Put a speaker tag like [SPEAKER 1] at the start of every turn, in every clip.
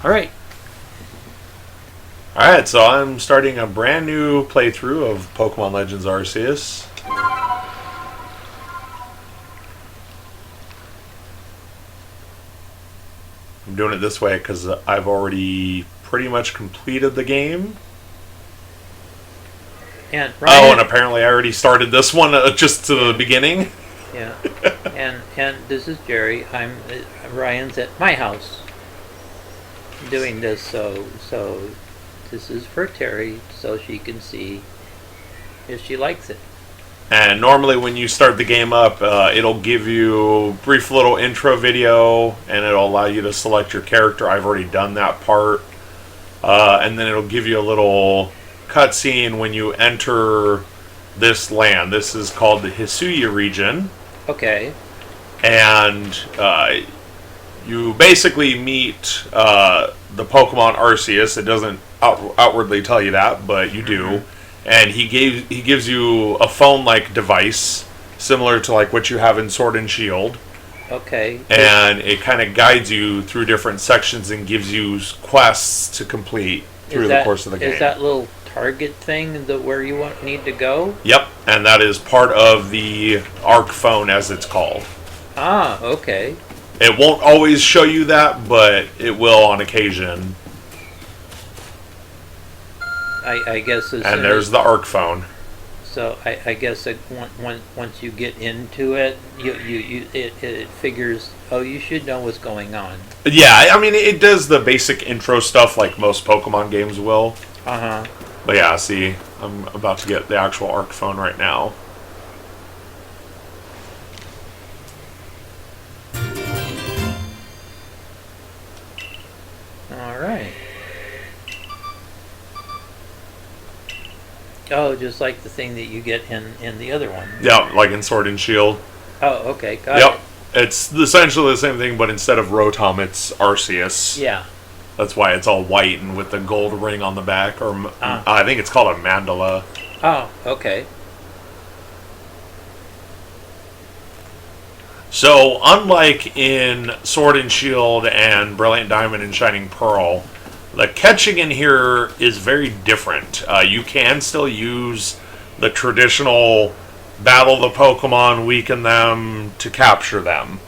[SPEAKER 1] Alright.
[SPEAKER 2] Alright, so I'm starting a brand new playthrough of Pokemon Legends Arceus. I'm doing it this way because I've already pretty much completed the game.
[SPEAKER 1] And Ryan,
[SPEAKER 2] oh, and apparently I already started this one just to the beginning.
[SPEAKER 1] Yeah. and this is Jerry. Ryan's at my house doing this, so this is for Terry, so she can see if she likes it.
[SPEAKER 2] And normally when you start the game up, it'll give you a brief little intro video, and it'll allow you to select your character. I've already done that part. And then it'll give you a little cutscene when you enter this land. This is called the Hisuiya region.
[SPEAKER 1] Okay.
[SPEAKER 2] And you basically meet the Pokemon Arceus. It doesn't outwardly tell you that, but you do. And he gives you a phone-like device, similar to like what you have in Sword and Shield.
[SPEAKER 1] Okay.
[SPEAKER 2] And it kind of guides you through different sections and gives you quests to complete through the course of the game.
[SPEAKER 1] Is that little target thing where you need to go?
[SPEAKER 2] Yep, and that is part of the Arc phone, as it's called.
[SPEAKER 1] Ah, okay.
[SPEAKER 2] It won't always show you that, but it will on occasion.
[SPEAKER 1] I guess.
[SPEAKER 2] And there's the Arc phone.
[SPEAKER 1] So I guess once you get into it, it figures. Oh, you should know what's going on.
[SPEAKER 2] Yeah, I mean it does the basic intro stuff like most Pokemon games will. But yeah, see, I'm about to get the actual Arc phone right now.
[SPEAKER 1] All right. Oh, just like the thing that you get in the other one.
[SPEAKER 2] Yeah, like in Sword and Shield.
[SPEAKER 1] Oh, okay, got it.
[SPEAKER 2] Yep, it's essentially the same thing, but instead of Rotom, it's Arceus.
[SPEAKER 1] Yeah.
[SPEAKER 2] That's why it's all white and with the gold ring on the back, or I think it's called a mandala.
[SPEAKER 1] Oh, okay.
[SPEAKER 2] So, unlike in Sword and Shield and Brilliant Diamond and Shining Pearl, the catching in here is very different. You can still use the traditional battle the Pokemon, weaken them to capture them.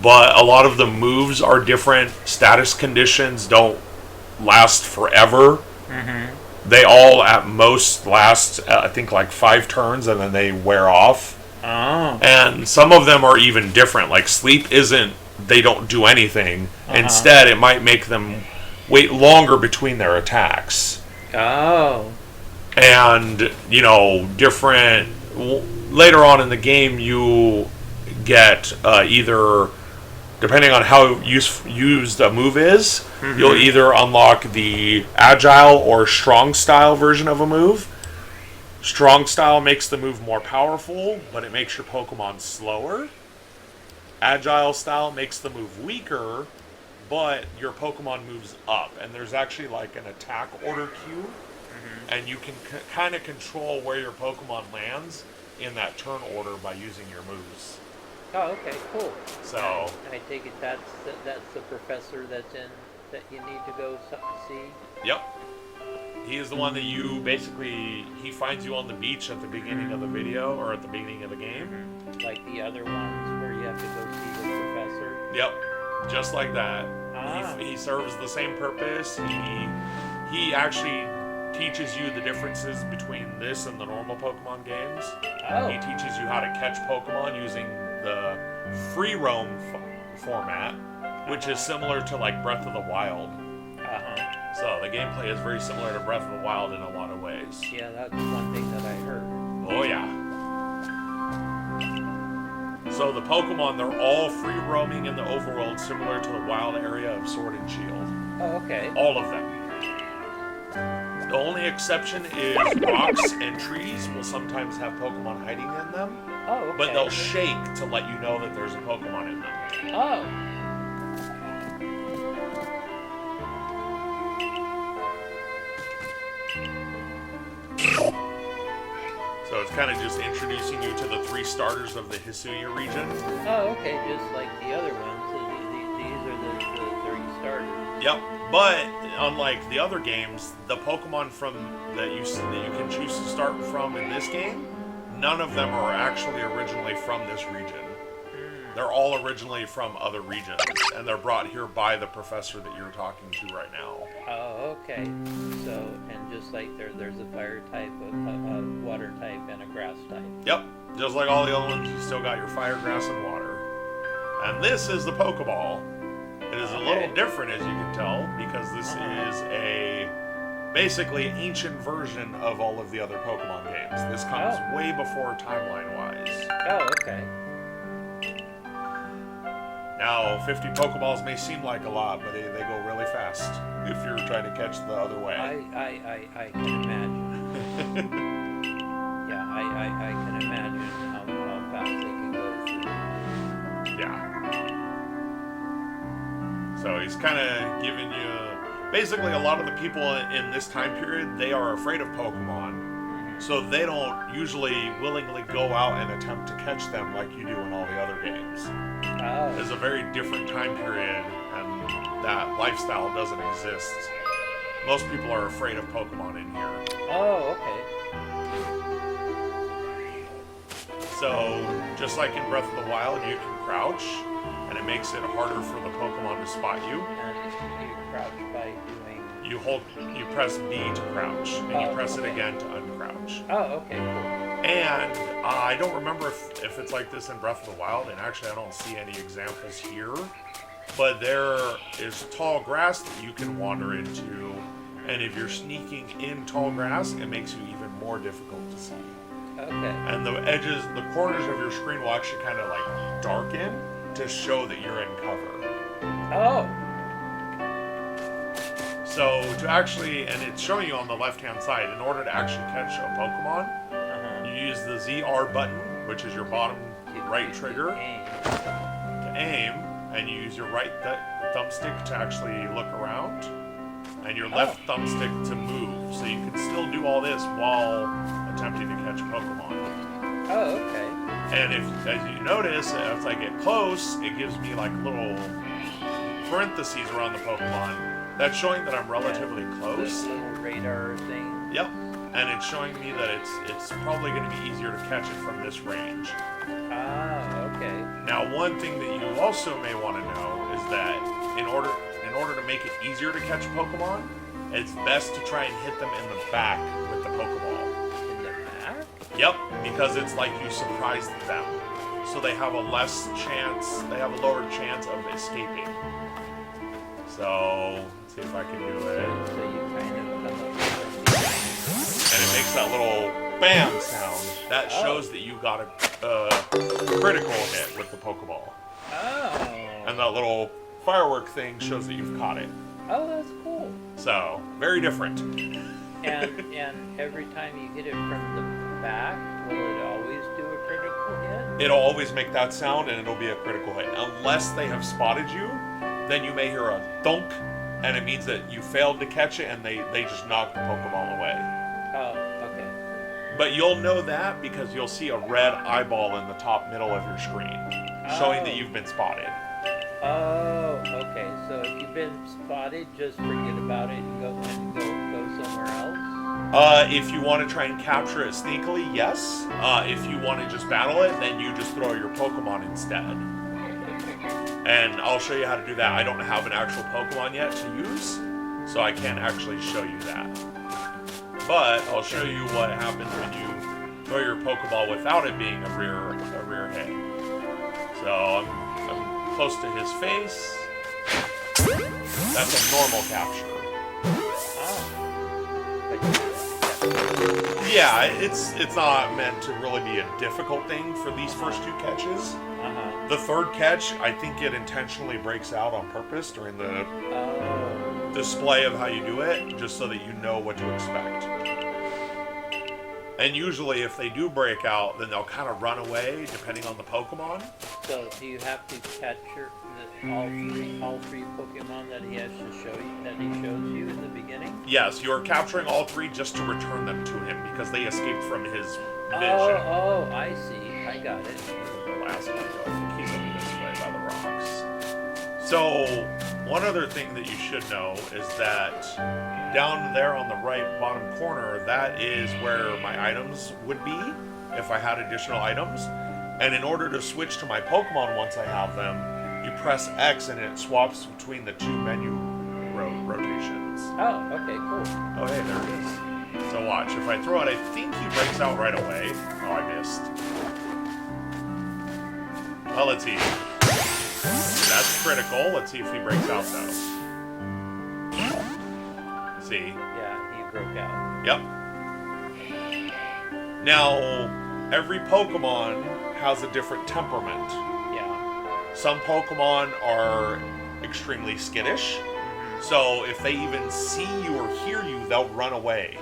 [SPEAKER 2] But a lot of the moves are different. Status conditions don't last forever. They all at most last, I think, like 5 turns, and then they wear off.
[SPEAKER 1] Oh.
[SPEAKER 2] And some of them are even different. Like sleep isn't, they don't do anything. Instead, it might make them wait longer between their attacks.
[SPEAKER 1] Oh.
[SPEAKER 2] And, you know, different... Later on in the game, you get either, depending on how used a move is, you'll either unlock the Agile or Strong Style version of a move. Strong Style makes the move more powerful, but it makes your Pokemon slower. Agile Style makes the move weaker, but your Pokemon moves up. And there's actually like an attack order queue, and you can kind of control where your Pokemon lands in that turn order by using your moves.
[SPEAKER 1] Oh, okay, cool.
[SPEAKER 2] So
[SPEAKER 1] I take it that's the professor that's in that you need to go see.
[SPEAKER 2] Yep. He is the one that you basically, he finds you on the beach at the beginning of the video, or at the beginning of the game.
[SPEAKER 1] Like the other ones where you have to go see the professor.
[SPEAKER 2] Yep. Just like that. He serves the same purpose. He actually teaches you the differences between this and the normal Pokemon games. He teaches you how to catch Pokemon using the free roam format, which is similar to like Breath of the Wild. So the gameplay is very similar to Breath of the Wild in a lot of ways.
[SPEAKER 1] Yeah, that's one thing that I heard.
[SPEAKER 2] Oh yeah. So the Pokemon, they're all free roaming in the overworld, similar to the wild area of Sword and Shield.
[SPEAKER 1] Oh, okay.
[SPEAKER 2] All of them. The only exception is rocks and trees will sometimes have Pokemon hiding in them.
[SPEAKER 1] Oh, okay.
[SPEAKER 2] But they'll shake to let you know that there's a Pokemon in them.
[SPEAKER 1] Oh.
[SPEAKER 2] So it's kind of just introducing you to the 3 starters of the Hisuiya region.
[SPEAKER 1] Oh, okay, just like the other ones. So these are the 3 starters.
[SPEAKER 2] Yep, but unlike the other games, the Pokemon that you can choose to start from in this game, none of them are actually originally from this region. They're all originally from other regions, and they're brought here by the professor that you're talking to right now.
[SPEAKER 1] Oh, okay. So, and just like there's a fire type, a water type, and a grass type.
[SPEAKER 2] Yep, just like all the other ones, you still got your fire, grass, and water. And this is the Pokeball. It is a little different, as you can tell, because this is a basically ancient version of all of the other Pokemon games. This comes way before timeline-wise.
[SPEAKER 1] Oh, okay.
[SPEAKER 2] Now, 50 Pokeballs may seem like a lot, but they go really fast if you're trying to catch the other way.
[SPEAKER 1] I can imagine. Yeah, I can imagine how fast they can go through.
[SPEAKER 2] Yeah. So he's kind of giving you... Basically, a lot of the people in this time period, they are afraid of Pokemon. So they don't usually willingly go out and attempt to catch them like you do in all the other games.
[SPEAKER 1] Oh.
[SPEAKER 2] It's a very different time period, and that lifestyle doesn't exist. Most people are afraid of Pokemon in here.
[SPEAKER 1] Oh, okay.
[SPEAKER 2] So, just like in Breath of the Wild, you can crouch, and it makes it harder for the Pokemon to spot you.
[SPEAKER 1] And you crouch by doing...
[SPEAKER 2] You press B to crouch, and you press it again to uncrouch.
[SPEAKER 1] Oh, okay, cool.
[SPEAKER 2] And I don't remember if it's like this in Breath of the Wild, and actually I don't see any examples here, but there is tall grass that you can wander into, and if you're sneaking in tall grass, it makes you even more difficult to see.
[SPEAKER 1] Okay.
[SPEAKER 2] And the corners of your screen will actually kind of like darken to show that you're in cover.
[SPEAKER 1] Oh.
[SPEAKER 2] So to actually, and it's showing you on the left-hand side, in order to actually catch a Pokemon, you use the ZR button, which is your bottom right trigger, to aim, and you use your right thumbstick to actually look around, and your left thumbstick to move. So you can still do all this while attempting to catch Pokemon.
[SPEAKER 1] Oh, okay.
[SPEAKER 2] And as you notice, as I get close, it gives me like little parentheses around the Pokemon. That's showing that I'm relatively close.
[SPEAKER 1] This little radar thing.
[SPEAKER 2] Yep. And it's showing me that it's probably going to be easier to catch it from this range.
[SPEAKER 1] Ah, okay.
[SPEAKER 2] Now, one thing that you also may want to know is that in order to make it easier to catch Pokemon, it's best to try and hit them in the back with the Pokeball.
[SPEAKER 1] In the back?
[SPEAKER 2] Yep, because it's like you surprised them. So they have a lower chance of escaping. So, let's see if I can do it.
[SPEAKER 1] So you kind of come up
[SPEAKER 2] And it makes that little BAM sound. That shows that you got a critical hit with the Pokeball.
[SPEAKER 1] Oh.
[SPEAKER 2] And that little firework thing shows that you've caught it.
[SPEAKER 1] Oh, that's cool.
[SPEAKER 2] So, very different.
[SPEAKER 1] And every time you hit it from the back, will it always do a critical hit?
[SPEAKER 2] It'll always make that sound, and it'll be a critical hit. Unless they have spotted you, then you may hear a thunk, and it means that you failed to catch it, and they just knocked the Pokeball away.
[SPEAKER 1] Oh, okay.
[SPEAKER 2] But you'll know that because you'll see a red eyeball in the top middle of your screen, showing that you've been spotted.
[SPEAKER 1] Oh, okay. So if you've been spotted, just forget about it and go somewhere else?
[SPEAKER 2] If you want to try and capture it sneakily, yes. If you want to just battle it, then you just throw your Pokemon instead. And I'll show you how to do that. I don't have an actual Pokemon yet to use, so I can't actually show you that. But I'll show you what happens when you throw your Pokeball without it being a rear hit. So I'm close to his face. That's a normal capture. Yeah, it's not meant to really be a difficult thing for these first two catches. The third catch, I think it intentionally breaks out on purpose during the display of how you do it, just so that you know what to expect. And usually if they do break out, then they'll kind of run away, depending on the Pokemon.
[SPEAKER 1] So do you have to capture all three Pokemon that he has to show you, that he shows you in the beginning?
[SPEAKER 2] Yes, you're capturing all three just to return them to him, because they escaped from his vision.
[SPEAKER 1] Oh, I see. I got it.
[SPEAKER 2] The last one, he's over this way by the rocks. So, one other thing that you should know is that down there on the right bottom corner, that is where my items would be if I had additional items. And in order to switch to my Pokemon once I have them, you press X and it swaps between the two menu rotations.
[SPEAKER 1] Oh, okay, cool.
[SPEAKER 2] Oh, hey, there it is. So watch, if I throw it, I think he breaks out right away. Oh, I missed. Well, let's see. That's critical. Let's see if he breaks out, though. See?
[SPEAKER 1] Yeah, he broke out.
[SPEAKER 2] Yep. Now, every Pokemon has a different temperament.
[SPEAKER 1] Yeah.
[SPEAKER 2] Some Pokemon are extremely skittish. So if they even see you or hear you, they'll run away.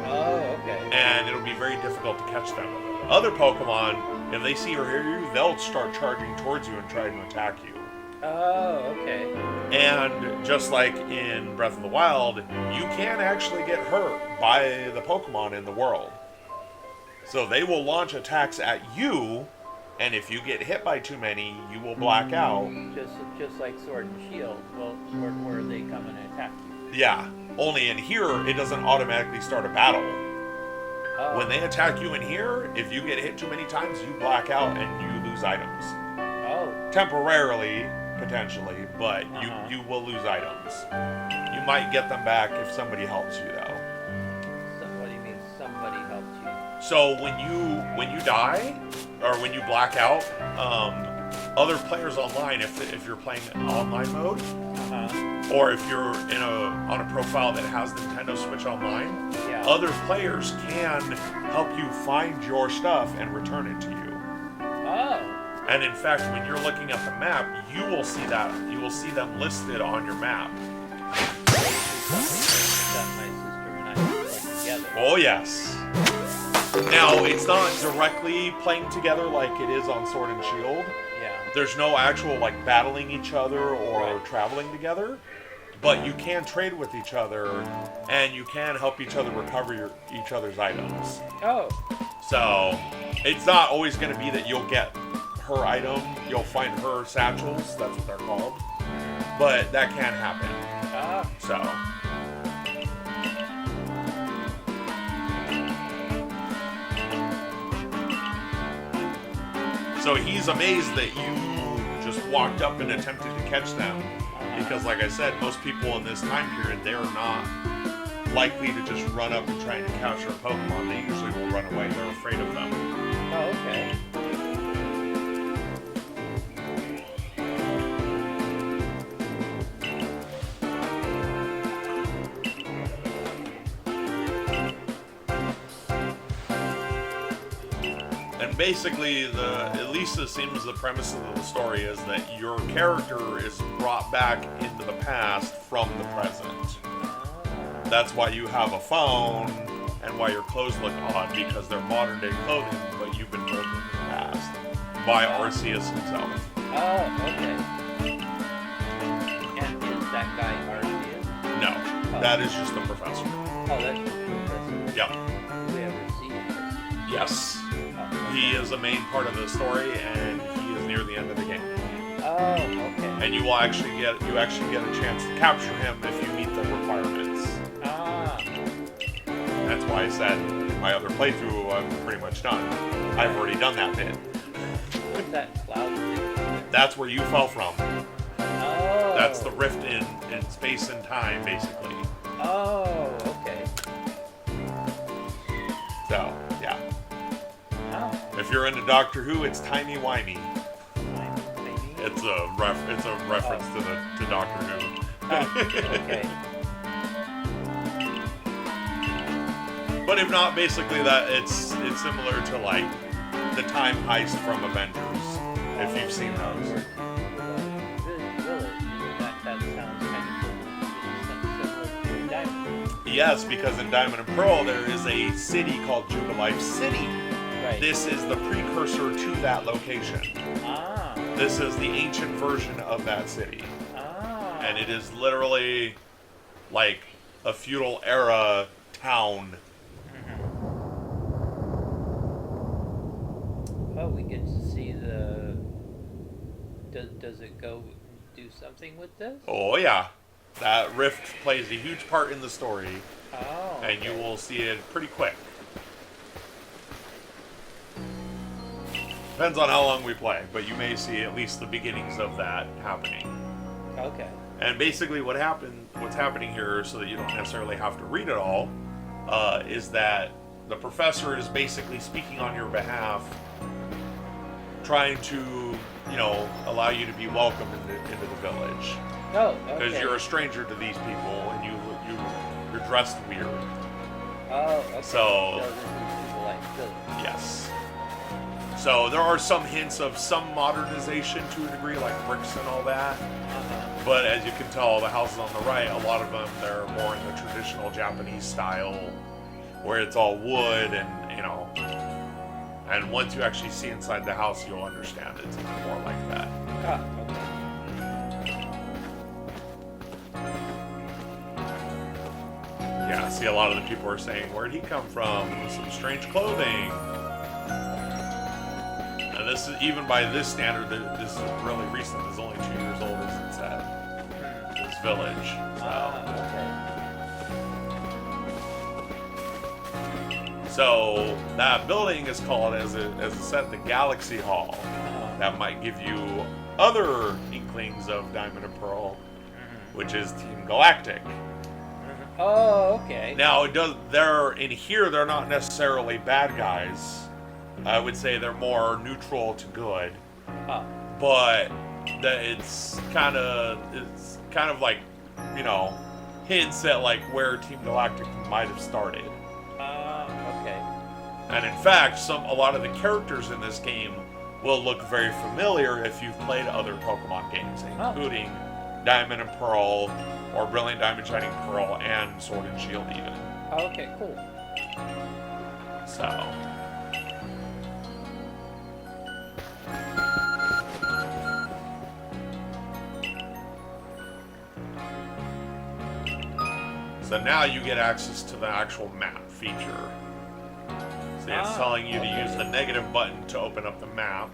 [SPEAKER 1] Oh, okay.
[SPEAKER 2] And it'll be very difficult to catch them. Other Pokemon, if they see or hear you, they'll start charging towards you and try to attack you.
[SPEAKER 1] Oh, okay.
[SPEAKER 2] And just like in Breath of the Wild, you can actually get hurt by the Pokemon in the world. So they will launch attacks at you, and if you get hit by too many, you will black out.
[SPEAKER 1] Just like Sword and Shield, well, where they come and attack you.
[SPEAKER 2] Yeah, only in here, it doesn't automatically start a battle.
[SPEAKER 1] Oh.
[SPEAKER 2] When they attack you in here, if you get hit too many times, you black out and you lose items.
[SPEAKER 1] Oh.
[SPEAKER 2] Temporarily, potentially, but you will lose items. You might get them back if somebody helps you, though.
[SPEAKER 1] Somebody means somebody helped you.
[SPEAKER 2] So when you die, or when you black out, other players online, if you're playing online mode, or if you're on a profile that has Nintendo Switch Online, other players can help you find your stuff and return it to you.
[SPEAKER 1] Oh.
[SPEAKER 2] And in fact, when you're looking at the map, you will see that. You will see them listed on your map.
[SPEAKER 1] That my sister and I play together.
[SPEAKER 2] Oh yes. Now, it's not directly playing together like it is on Sword and Shield.
[SPEAKER 1] Yeah.
[SPEAKER 2] There's no actual like battling each other or traveling together, but you can trade with each other and you can help each other recover each other's items.
[SPEAKER 1] Oh.
[SPEAKER 2] So it's not always going to be that you'll get her item, you'll find her satchels, that's what they're called, but that can happen. So he's amazed that you just walked up and attempted to catch them. Because like I said, most people in this time period, they're not likely to just run up and try and capture a Pokemon. They usually will run away. They're afraid of them.
[SPEAKER 1] Oh, okay.
[SPEAKER 2] And basically, at least it seems the premise of the story is that your character is brought back into the past from the present. That's why you have a phone and why your clothes look odd, because they're modern day clothing, but you've been built in the past by Arceus himself.
[SPEAKER 1] Oh, okay. And is that guy Arceus?
[SPEAKER 2] No, that is just the professor.
[SPEAKER 1] Oh, that's just the professor.
[SPEAKER 2] Yep.
[SPEAKER 1] Do we ever see him?
[SPEAKER 2] Yes. He is a main part of the story, and he is near the end of the game.
[SPEAKER 1] Oh, okay.
[SPEAKER 2] And you actually get a chance to capture him if you meet the requirements. That's why I said in my other playthrough I'm pretty much done. I've already done that bit.
[SPEAKER 1] What's that cloud thing?
[SPEAKER 2] That's where you fell from.
[SPEAKER 1] Oh.
[SPEAKER 2] That's the rift in space and time, basically.
[SPEAKER 1] Oh, okay.
[SPEAKER 2] So, yeah.
[SPEAKER 1] Oh.
[SPEAKER 2] If you're into Doctor Who, it's timey-wimey.
[SPEAKER 1] Maybe?
[SPEAKER 2] It's a reference to Doctor Who.
[SPEAKER 1] Oh, okay.
[SPEAKER 2] But if not, basically that it's similar to like the time heist from Avengers, if you've seen those.
[SPEAKER 1] Really? That sounds kind of similar to Diamond.
[SPEAKER 2] Yes, because in Diamond and Pearl there is a city called Jubilife City.
[SPEAKER 1] Right.
[SPEAKER 2] This is the precursor to that location.
[SPEAKER 1] Ah.
[SPEAKER 2] This is the ancient version of that city.
[SPEAKER 1] Ah.
[SPEAKER 2] And it is literally like a feudal era town.
[SPEAKER 1] Oh, we get to see the. Does it go do something with this?
[SPEAKER 2] Oh yeah, that rift plays a huge part in the story,
[SPEAKER 1] Oh.
[SPEAKER 2] and you will see it pretty quick. Depends on how long we play, but you may see at least the beginnings of that happening.
[SPEAKER 1] Okay.
[SPEAKER 2] And basically, what's happening here, so that you don't necessarily have to read it all, is that the professor is basically speaking on your behalf, trying to, allow you to be welcomed into the village.
[SPEAKER 1] Oh, okay.
[SPEAKER 2] Because you're a stranger to these people, and you're dressed weird.
[SPEAKER 1] Oh, okay.
[SPEAKER 2] So
[SPEAKER 1] this is people like Philly.
[SPEAKER 2] yes. So there are some hints of some modernization to a degree, like bricks and all that.
[SPEAKER 1] Uh-huh.
[SPEAKER 2] But as you can tell, the houses on the right, a lot of them, they're more in the traditional Japanese style, where it's all wood and, and once you actually see inside the house, you'll understand it's more like that.
[SPEAKER 1] Oh, okay.
[SPEAKER 2] Yeah, see, a lot of the people are saying, where'd he come from? Some strange clothing. And this is, even by this standard, this is really recent. It's only 2 years old, as it said. This village. So that building is called, as it said, the Galaxy Hall. That might give you other inklings of Diamond and Pearl, which is Team Galactic.
[SPEAKER 1] Oh, okay.
[SPEAKER 2] Now, they're not necessarily bad guys. I would say they're more neutral to good.
[SPEAKER 1] Oh.
[SPEAKER 2] But it's kind of like, hints at like where Team Galactic might have started.
[SPEAKER 1] Okay.
[SPEAKER 2] And in fact, a lot of the characters in this game will look very familiar if you've played other Pokemon games, including Diamond and Pearl, or Brilliant Diamond Shining Pearl, and Sword and Shield even.
[SPEAKER 1] Okay, cool.
[SPEAKER 2] So now you get access to the actual map feature. See, it's telling you to use the negative button to open up the map.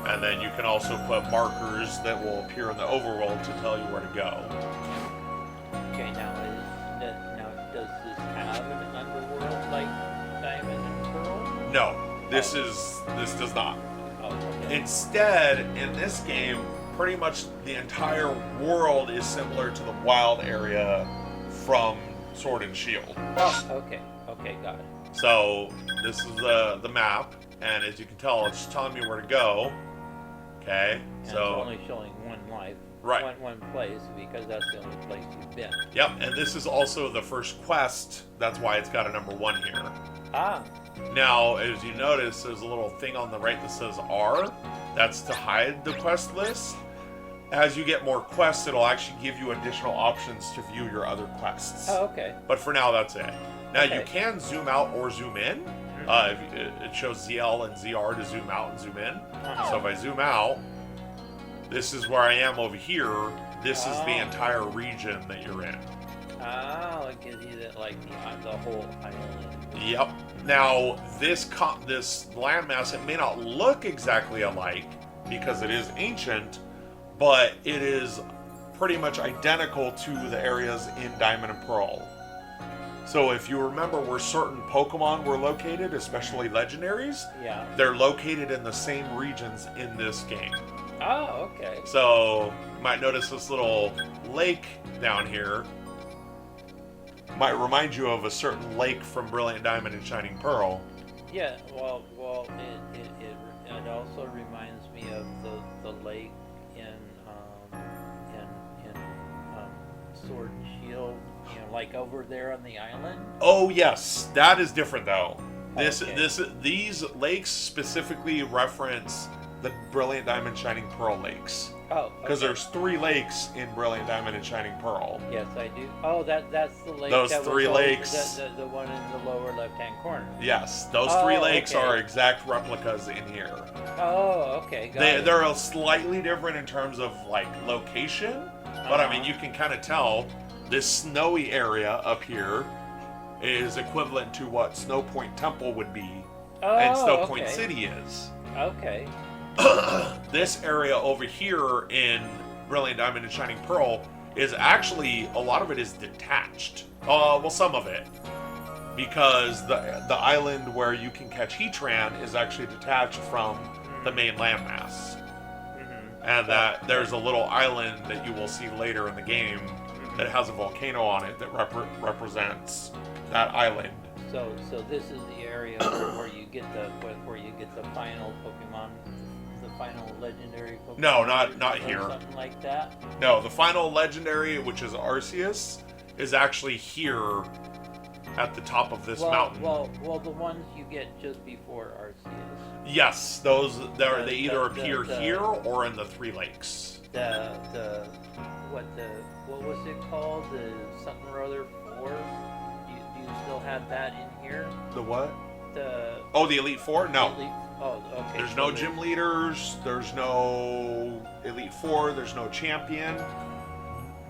[SPEAKER 2] And then you can also put markers that will appear in the overworld to tell you where to go.
[SPEAKER 1] Okay, now does this have an underworld like Diamond and Pearl?
[SPEAKER 2] No, this does not.
[SPEAKER 1] Oh, okay.
[SPEAKER 2] Instead, in this game, pretty much the entire world is similar to the wild area from Sword and Shield.
[SPEAKER 1] Oh, okay. Okay, got it.
[SPEAKER 2] So this is the map, and as you can tell, it's telling me where to go. Okay,
[SPEAKER 1] And
[SPEAKER 2] so
[SPEAKER 1] it's only showing one life,
[SPEAKER 2] right,
[SPEAKER 1] one place, because that's the only place you've been.
[SPEAKER 2] Yep, and this is also the first quest. That's why it's got a number 1 here. Now, as you notice, there's a little thing on the right that says R. That's to hide the quest list. As you get more quests, it'll actually give you additional options to view your other quests.
[SPEAKER 1] Oh, okay.
[SPEAKER 2] But for now, that's it. Now,
[SPEAKER 1] Okay.
[SPEAKER 2] you can zoom out or zoom in. It shows ZL and ZR to zoom out and zoom in. So if I zoom out, this is where I am over here. This is the entire region that you're in.
[SPEAKER 1] Oh, it gives you that, like, the whole island.
[SPEAKER 2] Yep. Now, this landmass, it may not look exactly alike because it is ancient, but it is pretty much identical to the areas in Diamond and Pearl. So if you remember where certain Pokemon were located, especially legendaries, they're located in the same regions in this game.
[SPEAKER 1] Oh, okay.
[SPEAKER 2] So you might notice this little lake down here might remind you of a certain lake from Brilliant Diamond and Shining Pearl.
[SPEAKER 1] Yeah, well, it also reminds me of the lake in Sword and Shield, like over there on the island.
[SPEAKER 2] Oh yes, that is different though.
[SPEAKER 1] Okay.
[SPEAKER 2] These lakes specifically reference the Brilliant Diamond Shining Pearl lakes.
[SPEAKER 1] Oh, okay.
[SPEAKER 2] Because there's 3 lakes in Brilliant Diamond and Shining Pearl.
[SPEAKER 1] Yes, I do. Oh, that's the lake.
[SPEAKER 2] Those
[SPEAKER 1] that
[SPEAKER 2] 3
[SPEAKER 1] was
[SPEAKER 2] lakes.
[SPEAKER 1] The one in the lower left-hand corner.
[SPEAKER 2] Yes, those 3 lakes are exact replicas in here.
[SPEAKER 1] Oh, okay. Got it.
[SPEAKER 2] They're slightly different in terms of like location, but I mean you can kind of tell this snowy area up here is equivalent to what Snow Point Temple would be, and Snow Point City is.
[SPEAKER 1] Okay.
[SPEAKER 2] this area over here in Brilliant Diamond and Shining Pearl is actually, a lot of it is detached. Well, some of it. Because the island where you can catch Heatran is actually detached from the main landmass. And that there's a little island that you will see later in the game that has a volcano on it that represents that island.
[SPEAKER 1] So this is the area where you get the final Pokemon, the final legendary Pokemon.
[SPEAKER 2] No, not here.
[SPEAKER 1] Something like that.
[SPEAKER 2] No, the final legendary, which is Arceus, is actually here at the top of this mountain.
[SPEAKER 1] Well, the ones you get just before Arceus.
[SPEAKER 2] Yes, those they either appear here or in the Three Lakes.
[SPEAKER 1] What was it called? The something or other 4. Do you still have that in here?
[SPEAKER 2] The what?
[SPEAKER 1] The
[SPEAKER 2] Elite Four? No.
[SPEAKER 1] Okay.
[SPEAKER 2] There's no gym leaders. There's no Elite Four. There's no champion.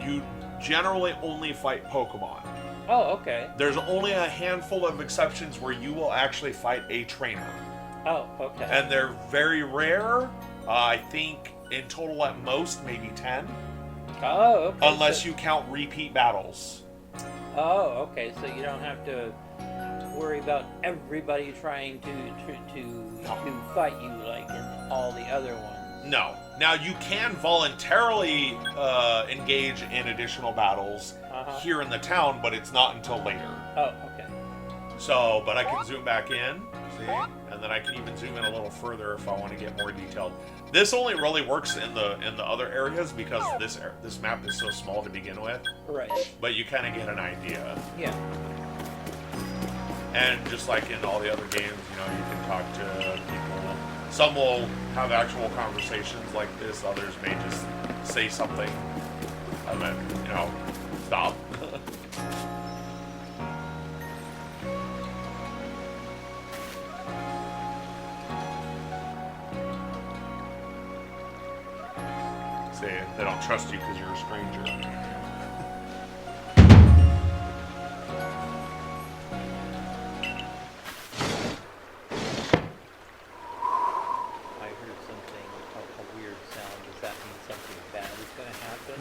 [SPEAKER 2] You generally only fight Pokemon.
[SPEAKER 1] Oh, okay.
[SPEAKER 2] There's only a handful of exceptions where you will actually fight a trainer.
[SPEAKER 1] Oh, okay.
[SPEAKER 2] And they're very rare. I think in total at most maybe 10.
[SPEAKER 1] Oh, okay.
[SPEAKER 2] Unless you count repeat battles.
[SPEAKER 1] Oh, okay. So you don't have to worry about everybody trying to fight you like in all the other ones.
[SPEAKER 2] No. Now you can voluntarily engage in additional battles here in the town, but it's not until later.
[SPEAKER 1] Oh, okay.
[SPEAKER 2] So, but I can zoom back in, see, and then I can even zoom in a little further if I want to get more detailed. This only really works in the other areas because this map is so small to begin with.
[SPEAKER 1] Right.
[SPEAKER 2] But you kind of get an idea.
[SPEAKER 1] Yeah.
[SPEAKER 2] And just like in all the other games, you can talk to people. Some will have actual conversations like this. Others may just say something and then, stop. Say they don't trust you because you're a stranger.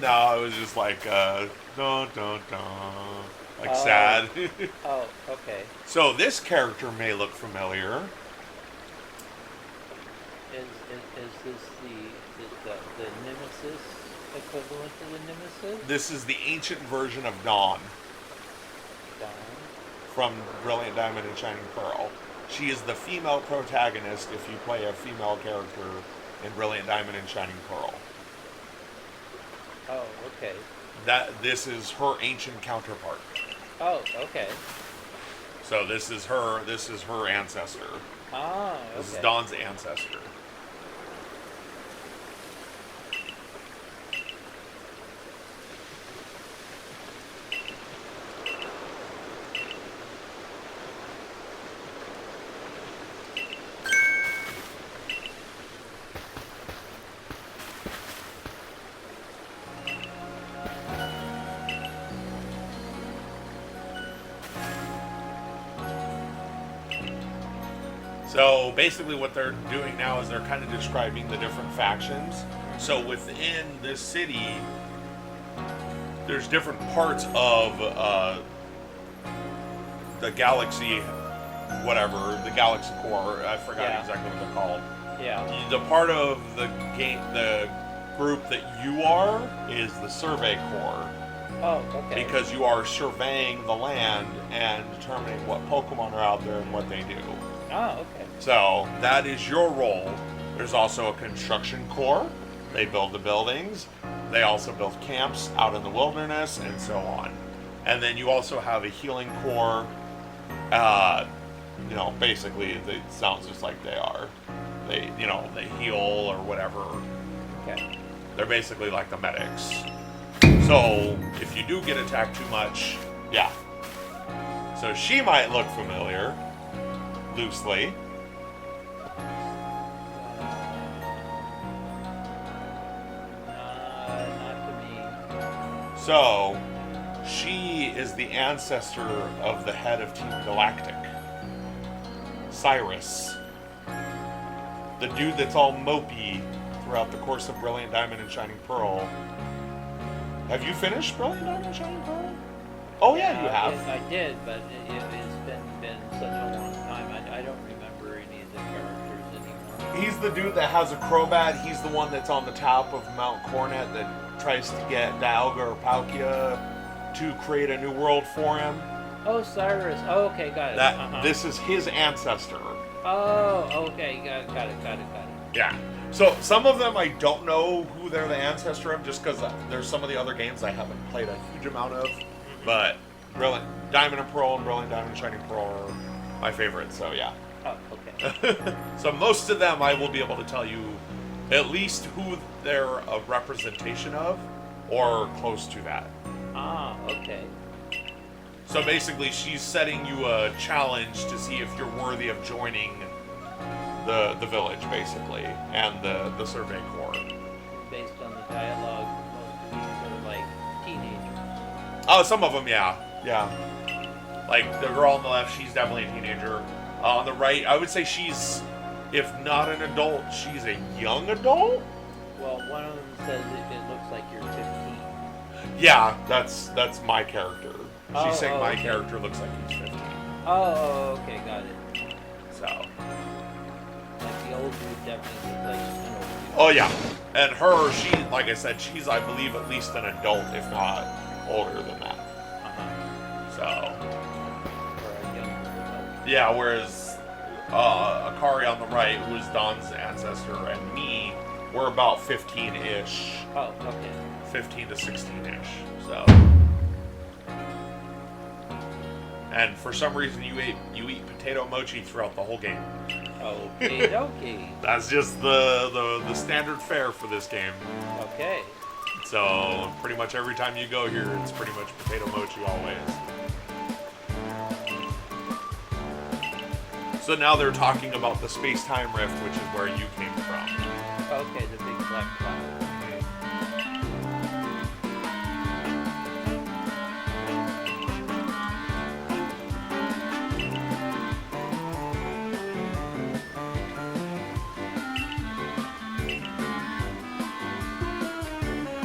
[SPEAKER 2] No, it was just like, dun, dun, dun, like sad.
[SPEAKER 1] Oh, okay.
[SPEAKER 2] So this character may look familiar.
[SPEAKER 1] Is this the Nemesis equivalent to the Nemesis?
[SPEAKER 2] This is the ancient version of Dawn.
[SPEAKER 1] Dawn?
[SPEAKER 2] From Brilliant Diamond and Shining Pearl. She is the female protagonist if you play a female character in Brilliant Diamond and Shining Pearl.
[SPEAKER 1] Oh, okay.
[SPEAKER 2] This is her ancient counterpart.
[SPEAKER 1] Oh, okay.
[SPEAKER 2] So this is her ancestor.
[SPEAKER 1] Ah, okay.
[SPEAKER 2] This is Dawn's ancestor. So basically what they're doing now is they're kind of describing the different factions. So within this city, there's different parts of the galaxy, the galaxy core. I forgot exactly what they're called.
[SPEAKER 1] Yeah.
[SPEAKER 2] The part of the group that you are is the survey corps.
[SPEAKER 1] Oh, okay.
[SPEAKER 2] Because you are surveying the land and determining what Pokemon are out there and what they do.
[SPEAKER 1] Oh, okay.
[SPEAKER 2] So, that is your role. There's also a construction corps. They build the buildings. They also build camps out in the wilderness and so on. And then you also have a healing corps. Basically, it sounds just like they are. They heal or whatever.
[SPEAKER 1] Okay.
[SPEAKER 2] They're basically like the medics. So, if you do get attacked too much, yeah. So she might look familiar. Loosely.
[SPEAKER 1] Not to me.
[SPEAKER 2] So, she is the ancestor of the head of Team Galactic. Cyrus. The dude that's all mopey throughout the course of Brilliant Diamond and Shining Pearl. Have you finished Brilliant Diamond and Shining Pearl? Oh yeah, you have.
[SPEAKER 1] Yes, I did, but it's been such a long time. I don't remember any of the characters anymore.
[SPEAKER 2] He's the dude that has a Crobat. He's the one that's on the top of Mount Coronet that tries to get Dialga or Palkia to create a new world for him.
[SPEAKER 1] Oh, Cyrus. Oh, okay, got it.
[SPEAKER 2] This is his ancestor.
[SPEAKER 1] Oh, okay, got it.
[SPEAKER 2] Yeah. So some of them I don't know who they're the ancestor of, just because there's some of the other games I haven't played a huge amount of. But Brilliant Diamond and Pearl and Brilliant Diamond and Shining Pearl are my favorites. So yeah.
[SPEAKER 1] Oh, okay.
[SPEAKER 2] So most of them I will be able to tell you at least who they're a representation of, or close to that.
[SPEAKER 1] Ah, okay.
[SPEAKER 2] So basically, she's setting you a challenge to see if you're worthy of joining the village, basically, and the Survey Corps.
[SPEAKER 1] Based on the dialogue, most of these are like teenagers.
[SPEAKER 2] Oh, some of them, yeah. Like, the girl on the left, she's definitely a teenager. On the right, I would say she's, if not an adult, she's a young adult?
[SPEAKER 1] Well, one of them says it looks like you're 15.
[SPEAKER 2] Yeah, that's my character. She's saying my
[SPEAKER 1] okay.
[SPEAKER 2] character looks like he's 15.
[SPEAKER 1] Oh, okay, got it.
[SPEAKER 2] So.
[SPEAKER 1] Like the old dude definitely looks like an old dude.
[SPEAKER 2] Oh, yeah. And her, she, like I said, she's, I believe, at least an adult, if not older than that. So.
[SPEAKER 1] Or a younger adult.
[SPEAKER 2] Yeah, whereas Akari on the right, who is Don's ancestor, and me, we're about 15-ish.
[SPEAKER 1] Oh, okay.
[SPEAKER 2] 15 to 16-ish. So. And for some reason, you eat potato mochi throughout the whole game.
[SPEAKER 1] Okay, dokie.
[SPEAKER 2] That's just the standard fare for this game.
[SPEAKER 1] Okay.
[SPEAKER 2] So pretty much every time you go here, it's pretty much potato mochi always. So now they're talking about the space-time rift, which is where you came from.
[SPEAKER 1] Okay, the big black cloud.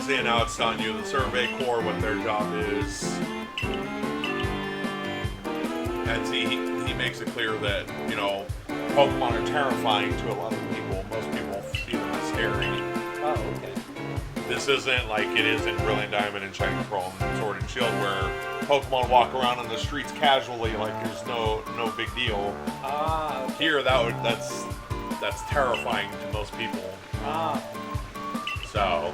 [SPEAKER 2] See, now it's telling you the Survey Corps, what their job is. And see, he makes it clear that, you know, Pokemon are terrifying to a lot of people. Most people see them as scary.
[SPEAKER 1] Oh, okay.
[SPEAKER 2] This isn't like it is in Brilliant Diamond and Shining Pearl and Sword and Shield, where Pokemon walk around on the streets casually like there's no big deal.
[SPEAKER 1] Ah, okay.
[SPEAKER 2] Here, that's terrifying to most people.
[SPEAKER 1] Ah.
[SPEAKER 2] So,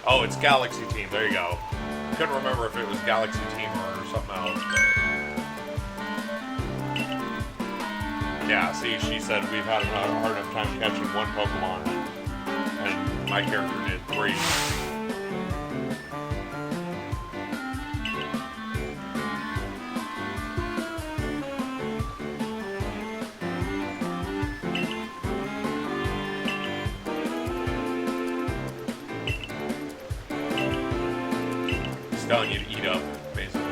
[SPEAKER 2] oh, it's Galaxy Team. There you go. Couldn't remember if it was Galaxy Team or something else. But yeah, see, she said we've had a hard enough time catching one Pokemon, and my character did 3. It's telling you to eat up, basically.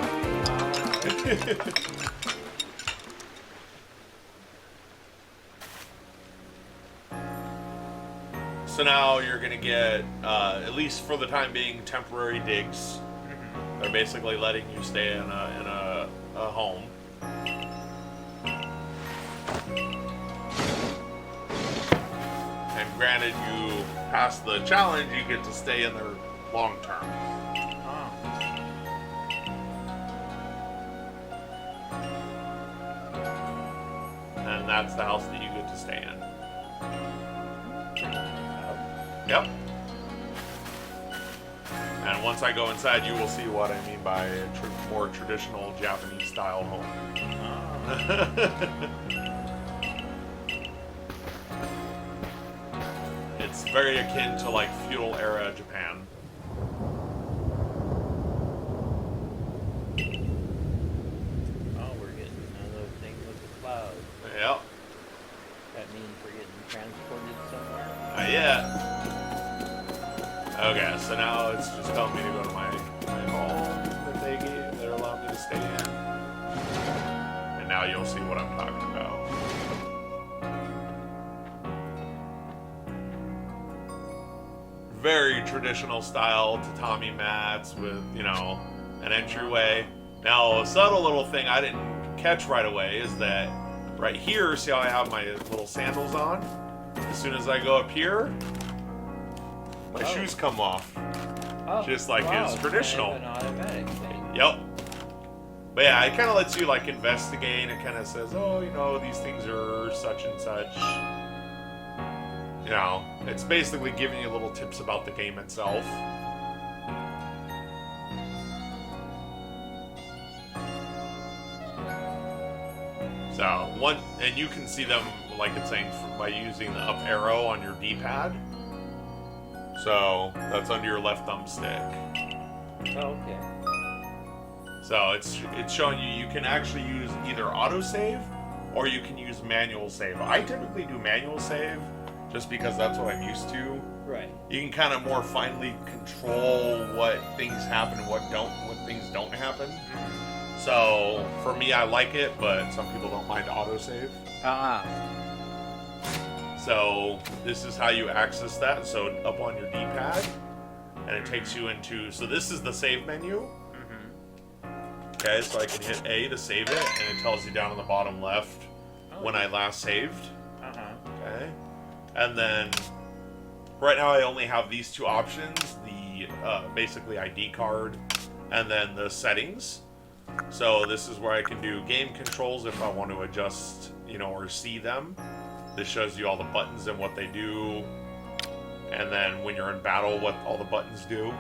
[SPEAKER 2] So now you're going to get, at least for the time being, temporary digs. They're basically letting you stay in a home. And granted, you pass the challenge, you get to stay in there long term.
[SPEAKER 1] Ah.
[SPEAKER 2] And that's the house that you get to stay in. Yep. And once I go inside, you will see what I mean by a more traditional Japanese style home. It's very akin to like feudal era Japan.
[SPEAKER 1] Oh, we're getting another thing with the cloud.
[SPEAKER 2] Yep.
[SPEAKER 1] That means we're getting transported somewhere?
[SPEAKER 2] Not yet. Okay, so now it's just telling me to go to my hall that they allowed me to stay in. And now you'll see what I'm talking about. very traditional style tatami mats with, an entryway. Now, a subtle little thing I didn't catch right away is that right here, see how I have my little sandals on? As soon as I go up here, my shoes come off.
[SPEAKER 1] Oh,
[SPEAKER 2] Just like
[SPEAKER 1] wow,
[SPEAKER 2] is traditional.
[SPEAKER 1] Kind of an automatic thing.
[SPEAKER 2] Yep. But yeah, it kind of lets you like investigate. It kind of says, oh, these things are such and such. It's basically giving you little tips about the game itself. So, and you can see them, like it's saying, by using the up arrow on your D-pad. So, that's under your left thumbstick.
[SPEAKER 1] Oh, okay.
[SPEAKER 2] So, it's showing you can actually use either autosave or you can use manual save. I typically do manual save just because that's what I'm used to.
[SPEAKER 1] Right.
[SPEAKER 2] You can kind of more finely control what things happen and what things don't happen. So, for me, I like it, but some people don't mind autosave. So, this is how you access that. So, up on your D-pad, and it takes you into... So, this is the save menu. Okay, so I can hit A to save it, and it tells you down on the bottom left when I last saved. Okay. And then, right now I only have these two options. The, basically ID card, and then the settings. So this is where I can do game controls if I want to adjust, or see them. This shows you all the buttons and what they do. And then when you're in battle, what all the buttons do.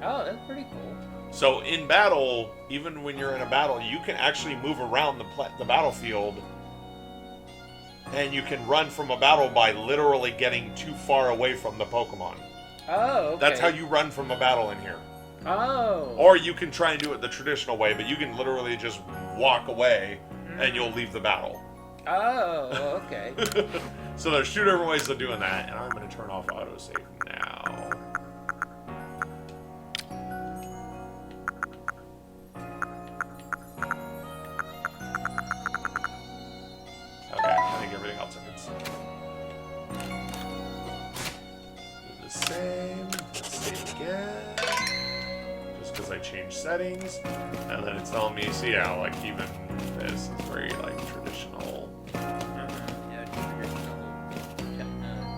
[SPEAKER 1] Oh, that's pretty cool.
[SPEAKER 2] So in battle, even when you're in a battle, you can actually move around the battlefield. And you can run from a battle by literally getting too far away from the Pokemon.
[SPEAKER 1] Oh, okay.
[SPEAKER 2] That's how you run from a battle in here.
[SPEAKER 1] Oh.
[SPEAKER 2] Or you can try and do it the traditional way, but you can literally just walk away and you'll leave the battle.
[SPEAKER 1] Oh, okay.
[SPEAKER 2] So there's two different ways of doing that, and I'm going to turn off autosave now. Okay, I think everything else I can see. Do the same. Let's save again. Because I changed settings, and then it's telling me, see how, like, even this is very, like, traditional.
[SPEAKER 1] Yeah, traditional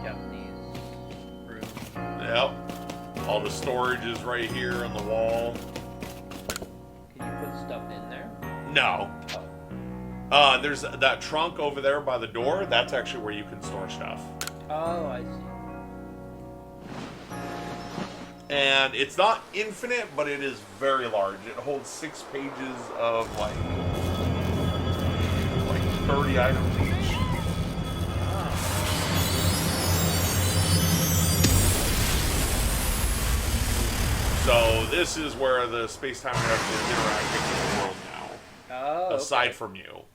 [SPEAKER 1] Japanese room.
[SPEAKER 2] Yep. All the storage is right here on the wall.
[SPEAKER 1] Can you put stuff in there?
[SPEAKER 2] No.
[SPEAKER 1] Oh.
[SPEAKER 2] There's that trunk over there by the door. That's actually where you can store stuff.
[SPEAKER 1] Oh, I see.
[SPEAKER 2] And it's not infinite, but it is very large. It holds 6 pages of like 30 items each. So this is where the space-time is interacting with the world now.
[SPEAKER 1] Oh,
[SPEAKER 2] aside from you.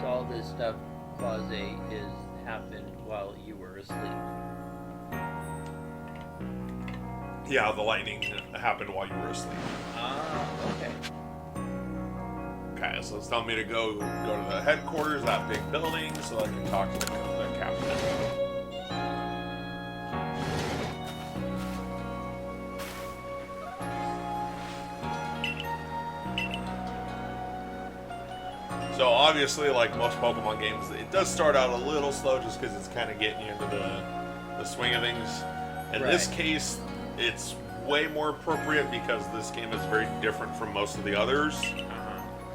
[SPEAKER 1] So all this stuff, Quasi, is happened while you were asleep.
[SPEAKER 2] Yeah, the lightning happened while you were asleep.
[SPEAKER 1] Ah, okay.
[SPEAKER 2] Okay, so it's telling me to go to the headquarters, that big building, so I can talk to the captain. So obviously, like most Pokemon games, it does start out a little slow just because it's kind of getting you into the swing of things. In this case, it's way more appropriate because this game is very different from most of the others.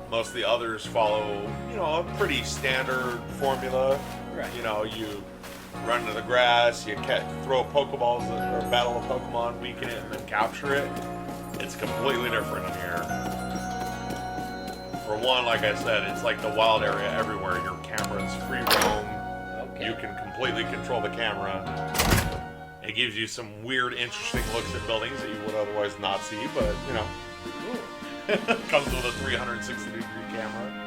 [SPEAKER 2] Most of the others follow, a pretty standard formula.
[SPEAKER 1] Right.
[SPEAKER 2] You run into the grass, you throw Pokeballs or battle a Pokemon, weaken it, and then capture it. It's completely different in here. For one, like I said, it's like the wild area everywhere. Your camera's free roam.
[SPEAKER 1] Okay.
[SPEAKER 2] You can completely control the camera. It gives you some weird, interesting looks at buildings that you would otherwise not see, but, comes with a 360-degree camera.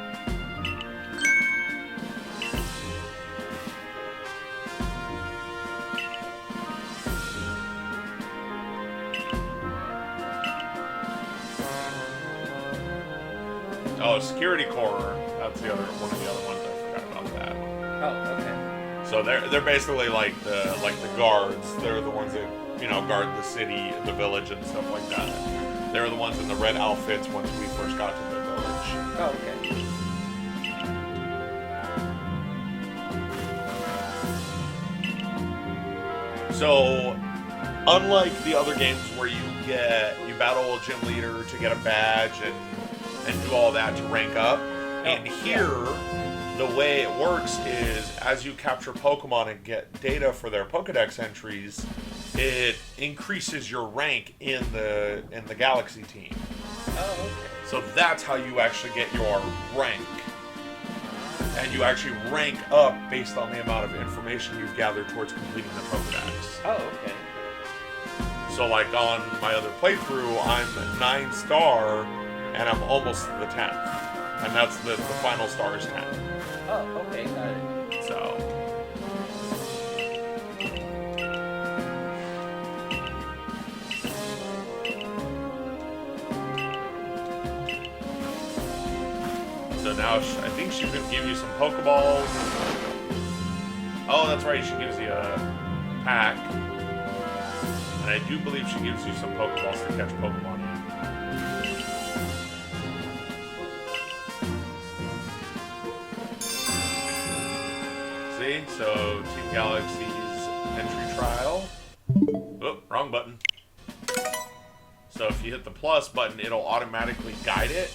[SPEAKER 2] Security Corps. That's the other one of the other ones. I forgot about that.
[SPEAKER 1] Oh, okay.
[SPEAKER 2] So they're basically like the guards. They're the ones that guard the city, the village, and stuff like that. They're the ones in the red outfits once we first got to the village.
[SPEAKER 1] Oh, okay.
[SPEAKER 2] So, unlike the other games where you battle a gym leader to get a badge and do all that to rank up, and here, the way it works is as you capture Pokemon and get data for their Pokedex entries, it increases your rank in the Galaxy team.
[SPEAKER 1] Oh, okay.
[SPEAKER 2] So that's how you actually get your rank. And you actually rank up based on the amount of information you've gathered towards completing the Pokedex.
[SPEAKER 1] Oh, okay.
[SPEAKER 2] So like on my other playthrough, I'm 9-star, and I'm almost to the 10th. And that's the final star is 10.
[SPEAKER 1] Oh, okay, got it.
[SPEAKER 2] So now I think she could give you some Pokeballs. Oh, that's right, she gives you a pack. And I do believe she gives you some Pokeballs to catch Pokemon in. See? So, Team Galaxy's entry trial. Oh, wrong button. So if you hit the plus button, it'll automatically guide it.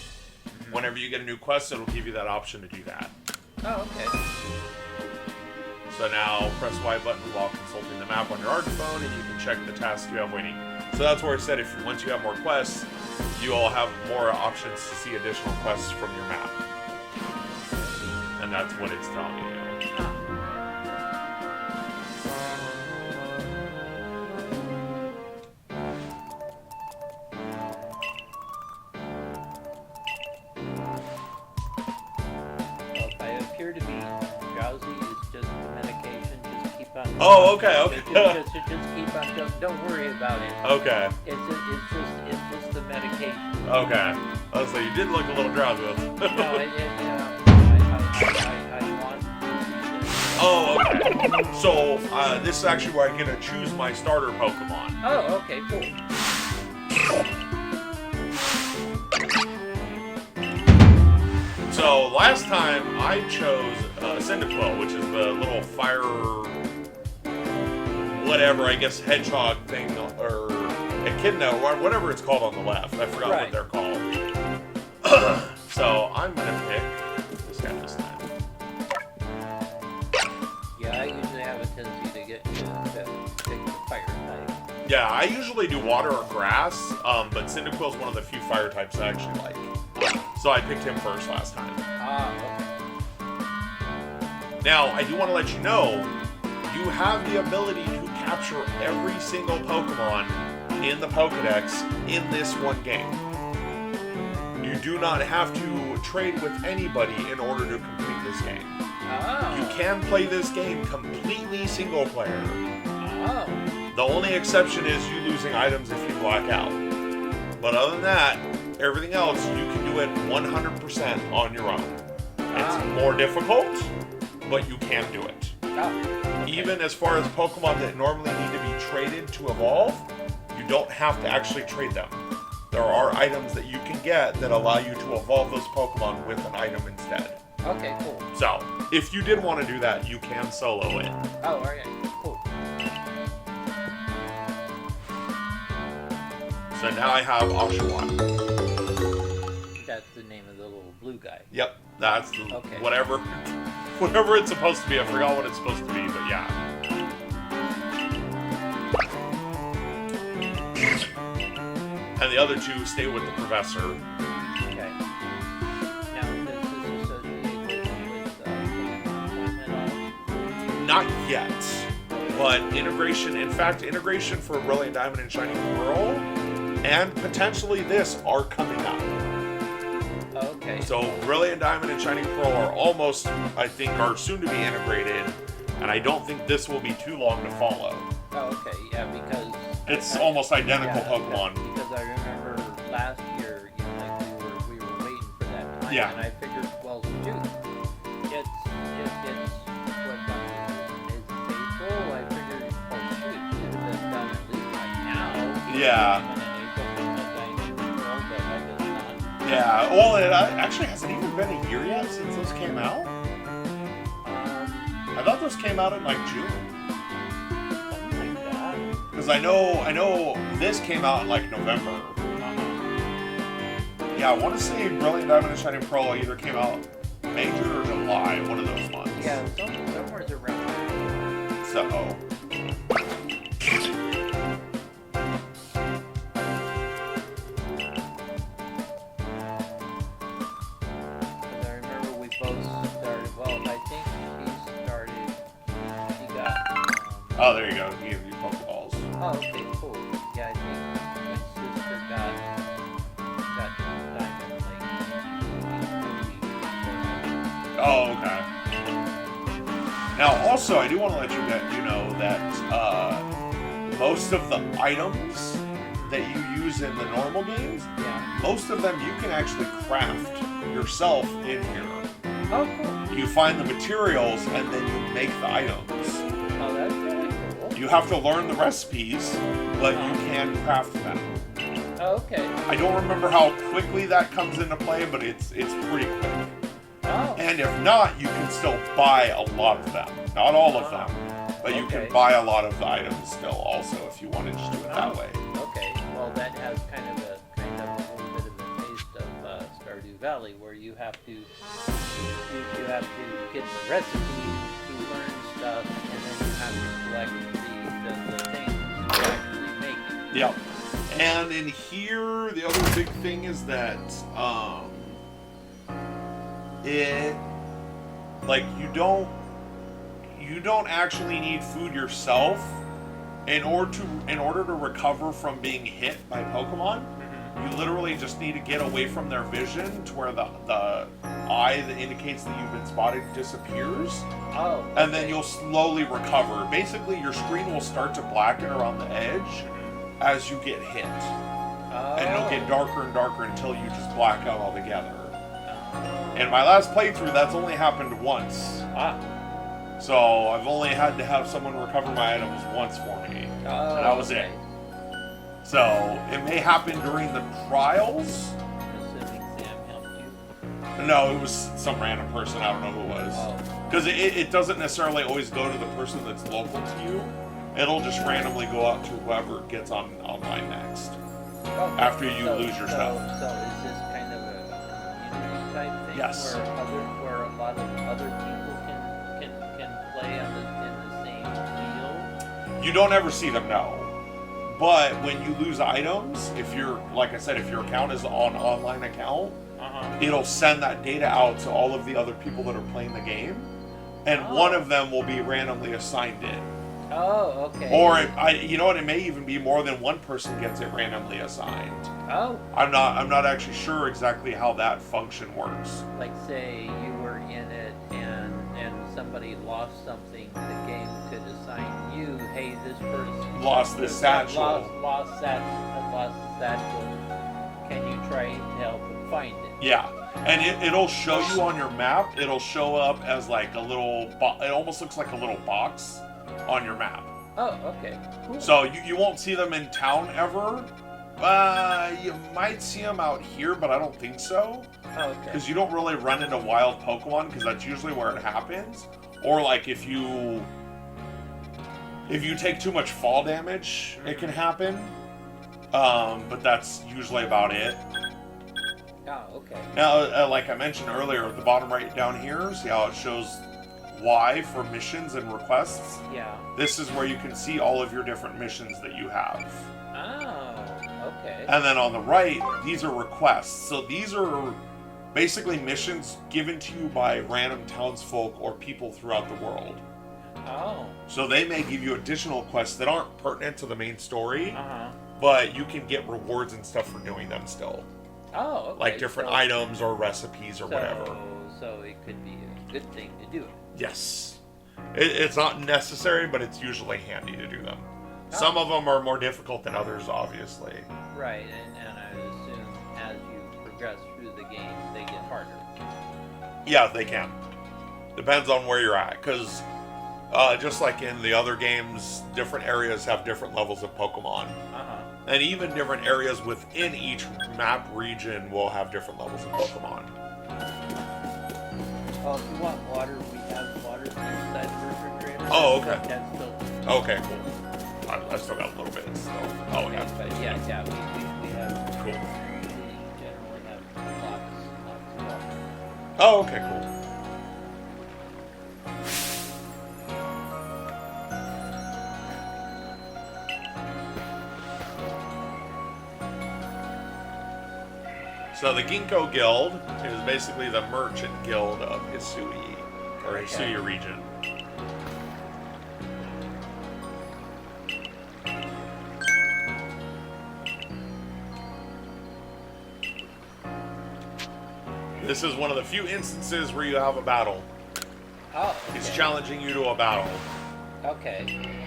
[SPEAKER 2] Whenever you get a new quest, it'll give you that option to do that.
[SPEAKER 1] Oh, okay.
[SPEAKER 2] So now, press Y button while consulting the map on your Arcphone, and you can check the tasks you have waiting. So that's where I said once you have more quests, you will have more options to see additional quests from your map. And that's what it's telling you.
[SPEAKER 1] Well, if I appear to be drowsy, it's just the medication. Just keep on.
[SPEAKER 2] Oh, okay.
[SPEAKER 1] Just keep on. Don't worry about it.
[SPEAKER 2] Okay.
[SPEAKER 1] It's just the medication.
[SPEAKER 2] Okay. So you did look a little drowsy.
[SPEAKER 1] No, I want.
[SPEAKER 2] Oh, okay. So this is actually where I get to choose my starter Pokemon.
[SPEAKER 1] Oh, okay, cool.
[SPEAKER 2] So last time I chose Cyndaquil, which is the little fire, whatever, I guess hedgehog thing, or echidna, or whatever it's called on the left. I forgot what they're called. So I'm gonna pick this guy this time.
[SPEAKER 1] Yeah, I usually have a tendency to get to pick the fire type.
[SPEAKER 2] Yeah, I usually do water or grass, but Cyndaquil is one of the few fire types I actually like. So I picked him first last time.
[SPEAKER 1] Ah, okay.
[SPEAKER 2] Now, I do want to let you know, you have the ability to capture every single Pokemon in the Pokedex in this one game. You do not have to trade with anybody in order to complete this game.
[SPEAKER 1] Oh.
[SPEAKER 2] You can play this game completely single player.
[SPEAKER 1] Oh.
[SPEAKER 2] The only exception is you losing items if you black out. But other than that, everything else, you can do it 100% on your own. It's more difficult, but you can do it.
[SPEAKER 1] Oh.
[SPEAKER 2] Even as far as Pokemon that normally need to be traded to evolve, you don't have to actually trade them. There are items that you can get that allow you to evolve those Pokemon with an item instead.
[SPEAKER 1] Okay, cool.
[SPEAKER 2] So, if you did want to do that, you can solo it.
[SPEAKER 1] Oh, alright, cool.
[SPEAKER 2] So now I have option 1.
[SPEAKER 1] That's the name of the little blue guy.
[SPEAKER 2] Yep, that's the,
[SPEAKER 1] Okay.
[SPEAKER 2] whatever it's supposed to be. I forgot what it's supposed to be, but yeah. And the other two stay with the professor.
[SPEAKER 1] Okay. Now, this is associated with Pokemon Home at all?
[SPEAKER 2] Not yet, but integration for Brilliant Diamond and Shining Pearl, and potentially this are coming up.
[SPEAKER 1] Okay.
[SPEAKER 2] So Brilliant Diamond and Shining Pearl are almost, I think, are soon to be integrated, and I don't think this will be too long to follow.
[SPEAKER 1] Oh, okay, yeah, because...
[SPEAKER 2] It's almost identical Pokemon.
[SPEAKER 1] Because I remember last year, like we were waiting for that to online,
[SPEAKER 2] Yeah.
[SPEAKER 1] and I figured, well, shoot, it's what month is April. I figured, oh shoot, it should have been done at least by now.
[SPEAKER 2] Yeah.
[SPEAKER 1] Even in April, because I knew April, but I guess not.
[SPEAKER 2] Yeah. Well, it actually hasn't even been a year yet since those came out. I thought those came out in like June.
[SPEAKER 1] Something like that.
[SPEAKER 2] Because I know this came out in like November. Yeah, I want to say Brilliant Diamond and Shining Pearl either came out May, June, or July, one of those months.
[SPEAKER 1] Yeah, somewhere's around there.
[SPEAKER 2] So.
[SPEAKER 1] Because I remember we both started, well, I think she got,
[SPEAKER 2] Oh, there you go. He gave you Pokeballs.
[SPEAKER 1] oh, okay, cool. Yeah, I think my sister got Diamond Link.
[SPEAKER 2] Oh, okay. Now, also, I do want to let you know that most of the items that you use in the normal games,
[SPEAKER 1] Yeah.
[SPEAKER 2] most of them you can actually craft yourself in here.
[SPEAKER 1] Oh, cool.
[SPEAKER 2] You find the materials and then you make the items.
[SPEAKER 1] Oh, that's really cool.
[SPEAKER 2] You have to learn the recipes, but you can craft them.
[SPEAKER 1] Oh, okay.
[SPEAKER 2] I don't remember how quickly that comes into play, but it's pretty quick.
[SPEAKER 1] Oh.
[SPEAKER 2] And if not, you can still buy a lot of them. Not all of them, but you
[SPEAKER 1] Okay.
[SPEAKER 2] can buy a lot of the items still also if you want to just do it that way.
[SPEAKER 1] Okay. Well, that has kind of a little bit of a taste of Stardew Valley, where you have to you have to get the recipes, to learn stuff, and then you have to collect the things to actually make it.
[SPEAKER 2] Yep. And in here, the other big thing is that you don't actually need food yourself in order to recover from being hit by Pokemon. You literally just need to get away from their vision to where the eye that indicates that you've been spotted disappears.
[SPEAKER 1] Oh.
[SPEAKER 2] And then you'll slowly recover. Basically, your screen will start to blacken around the edge as you get hit.
[SPEAKER 1] Oh.
[SPEAKER 2] And it'll get darker and darker until you just black out altogether. In my last playthrough, that's only happened once.
[SPEAKER 1] Ah.
[SPEAKER 2] So I've only had to have someone recover my items once for me.
[SPEAKER 1] Oh.
[SPEAKER 2] And that was
[SPEAKER 1] okay.
[SPEAKER 2] it. So it may happen during the trials.
[SPEAKER 1] Assuming Sam helped you.
[SPEAKER 2] No, it was some random person. I don't know who it was.
[SPEAKER 1] Oh.
[SPEAKER 2] Because it doesn't necessarily always go to the person that's local to you. It'll just randomly go out to whoever gets online next.
[SPEAKER 1] Okay.
[SPEAKER 2] After you lose your stuff.
[SPEAKER 1] So is this kind of a community type thing?
[SPEAKER 2] Yes.
[SPEAKER 1] Where a lot of other people can play in the same field?
[SPEAKER 2] You don't ever see them, no. But when you lose items, if your account is an online account, it'll send that data out to all of the other people that are playing the game, and one of them will be randomly assigned it.
[SPEAKER 1] Oh, okay.
[SPEAKER 2] Or it may even be more than one person gets it randomly assigned.
[SPEAKER 1] Oh.
[SPEAKER 2] I'm not actually sure exactly how that function works.
[SPEAKER 1] Like say you were in it and somebody lost something, the game could assign you, hey, this person
[SPEAKER 2] Lost this satchel.
[SPEAKER 1] Lost satchel. Can you try to help him find it?
[SPEAKER 2] Yeah. And it'll show you on your map. It'll show up as like a little it almost looks like a little box on your map.
[SPEAKER 1] Oh, okay. Cool.
[SPEAKER 2] So you won't see them in town ever. You might see them out here, but I don't think so.
[SPEAKER 1] Oh, okay.
[SPEAKER 2] Because you don't really run into wild Pokemon, because that's usually where it happens. Or like if you take too much fall damage, it can happen. But that's usually about it.
[SPEAKER 1] Oh, okay.
[SPEAKER 2] Now, like I mentioned earlier, at the bottom right down here, see how it shows Y for missions and requests?
[SPEAKER 1] Yeah.
[SPEAKER 2] This is where you can see all of your different missions that you have.
[SPEAKER 1] Oh, okay.
[SPEAKER 2] And then on the right, these are requests. So these are basically missions given to you by random townsfolk or people throughout the world.
[SPEAKER 1] Oh.
[SPEAKER 2] So they may give you additional quests that aren't pertinent to the main story,
[SPEAKER 1] Uh-huh.
[SPEAKER 2] but you can get rewards and stuff for doing them still.
[SPEAKER 1] Oh, okay.
[SPEAKER 2] Like different items or recipes or whatever.
[SPEAKER 1] So it could be a good thing to do.
[SPEAKER 2] Yes. It's not necessary, but it's usually handy to do them.
[SPEAKER 1] Oh.
[SPEAKER 2] Some of them are more difficult than others, obviously.
[SPEAKER 1] Right, and I assume as you progress through the game, they get harder harder.
[SPEAKER 2] Yeah, they can. Depends on where you're at, because just like in the other games, different areas have different levels of Pokemon. And even different areas within each map region will have different levels of Pokemon.
[SPEAKER 1] Well, if you want water, we have water inside the refrigerator.
[SPEAKER 2] Oh, okay.
[SPEAKER 1] That's still...
[SPEAKER 2] Okay, cool. I still got a little bit still. Oh, yeah.
[SPEAKER 1] But yeah, we have...
[SPEAKER 2] Cool.
[SPEAKER 1] We generally have lots of water.
[SPEAKER 2] Oh, okay, cool. So the Ginkgo Guild is basically the merchant guild of Hisui, or Hisui region. This is one of the few instances where you have a battle.
[SPEAKER 1] Oh, okay.
[SPEAKER 2] He's challenging you to a battle.
[SPEAKER 1] Okay.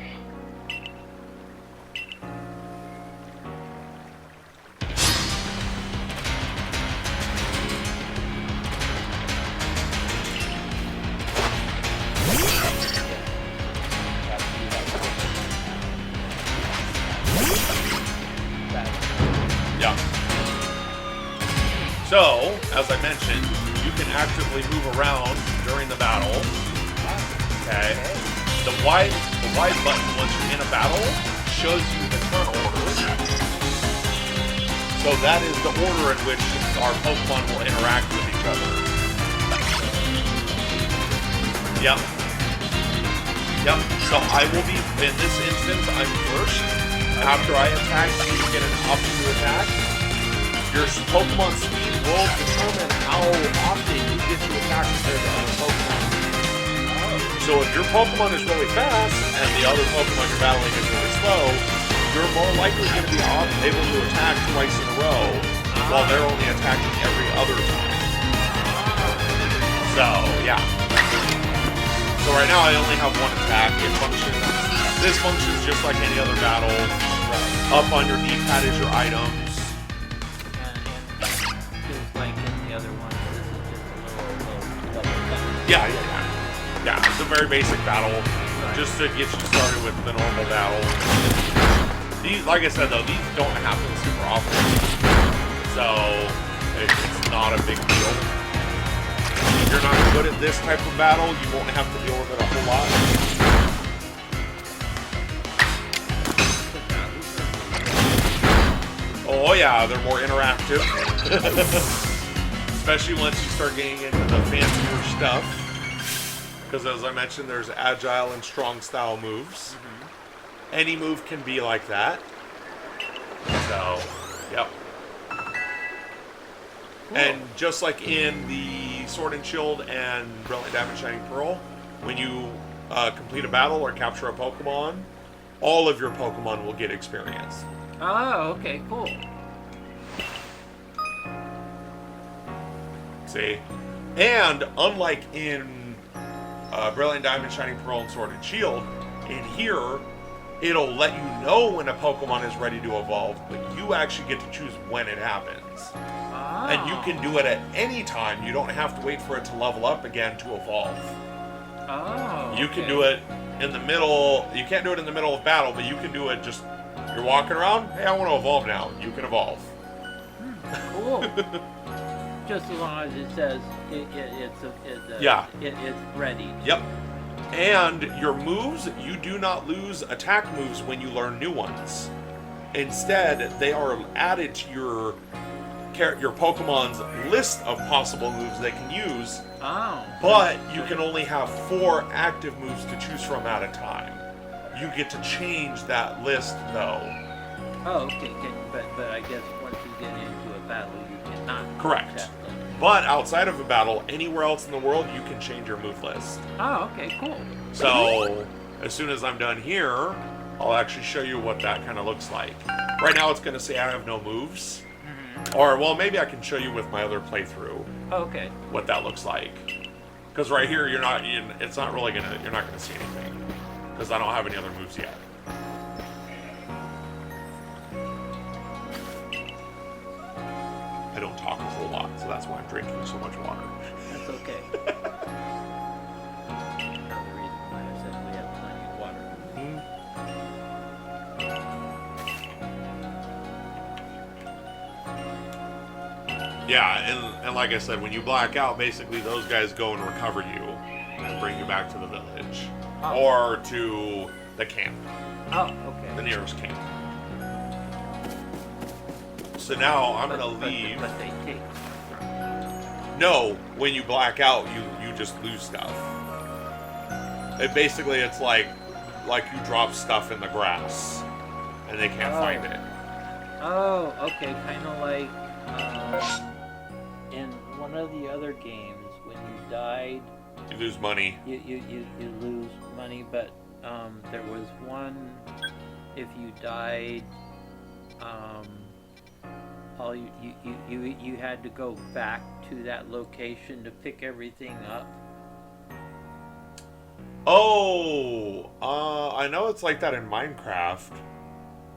[SPEAKER 2] Yeah. So, as I mentioned, you can actively move around during the battle. Okay. The Y button once you're in a battle shows you the turn order. So that is the order in which our Pokemon will interact with each other. Yep. Yep. So I will be, in this instance, I'm first. After I attack, you get an option to attack. Your Pokemon speed will determine how often you get to attack compared to other Pokemon. So if your Pokemon is really fast and the other Pokemon you're battling is really slow, you're more likely going to be able to attack twice in a row, while they're only attacking every other time. So, yeah. So right now I only have one attack. This functions just like any other battle. Up on your D-pad is your items.
[SPEAKER 1] And just like in the other one, this is just a little button.
[SPEAKER 2] Yeah. Yeah, it's a very basic battle, just to get you started with the normal battle. These, like I said though, these don't happen super often, so it's not a big deal. If you're not good at this type of battle, you won't have to deal with it a whole lot. Oh yeah, they're more interactive. Especially once you start getting into the fancier stuff. Because as I mentioned, there's agile and strong style moves. Mm-hmm. Any move can be like that. So, yep. Cool. And just like in the Sword and Shield and Brilliant Diamond Shining Pearl, when you complete a battle or capture a Pokemon, all of your Pokemon will get experience.
[SPEAKER 1] Oh, okay, cool.
[SPEAKER 2] See? And unlike in Brilliant Diamond, Shining Pearl, and Sword and Shield, in here, it'll let you know when a Pokemon is ready to evolve, but you actually get to choose when it happens.
[SPEAKER 1] Oh.
[SPEAKER 2] And you can do it at any time. You don't have to wait for it to level up again to evolve.
[SPEAKER 1] Oh.
[SPEAKER 2] You can do it in the middle. You can't do it in the middle of battle, but you can do it just, you're walking around, hey, I want to evolve now. You can evolve.
[SPEAKER 1] Cool. Just as long as it says it's ready.
[SPEAKER 2] Yep. And your moves, you do not lose attack moves when you learn new ones. Instead, they are added to your Pokemon's list of possible moves they can use.
[SPEAKER 1] Oh.
[SPEAKER 2] But you can only have 4 active moves to choose from at a time. You get to change that list, though.
[SPEAKER 1] Oh, okay. But I guess once you get into a battle, you cannot.
[SPEAKER 2] Correct. But outside of a battle, anywhere else in the world, you can change your move list.
[SPEAKER 1] Oh, okay, cool.
[SPEAKER 2] So, as soon as I'm done here, I'll actually show you what that kind of looks like. Right now, it's going to say I have no moves. Mm-hmm. Or, well, maybe I can show you with my other playthrough.
[SPEAKER 1] Oh, okay.
[SPEAKER 2] What that looks like. Because right here, you're not going to see anything. Because I don't have any other moves yet. I don't talk a whole lot, so that's why I'm drinking so much water.
[SPEAKER 1] That's okay. Another reason why I said we have plenty of water.
[SPEAKER 2] Yeah, and like I said, when you black out, basically those guys go and recover you and bring you back to the village.
[SPEAKER 1] Oh.
[SPEAKER 2] Or to the camp.
[SPEAKER 1] Oh, okay.
[SPEAKER 2] The nearest camp. So now I'm gonna leave.
[SPEAKER 1] But they take.
[SPEAKER 2] No, when you black out, you just lose stuff. Basically, it's like you drop stuff in the grass, and they can't find it.
[SPEAKER 1] Oh, okay. Kind of like in one of the other games, when you died,
[SPEAKER 2] You lose money.
[SPEAKER 1] you lose money. But there was one, if you died, all you had to go back to that location to pick everything up.
[SPEAKER 2] Oh, I know it's like that in Minecraft.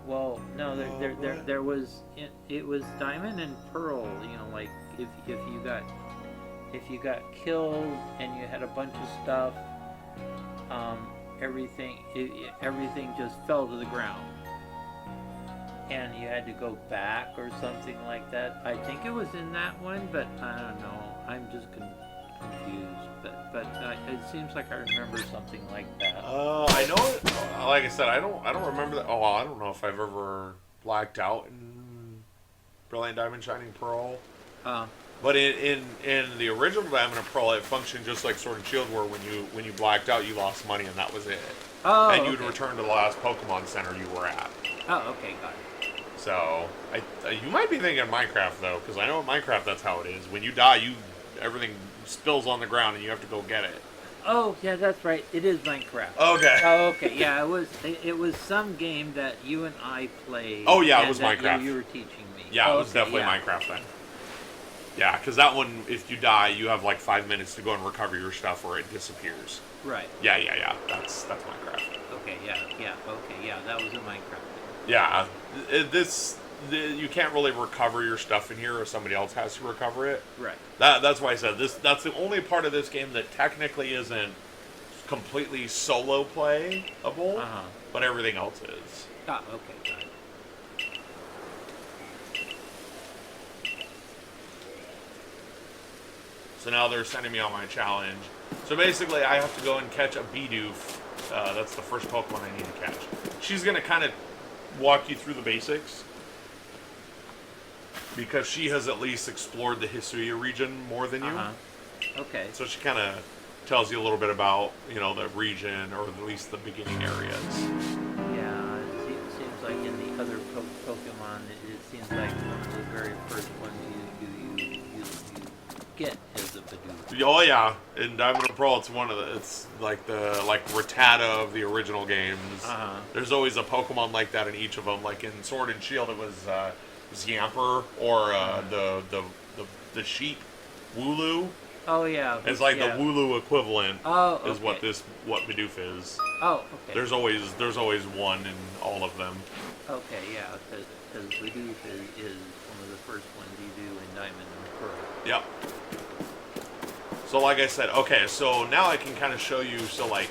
[SPEAKER 1] Well, no, there was it was Diamond and Pearl. You know, like if you got killed and you had a bunch of stuff, everything just fell to the ground, and you had to go back or something like that. I think it was in that one, but I don't know. I'm just confused. But it seems like I remember something like that.
[SPEAKER 2] I know it. Like I said, I don't remember that. Oh, I don't know if I've ever blacked out in Brilliant Diamond Shining Pearl. But in the original Diamond and Pearl, it functioned just like Sword and Shield, where when you blacked out, you lost money and that was it.
[SPEAKER 1] Oh,
[SPEAKER 2] and you'd
[SPEAKER 1] okay.
[SPEAKER 2] return to the last Pokemon Center you were at.
[SPEAKER 1] Oh, okay, got it.
[SPEAKER 2] So you might be thinking Minecraft though, because I know in Minecraft that's how it is. When you die, everything spills on the ground and you have to go get it.
[SPEAKER 1] Oh, yeah, that's right. It is Minecraft.
[SPEAKER 2] Okay.
[SPEAKER 1] Oh, okay. Yeah, it was some game that you and I played.
[SPEAKER 2] Oh yeah, it
[SPEAKER 1] and
[SPEAKER 2] was
[SPEAKER 1] that
[SPEAKER 2] Minecraft.
[SPEAKER 1] You were teaching me.
[SPEAKER 2] Yeah,
[SPEAKER 1] oh,
[SPEAKER 2] it was
[SPEAKER 1] okay,
[SPEAKER 2] definitely
[SPEAKER 1] yeah.
[SPEAKER 2] Minecraft then. Yeah, because that one, if you die, you have like 5 minutes to go and recover your stuff, or it disappears.
[SPEAKER 1] Right.
[SPEAKER 2] Yeah. That's Minecraft.
[SPEAKER 1] Okay. Yeah. Okay. Yeah, that was in Minecraft.
[SPEAKER 2] Yeah, you can't really recover your stuff in here, or somebody else has to recover it.
[SPEAKER 1] Right.
[SPEAKER 2] That's why I said this. That's the only part of this game that technically isn't completely solo playable, but everything else is.
[SPEAKER 1] Ah, okay. Got it.
[SPEAKER 2] So now they're sending me on my challenge. So basically, I have to go and catch a Bidoof. That's the first Pokemon I need to catch. She's going to kind of walk you through the basics, because she has at least explored the Hisui region more than you.
[SPEAKER 1] Okay.
[SPEAKER 2] So she kind of tells you a little bit about, the region, or at least the beginning areas.
[SPEAKER 1] Yeah, it seems like in the other Pokemon, it seems like one of the very first ones you get is a Bidoof.
[SPEAKER 2] Oh yeah, in Diamond and Pearl, it's like Rattata of the original games. There's always a Pokemon like that in each of them. Like in Sword and Shield, it was Yamper, or the sheep Wooloo.
[SPEAKER 1] Oh yeah.
[SPEAKER 2] It's like the Wooloo equivalent.
[SPEAKER 1] Oh, okay.
[SPEAKER 2] Is what Bidoof is.
[SPEAKER 1] Oh, okay.
[SPEAKER 2] There's always one in all of them.
[SPEAKER 1] Okay, yeah, because Bidoof is one of the first ones you do in Diamond and Pearl.
[SPEAKER 2] Yep. So like I said, okay, so now I can kind of show you. So like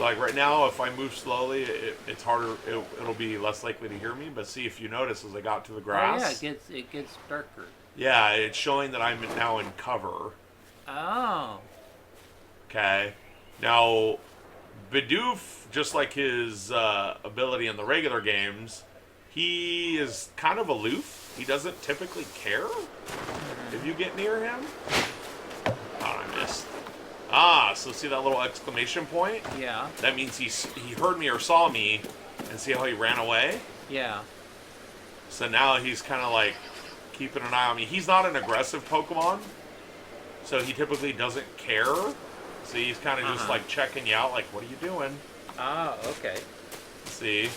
[SPEAKER 2] right now, if I move slowly, it's harder. It'll be less likely to hear me. But see, if you notice, as I got to the grass,
[SPEAKER 1] oh yeah, it gets darker.
[SPEAKER 2] Yeah, it's showing that I'm now in cover.
[SPEAKER 1] Oh.
[SPEAKER 2] Okay. Now, Bidoof, just like his ability in the regular games, he is kind of aloof. He doesn't typically care if you get near him. Oh, I missed. So see that little exclamation point?
[SPEAKER 1] Yeah.
[SPEAKER 2] That means he heard me or saw me, and see how he ran away?
[SPEAKER 1] Yeah.
[SPEAKER 2] So now he's kind of like keeping an eye on me. He's not an aggressive Pokemon, so he typically doesn't care. So he's kind of just like checking you out, like, what are you doing?
[SPEAKER 1] Ah, okay.
[SPEAKER 2] See?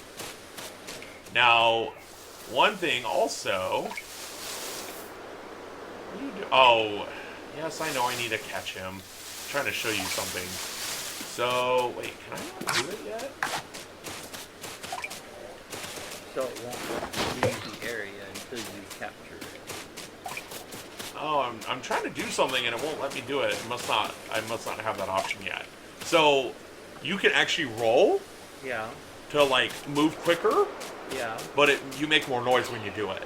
[SPEAKER 2] Now, one thing also... What do you do? Oh, yes, I know I need to catch him. I'm trying to show you something. So, wait, can I not do it yet?
[SPEAKER 1] So it won't leave the area until you capture it.
[SPEAKER 2] Oh, I'm trying to do something and it won't let me do it. I must not have that option yet. So you can actually roll
[SPEAKER 1] Yeah.
[SPEAKER 2] to like move quicker,
[SPEAKER 1] Yeah.
[SPEAKER 2] but you make more noise when you do it.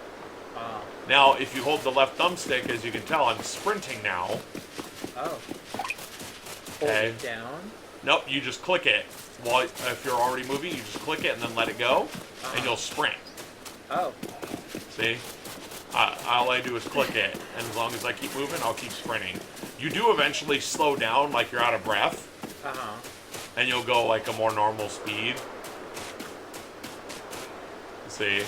[SPEAKER 1] Oh.
[SPEAKER 2] Now, if you hold the left thumbstick, as you can tell, I'm sprinting now.
[SPEAKER 1] Oh. Hold
[SPEAKER 2] Okay.
[SPEAKER 1] it down.
[SPEAKER 2] Nope, you just click it. Well, if you're already moving, you just click it and then let it go, and you'll sprint.
[SPEAKER 1] Oh.
[SPEAKER 2] See? All I do is click it, and as long as I keep moving, I'll keep sprinting. You do eventually slow down, like you're out of breath, and you'll go like a more normal speed. See?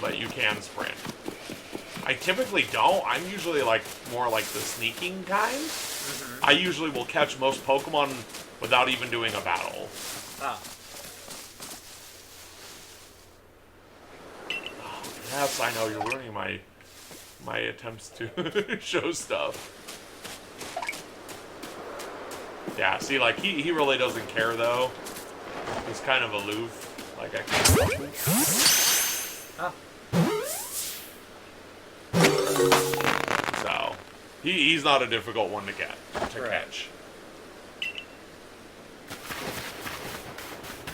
[SPEAKER 2] But you can sprint. I typically don't. I'm usually like more like the sneaking kind. Mm-hmm. I usually will catch most Pokemon without even doing a battle.
[SPEAKER 1] Ah.
[SPEAKER 2] Yes, I know, you're ruining my attempts to show stuff. Yeah, see, like, he really doesn't care, though. He's kind of aloof. Like, I can...
[SPEAKER 1] Ah.
[SPEAKER 2] So, he's not a difficult one to catch.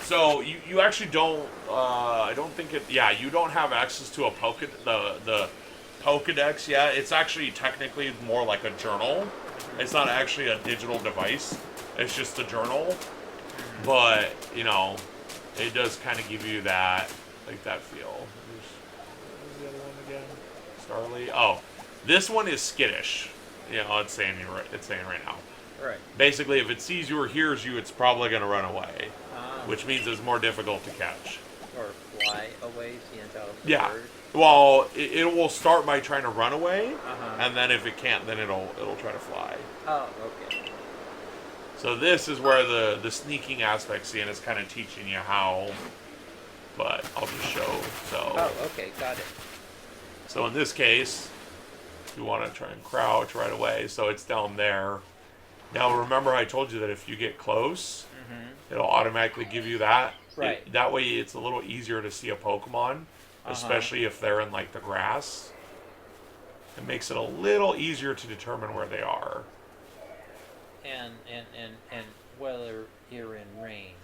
[SPEAKER 2] So you actually don't. I don't think it. Yeah, you don't have access to the Pokedex yet. It's actually technically more like a journal. It's not actually a digital device. It's just a journal. But you know, it does kind of give you that feel. Where's the other one again? Starly. Oh, this one is skittish. You know, it's saying right now.
[SPEAKER 1] Right.
[SPEAKER 2] Basically, if it sees you or hears you, it's probably going to run away, which means it's more difficult to catch.
[SPEAKER 1] Or fly away, seeing how it's
[SPEAKER 2] Yeah.
[SPEAKER 1] bird.
[SPEAKER 2] Well, it will start by trying to run away, and then if it can't, then it'll try to fly.
[SPEAKER 1] Oh, okay.
[SPEAKER 2] So this is where the sneaking aspect, and it's kind of teaching you how. But I'll just show. So.
[SPEAKER 1] Oh, okay, got it.
[SPEAKER 2] So in this case, you want to try and crouch right away, so it's down there. Now remember I told you that if you get close, it'll automatically give you that.
[SPEAKER 1] Right.
[SPEAKER 2] That way it's a little easier to see a Pokemon, especially if they're in like the grass. It makes it a little easier to determine where they are.
[SPEAKER 1] And whether you're in range.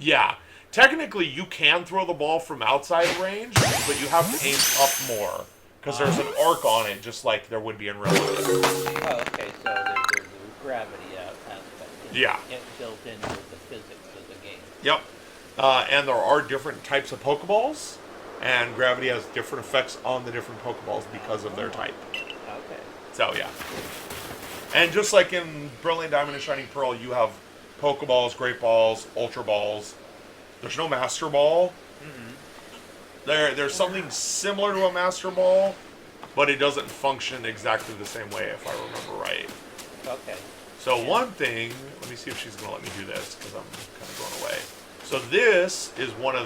[SPEAKER 2] Yeah. Technically you can throw the ball from outside range, but you have to aim up more. Because there's an arc on it, just like there would be in real life.
[SPEAKER 1] Oh, okay, so there's a gravity aspect.
[SPEAKER 2] Yeah.
[SPEAKER 1] Built into the physics of the game.
[SPEAKER 2] Yep. And there are different types of Pokeballs, and gravity has different effects on the different Pokeballs because of their type.
[SPEAKER 1] Okay.
[SPEAKER 2] So, yeah. And just like in Brilliant Diamond and Shining Pearl, you have Pokeballs, Great Balls, Ultra Balls. There's no Master Ball. There's something similar to a Master Ball, but it doesn't function exactly the same way, if I remember right.
[SPEAKER 1] Okay.
[SPEAKER 2] So one thing, let me see if she's going to let me do this, because I'm kind of going away. So this is one of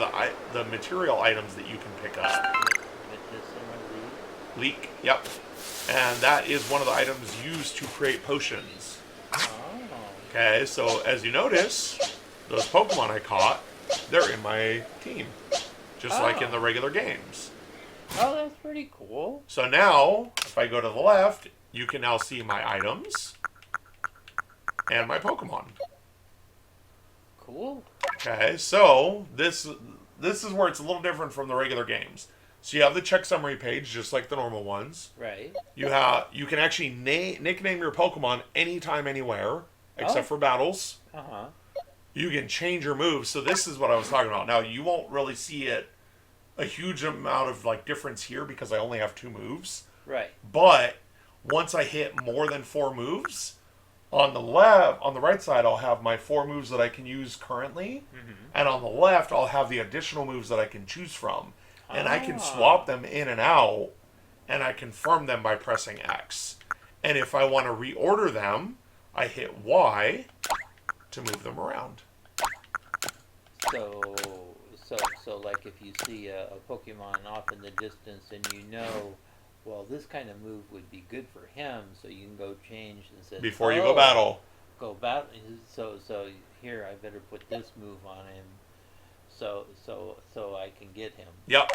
[SPEAKER 2] the material items that you can pick up. Leak, yep. And that is one of the items used to create potions.
[SPEAKER 1] Oh.
[SPEAKER 2] Okay, so as you notice, those Pokemon I caught, they're in my team. Just like in the regular games.
[SPEAKER 1] Oh, that's pretty cool.
[SPEAKER 2] So now, if I go to the left, you can now see my items and my Pokemon.
[SPEAKER 1] Cool.
[SPEAKER 2] Okay, so this is where it's a little different from the regular games. So you have the check summary page, just like the normal ones.
[SPEAKER 1] Right.
[SPEAKER 2] You can actually nickname your Pokemon anytime, anywhere, except for battles. You can change your moves. So this is what I was talking about. Now you won't really see a huge amount of like difference here because I only have 2 moves.
[SPEAKER 1] Right.
[SPEAKER 2] But once I hit more than 4 moves, on the right side, I'll have my 4 moves that I can use currently, and on the left, I'll have the additional moves that I can choose from, and I can swap them in and out, and I confirm them by pressing X. And if I want to reorder them, I hit Y to move them around.
[SPEAKER 1] So like if you see a Pokemon off in the distance and you know, well, this kind of move would be good for him, so you can go change and say
[SPEAKER 2] Before you go battle.
[SPEAKER 1] So here I better put this move on him, so I can get him.
[SPEAKER 2] Yep.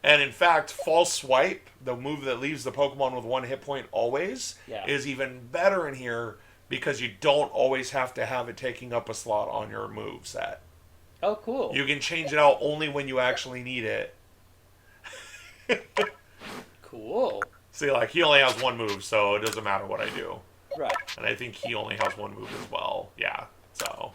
[SPEAKER 2] And in fact, False Swipe, the move that leaves the Pokemon with 1 hit point always,
[SPEAKER 1] Yeah.
[SPEAKER 2] is even better in here because you don't always have to have it taking up a slot on your move set.
[SPEAKER 1] Oh, cool.
[SPEAKER 2] You can change it out only when you actually need it.
[SPEAKER 1] Cool.
[SPEAKER 2] See, like, he only has 1 move, so it doesn't matter what I do.
[SPEAKER 1] Right.
[SPEAKER 2] And I think he only has 1 move as well. Yeah, so.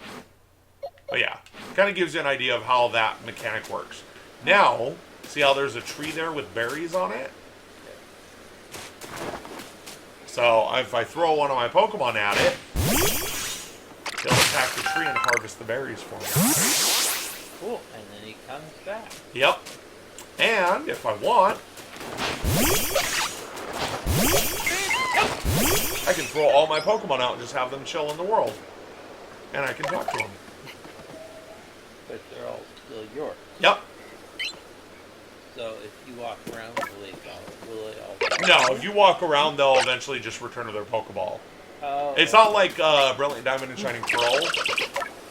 [SPEAKER 2] But yeah, kind of gives you an idea of how that mechanic works. Now, see how there's a tree there with berries on it? So if I throw one of my Pokemon at it, he'll attack the tree and harvest the berries for me.
[SPEAKER 1] Cool. And then he comes back.
[SPEAKER 2] Yep. And if I want, I can throw all my Pokemon out and just have them chill in the world. And I can talk to them.
[SPEAKER 1] But they're all still yours.
[SPEAKER 2] Yep.
[SPEAKER 1] So if you walk around, will they all
[SPEAKER 2] No, if you walk around, they'll eventually just return to their Pokeball.
[SPEAKER 1] Oh.
[SPEAKER 2] It's not like Brilliant Diamond and Shining Pearl,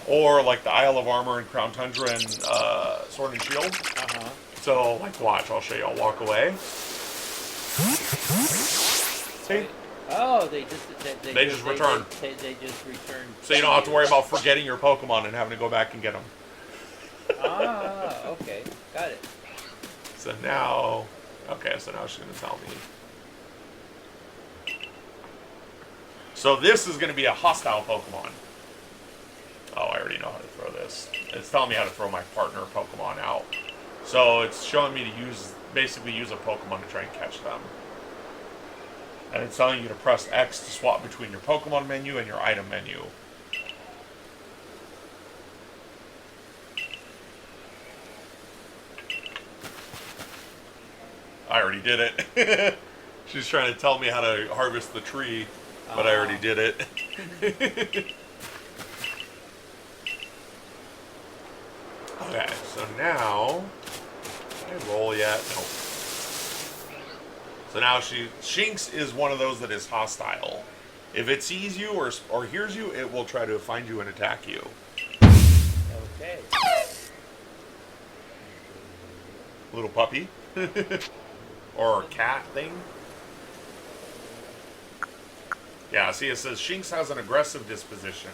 [SPEAKER 2] or like the Isle of Armor and Crown Tundra and Sword and Shield.
[SPEAKER 1] Uh-huh.
[SPEAKER 2] So, like, watch, I'll show you. I'll walk away. See?
[SPEAKER 1] Oh, they
[SPEAKER 2] just return.
[SPEAKER 1] They just return.
[SPEAKER 2] So you don't have to worry about forgetting your Pokemon and having to go back and get them.
[SPEAKER 1] Ah, okay. Got it.
[SPEAKER 2] So now... Okay, so now she's going to tell me. So this is going to be a hostile Pokemon. Oh, I already know how to throw this. It's telling me how to throw my partner Pokemon out. So it's showing me to basically use a Pokemon to try and catch them. And it's telling you to press X to swap between your Pokemon menu and your item menu. I already did it. She's trying to tell me how to harvest the tree, but I already did it. Okay, so now... Did I roll yet? Nope. So now Shinx is one of those that is hostile. If it sees you or hears you, it will try to find you and attack you.
[SPEAKER 1] Okay.
[SPEAKER 2] Little puppy. Or cat thing. Yeah, see, it says Shinx has an aggressive disposition.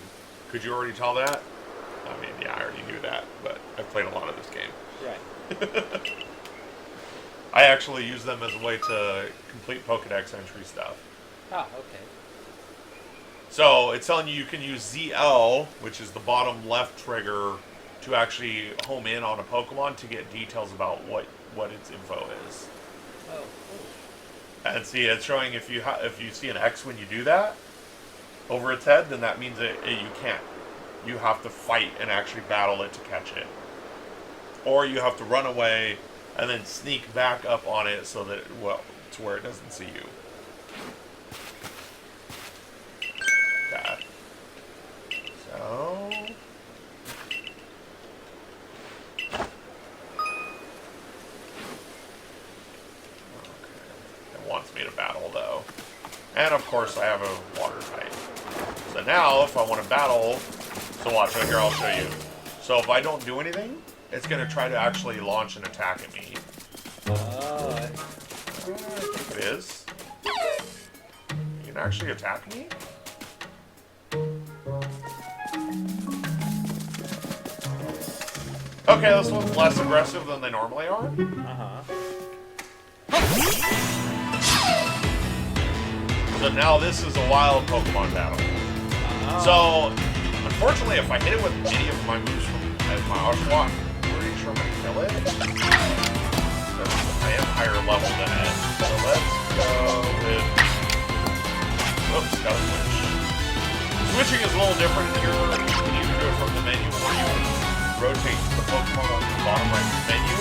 [SPEAKER 2] Could you already tell that? I mean, yeah, I already knew that, but I've played a lot of this game.
[SPEAKER 1] Right.
[SPEAKER 2] I actually use them as a way to complete Pokedex entry stuff.
[SPEAKER 1] Ah, okay.
[SPEAKER 2] So it's telling you can use ZL, which is the bottom left trigger, to actually home in on a Pokemon to get details about what its info is.
[SPEAKER 1] Oh, cool.
[SPEAKER 2] And see, it's showing if you see an X when you do that over its head, then that means you can't. You have to fight and actually battle it to catch it. Or you have to run away and then sneak back up on it so that, to where it doesn't see you. Okay. So... It wants me to battle, though. And, of course, I have a water type. So now, if I want to battle... So watch, here, I'll show you. So if I don't do anything, it's going to try to actually launch an attack at me.
[SPEAKER 1] Oh,
[SPEAKER 2] I think it is. You can actually attack me? Okay, this one's less aggressive than they normally are.
[SPEAKER 1] uh-huh.
[SPEAKER 2] So now this is a wild Pokemon battle. So, unfortunately, if I hit it with any of my moves from my Oshawott, I'm pretty sure I'm going to kill it. I am higher level than it. So let's go with... Oops, got a switch. Switching is a little different here. You can either do it from the menu or you can rotate the Pokemon on the bottom right menu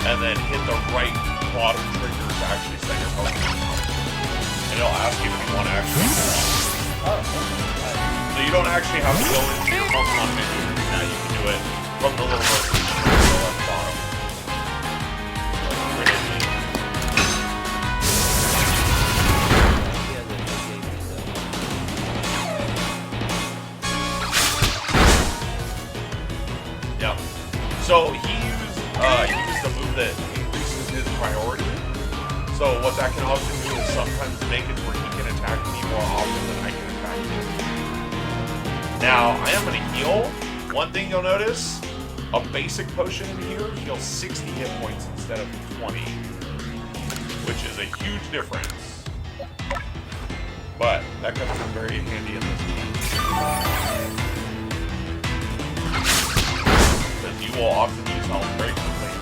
[SPEAKER 2] and then hit the right bottom trigger to actually set your Pokemon on. And it'll ask you if you want to actually do that. So you don't actually have to go into your Pokemon menu to do that. You can do it from the little rotation on the left bottom.
[SPEAKER 1] Yeah,
[SPEAKER 2] Yeah. So he used a move that increases his priority. So what that can often do is sometimes make it where he can attack me more often than I can attack him. Now, I am going to heal. One thing you'll notice, a basic potion in here heals 60 hit points instead of 20. Which is a huge difference. But that comes in very handy in this game. Because you will often use health very quickly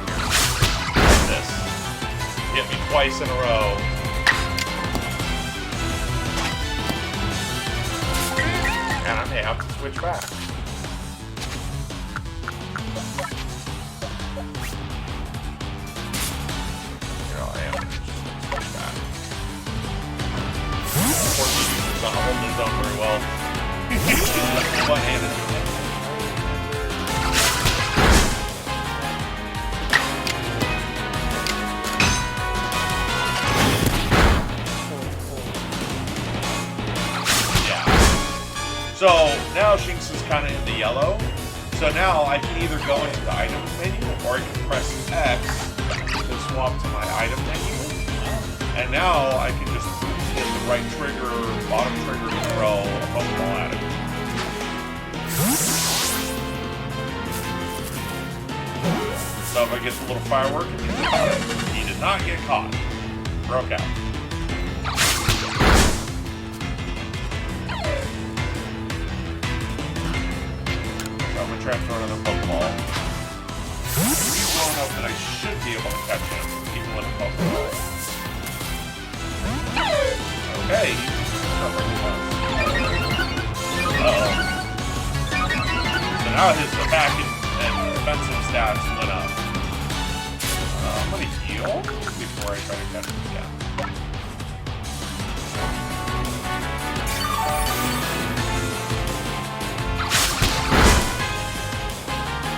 [SPEAKER 2] like this. Hit me twice in a row. And I may have to switch back. Here I am. Switch back. Unfortunately, he's not holding his own very well. One-handed. So now Shinx is kind of in the yellow. So now I can either go into the items menu or I can press X to swap to my item menu. And now I can just hit the right trigger, bottom trigger to throw a Pokeball at him. So if I get the little firework, he did not get caught. Broke out. Transfer another Pokeball. He's low enough that I should be able to catch him, even with a Pokeball. Okay, uh-oh. So now his attack and defensive stats went up. I'm gonna heal before I try to catch him again.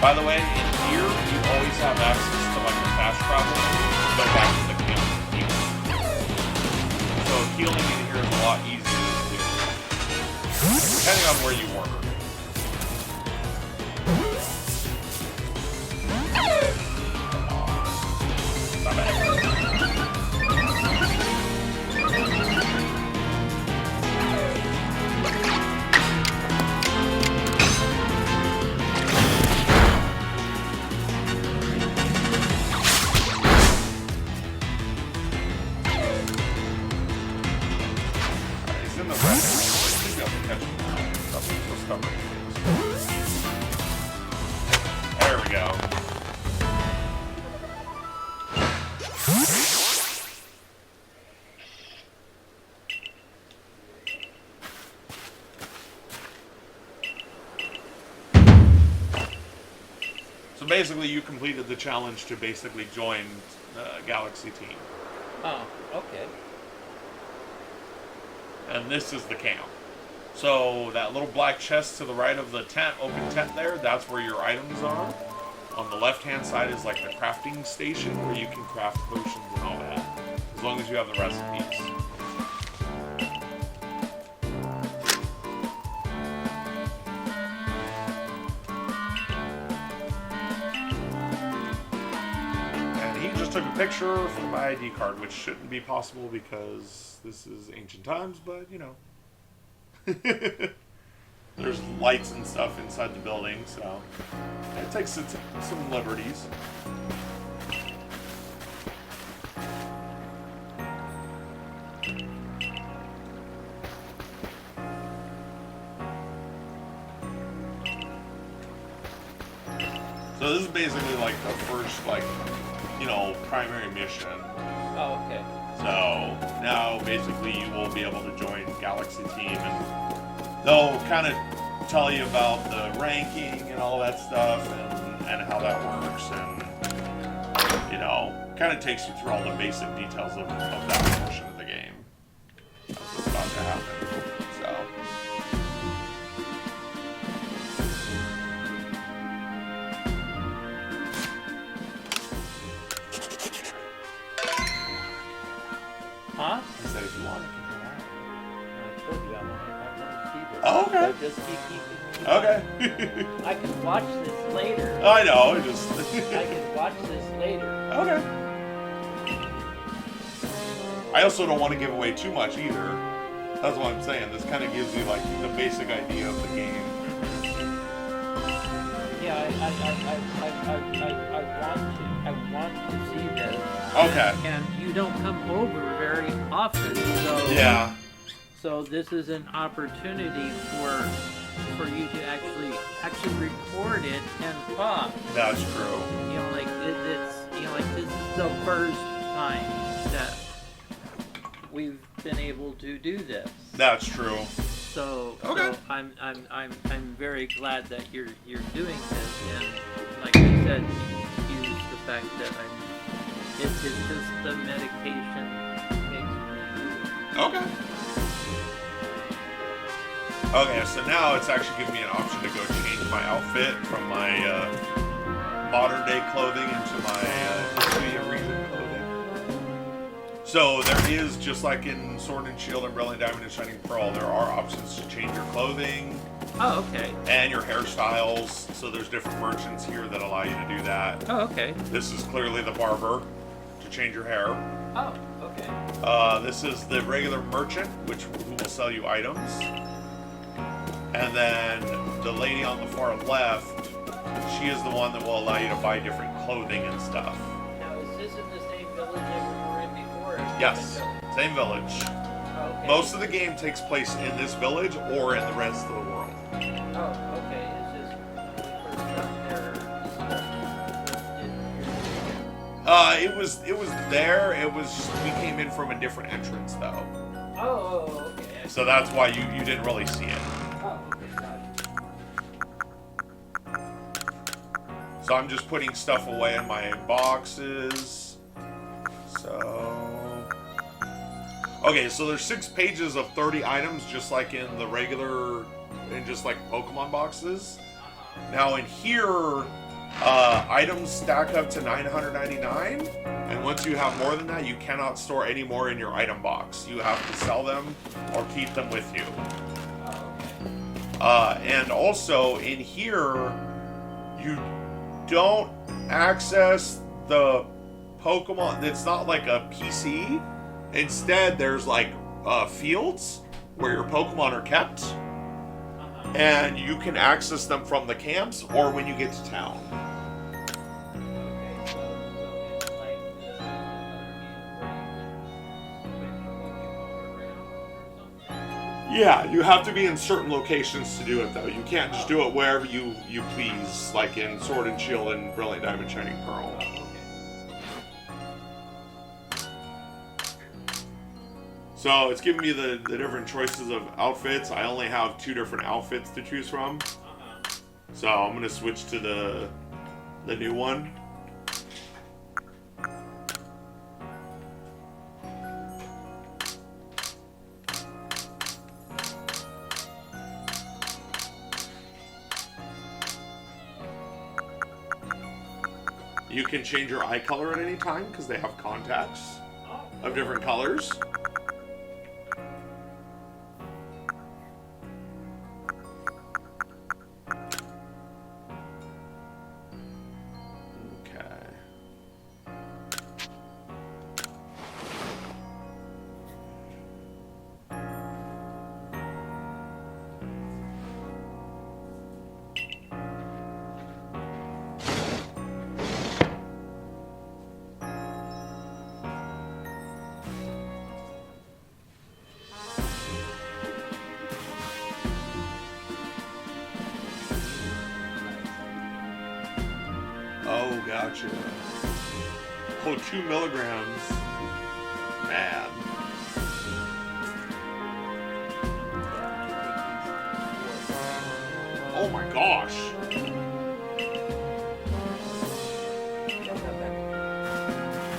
[SPEAKER 2] By the way, in here, you always have access to like the fast travel, go back to the camp and heal. So healing in here is a lot easier to do, depending on where you were. Not bad. There we go. So basically you completed the challenge to basically join the Galaxy team.
[SPEAKER 1] Oh, okay.
[SPEAKER 2] And this is the camp. So that little black chest to the right of the tent, open tent there, that's where your items are. On the left-hand side is like the crafting station where you can craft potions and all that, as long as you have the recipes. And he just took a picture for my ID card, which shouldn't be possible because this is ancient times, but you know. There's lights and stuff inside the building, so it takes some liberties. So this is basically like the first, like, you know, primary mission.
[SPEAKER 1] Oh, okay.
[SPEAKER 2] So now basically you will be able to join Galaxy Team, and they'll kind of tell you about the ranking and all that stuff, and how that works, and you know, kind of takes you through all the basic details of that portion of the game. That's what's about to happen. So.
[SPEAKER 1] Huh?
[SPEAKER 2] He said if you want, it can come out.
[SPEAKER 1] I told you I'm on keyboard.
[SPEAKER 2] Oh, okay.
[SPEAKER 1] So just keep
[SPEAKER 2] Okay.
[SPEAKER 1] I can watch this later.
[SPEAKER 2] I know, it just...
[SPEAKER 1] I can watch this later.
[SPEAKER 2] Okay. I also don't want to give away too much either. That's what I'm saying. This kind of gives you like the basic idea of the game.
[SPEAKER 1] Yeah, I want to see this.
[SPEAKER 2] Okay.
[SPEAKER 1] And you don't come over very often, so
[SPEAKER 2] Yeah.
[SPEAKER 1] So this is an opportunity for you to actually record it and talk.
[SPEAKER 2] That's true.
[SPEAKER 1] You know, like it's like this is the first time that we've been able to do this.
[SPEAKER 2] That's true.
[SPEAKER 1] So,
[SPEAKER 2] okay.
[SPEAKER 1] So I'm very glad that you're doing this, and like I said, use the fact that it's just the medication makes me do it.
[SPEAKER 2] Okay. Okay, so now it's actually giving me an option to go change my outfit from my modern day clothing into my history of recent clothing. So there is, just like in Sword and Shield and Brilliant Diamond and Shining Pearl, there are options to change your clothing.
[SPEAKER 1] Oh, okay.
[SPEAKER 2] And your hairstyles. So there's different merchants here that allow you to do that.
[SPEAKER 1] Oh, okay.
[SPEAKER 2] This is clearly the barber to change your hair.
[SPEAKER 1] Oh, okay.
[SPEAKER 2] This is the regular merchant, who will sell you items. And then the lady on the far left, she is the one that will allow you to buy different clothing and stuff.
[SPEAKER 1] Now, is this in the same village that we were in before?
[SPEAKER 2] Yes, same village.
[SPEAKER 1] Okay.
[SPEAKER 2] Most of the game takes place in this village or in the rest of the world.
[SPEAKER 1] Oh, okay. It's just when we first got there,
[SPEAKER 2] it was there. It was just, we came in from a different entrance though.
[SPEAKER 1] Oh, okay.
[SPEAKER 2] So that's why you didn't really see it.
[SPEAKER 1] Oh, okay, got it.
[SPEAKER 2] So I'm just putting stuff away in my boxes. So okay, so there's 6 pages of 30 items, just like in the regular, just like Pokemon boxes. Now in here, items stack up to 999, and once you have more than that, you cannot store any more in your item box. You have to sell them or keep them with you. And also in here, you don't access the Pokemon. It's not like a PC. Instead, there's like fields where your Pokemon are kept, and you can access them from the camps or when you get to town. Yeah, you have to be in certain locations to do it, though. You can't just do it wherever you please, like in Sword and Shield and Brilliant Diamond Shining Pearl. So it's giving me the different choices of outfits. I only have 2 different outfits to choose from. So I'm going to switch to the new one. You can change your eye color at any time because they have contacts of different colors. Okay. Oh, gotcha. Oh, 2 milligrams. Man. Oh my gosh.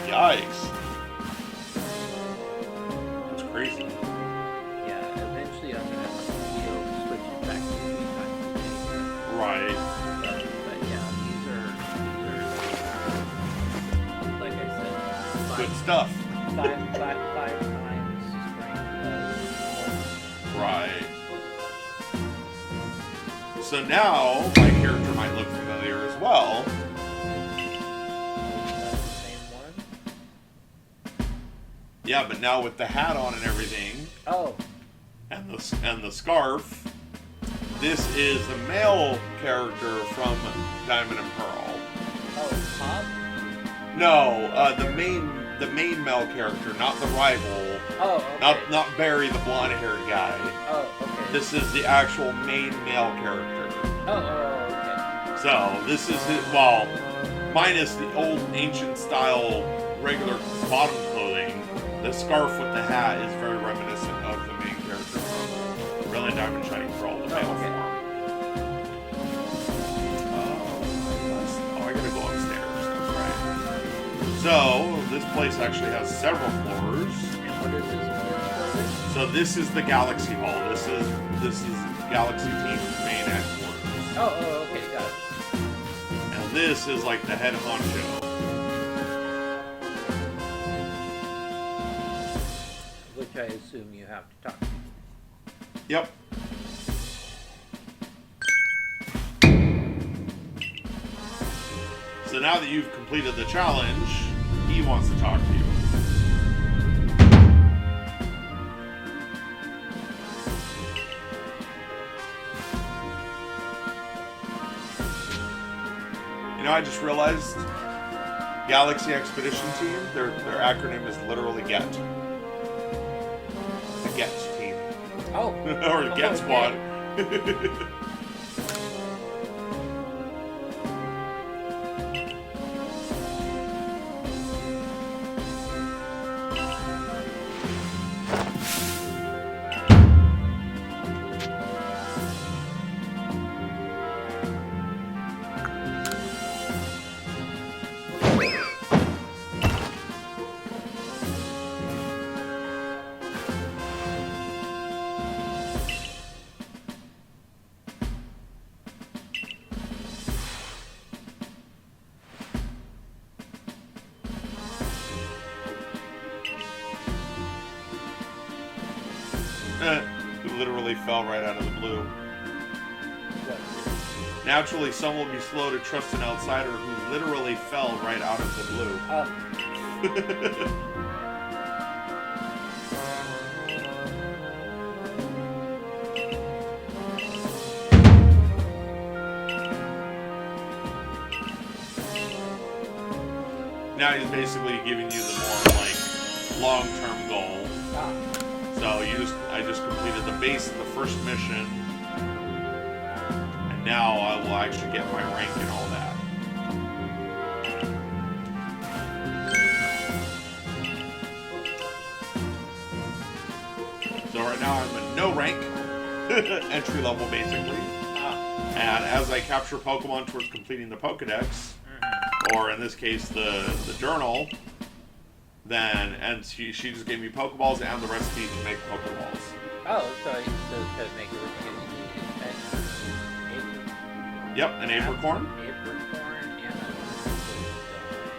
[SPEAKER 2] Yikes. That's crazy.
[SPEAKER 1] Yeah, eventually I'm gonna have to switch it back to 3 times a day.
[SPEAKER 2] Right.
[SPEAKER 1] But yeah, these are like I said,
[SPEAKER 2] Good stuff.
[SPEAKER 1] five times strength.
[SPEAKER 2] Right. So now my character might look familiar as well.
[SPEAKER 1] That's the same one.
[SPEAKER 2] Yeah, but now with the hat on and everything,
[SPEAKER 1] Oh.
[SPEAKER 2] and the scarf, this is the male character from Diamond and Pearl.
[SPEAKER 1] Oh, Pop?
[SPEAKER 2] No, the main male character, not the rival.
[SPEAKER 1] Oh, okay.
[SPEAKER 2] Not Barry, the blonde-haired guy.
[SPEAKER 1] Oh, okay.
[SPEAKER 2] This is the actual main male character.
[SPEAKER 1] Oh, okay.
[SPEAKER 2] So this is it. Well, minus the old ancient style regular bottom clothing, the scarf with the hat is very reminiscent of the main character from Brilliant Diamond Shining Pearl, the male form. Oh, I gotta go upstairs. That's right. So this place actually has several floors.
[SPEAKER 1] And what is this?
[SPEAKER 2] So this is the Galaxy Hall. This is Galaxy Team's main headquarters.
[SPEAKER 1] Oh, okay, got it.
[SPEAKER 2] And this is like the head honcho.
[SPEAKER 1] Which I assume you have to talk to.
[SPEAKER 2] Yep. So now that you've completed the challenge, he wants to talk to you. You know, I just realized Galaxy Expedition Team, their acronym is literally GET. The GET team.
[SPEAKER 1] Oh.
[SPEAKER 2] Or GET Squad. Who literally fell right out of the blue. Naturally, some will be slow to trust an outsider who literally fell right out of the blue. Now he's basically giving you the more like long-term goal. So I just completed the base of the first mission, and now I will actually get my rank and all that. So right now I'm a no rank, entry level basically, and as I capture Pokemon towards completing the Pokedex, or in this case the journal, then, and she just gave me Pokeballs and the recipe to make Pokeballs.
[SPEAKER 1] Oh, so to make it with
[SPEAKER 2] Yep, an apricorn.
[SPEAKER 1] Apricorn and a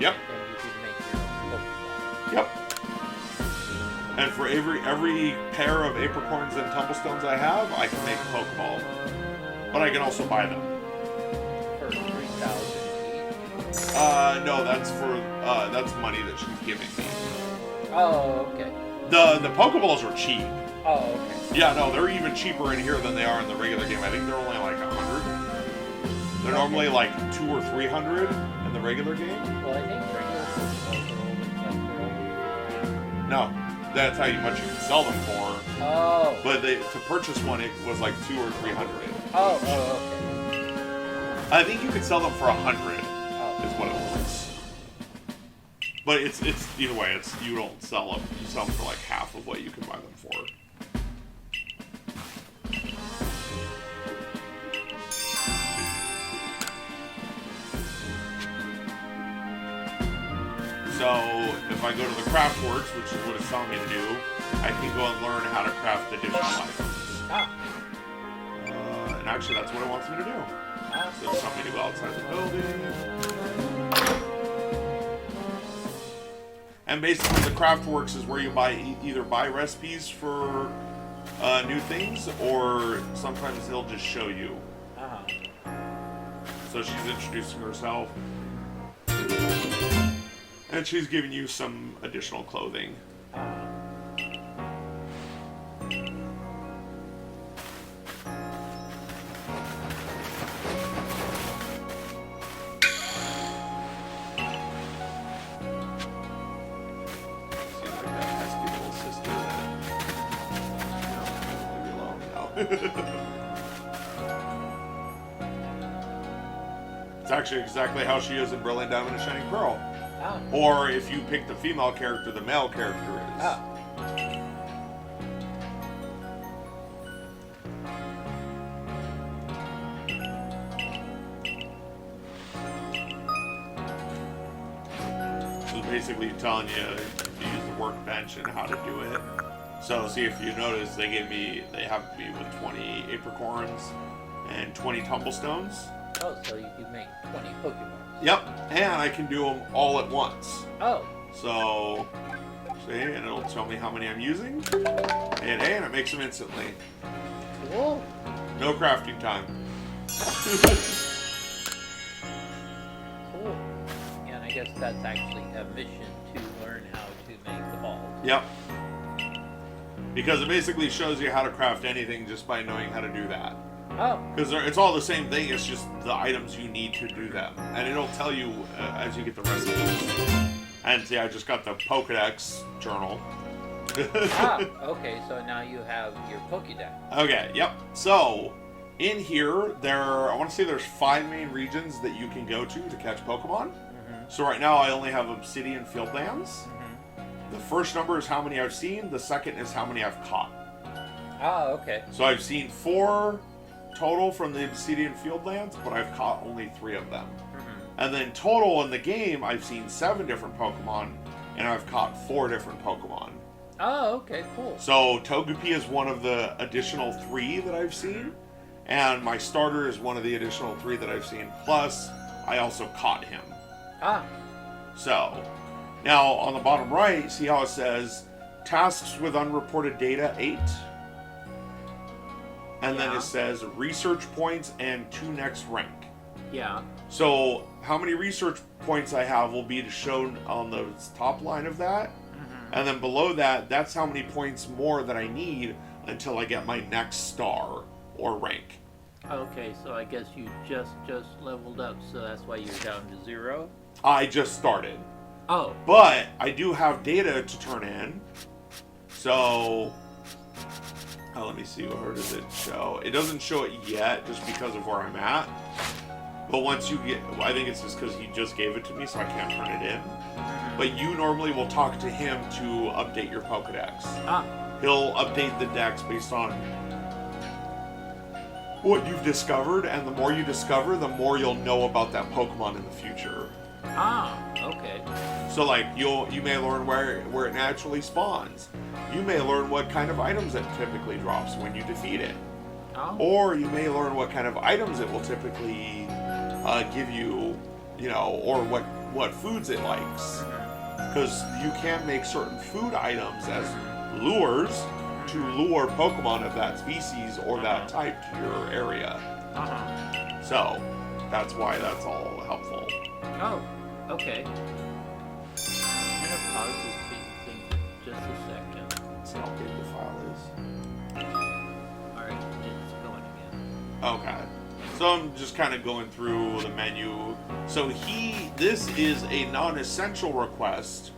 [SPEAKER 2] Yep.
[SPEAKER 1] Then you can make your own Pokeball.
[SPEAKER 2] Yep. And for every pair of apricorns and tumblestones I have, I can make a Pokeball. But I can also buy them.
[SPEAKER 1] For 3,000 each?
[SPEAKER 2] No, that's money that she's giving me.
[SPEAKER 1] Oh, okay.
[SPEAKER 2] The Pokeballs are cheap.
[SPEAKER 1] Oh, okay.
[SPEAKER 2] Yeah, no, they're even cheaper in here than they are in the regular game. I think they're only like 100. They're normally like 200 or 300 in the regular game.
[SPEAKER 1] Well, I think regular Pokeballs are over.
[SPEAKER 2] No, that's how much you can sell them for.
[SPEAKER 1] Oh.
[SPEAKER 2] But to purchase one, it was like 200 or 300.
[SPEAKER 1] Oh, okay.
[SPEAKER 2] I think you could sell them for 100. Is what it was. But it's either way. You don't sell them. You sell them for like half of what you can buy them for. So if I go to the craft works, which is what it's telling me to do, I can go and learn how to craft additional items. And actually, that's what it wants me to do. So it's telling me to go outside the building. And basically, the craft works is where you either buy recipes for new things, or sometimes they'll just show you. So she's introducing herself. And she's giving you some additional clothing. Seems like that pesky little sister that, leave me alone now. It's actually exactly how she is in Brilliant Diamond and Shining Pearl.
[SPEAKER 1] Ah.
[SPEAKER 2] Or if you pick the female character, the male character is.
[SPEAKER 1] Ah.
[SPEAKER 2] So it's basically telling you to use the workbench and how to do it. So see, if you notice, they have me with 20 apricorns and 20 tumblestones.
[SPEAKER 1] Oh, so you can make 20 Pokemon.
[SPEAKER 2] Yep, and I can do them all at once.
[SPEAKER 1] Oh.
[SPEAKER 2] So, see, and it'll tell me how many I'm using. And it makes them instantly.
[SPEAKER 1] Cool.
[SPEAKER 2] No crafting time.
[SPEAKER 1] Cool. And I guess that's actually a mission to learn how to make the balls.
[SPEAKER 2] Yep. Because it basically shows you how to craft anything just by knowing how to do that.
[SPEAKER 1] Oh.
[SPEAKER 2] Because it's all the same thing, it's just the items you need to do them. And it'll tell you as you get the recipes. And see, I just got the Pokedex journal.
[SPEAKER 1] Okay, so now you have your Pokédex.
[SPEAKER 2] Okay, yep. So, in here, I want to say there's 5 main regions that you can go to catch Pokemon.
[SPEAKER 1] Mm-hmm.
[SPEAKER 2] So right now I only have Obsidian Fieldlands.
[SPEAKER 1] Mm-hmm.
[SPEAKER 2] The first number is how many I've seen, the second is how many I've caught.
[SPEAKER 1] Oh, okay.
[SPEAKER 2] So I've seen 4 total from the Obsidian Fieldlands, but I've caught only 3 of them.
[SPEAKER 1] Mm-hmm.
[SPEAKER 2] And then total in the game, I've seen 7 different Pokemon, and I've caught 4 different Pokemon.
[SPEAKER 1] Oh, okay, cool.
[SPEAKER 2] So Togepi is one of the additional 3 that I've seen, and my starter is one of the additional 3 that I've seen. Plus, I also caught him.
[SPEAKER 1] Ah.
[SPEAKER 2] So, now on the bottom right, see how it says tasks with unreported data 8? And then it says research points and 2 next rank.
[SPEAKER 1] Yeah.
[SPEAKER 2] So, how many research points I have will be shown on the top line of that.
[SPEAKER 1] Mm-hmm.
[SPEAKER 2] And then below that, that's how many points more that I need until I get my next star or rank.
[SPEAKER 1] Okay, so I guess you just leveled up, so that's why you're down to 0?
[SPEAKER 2] I just started.
[SPEAKER 1] Oh.
[SPEAKER 2] But I do have data to turn in. So, let me see, where does it show? It doesn't show it yet just because of where I'm at. But once you get, I think it's just because he just gave it to me, so I can't turn it in. But you normally will talk to him to update your Pokedex.
[SPEAKER 1] Ah.
[SPEAKER 2] He'll update the dex based on what you've discovered, and the more you discover, the more you'll know about that Pokemon in the future.
[SPEAKER 1] Ah, okay.
[SPEAKER 2] So like you may learn where it naturally spawns. You may learn what kind of items it typically drops when you defeat it.
[SPEAKER 1] Oh.
[SPEAKER 2] Or you may learn what kind of items it will typically give you, or what foods it likes. Because you can make certain food items as lures to lure Pokemon of that species or that type to your area.
[SPEAKER 1] Uh-huh.
[SPEAKER 2] So, that's why that's all helpful.
[SPEAKER 1] Oh, okay. I'm gonna pause this thing for just a second.
[SPEAKER 2] Let's see how big the file is.
[SPEAKER 1] Alright, it's going again.
[SPEAKER 2] Okay. So I'm just kind of going through the menu. So this is a non-essential request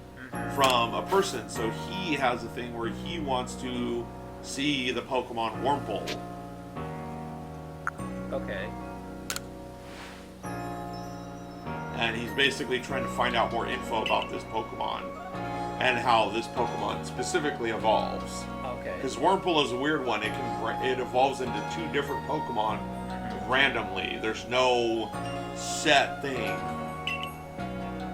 [SPEAKER 2] from a person. So he has a thing where he wants to see the Pokemon Wurmple.
[SPEAKER 1] Okay.
[SPEAKER 2] And he's basically trying to find out more info about this Pokemon and how this Pokemon specifically evolves.
[SPEAKER 1] Okay.
[SPEAKER 2] Because Wurmple is a weird one. It evolves into 2 different Pokemon randomly. There's no set thing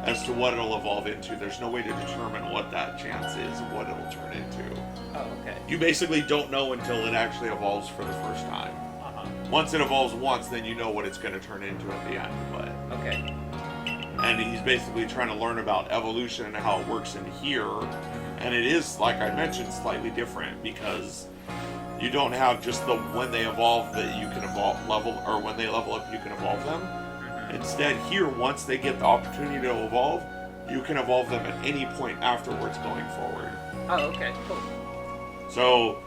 [SPEAKER 2] as to what it'll evolve into. There's no way to determine what that chance is and what it'll turn into.
[SPEAKER 1] Oh, okay.
[SPEAKER 2] You basically don't know until it actually evolves for the first time.
[SPEAKER 1] Uh-huh.
[SPEAKER 2] Once it evolves once, then you know what it's going to turn into at the end. But
[SPEAKER 1] Okay.
[SPEAKER 2] and he's basically trying to learn about evolution and how it works in here. And it is, like I mentioned, slightly different because you don't have just the when they evolve that you can when they level up you can evolve them. Instead, here, once they get the opportunity to evolve, you can evolve them at any point afterwards going forward.
[SPEAKER 1] Oh, okay, cool.
[SPEAKER 2] So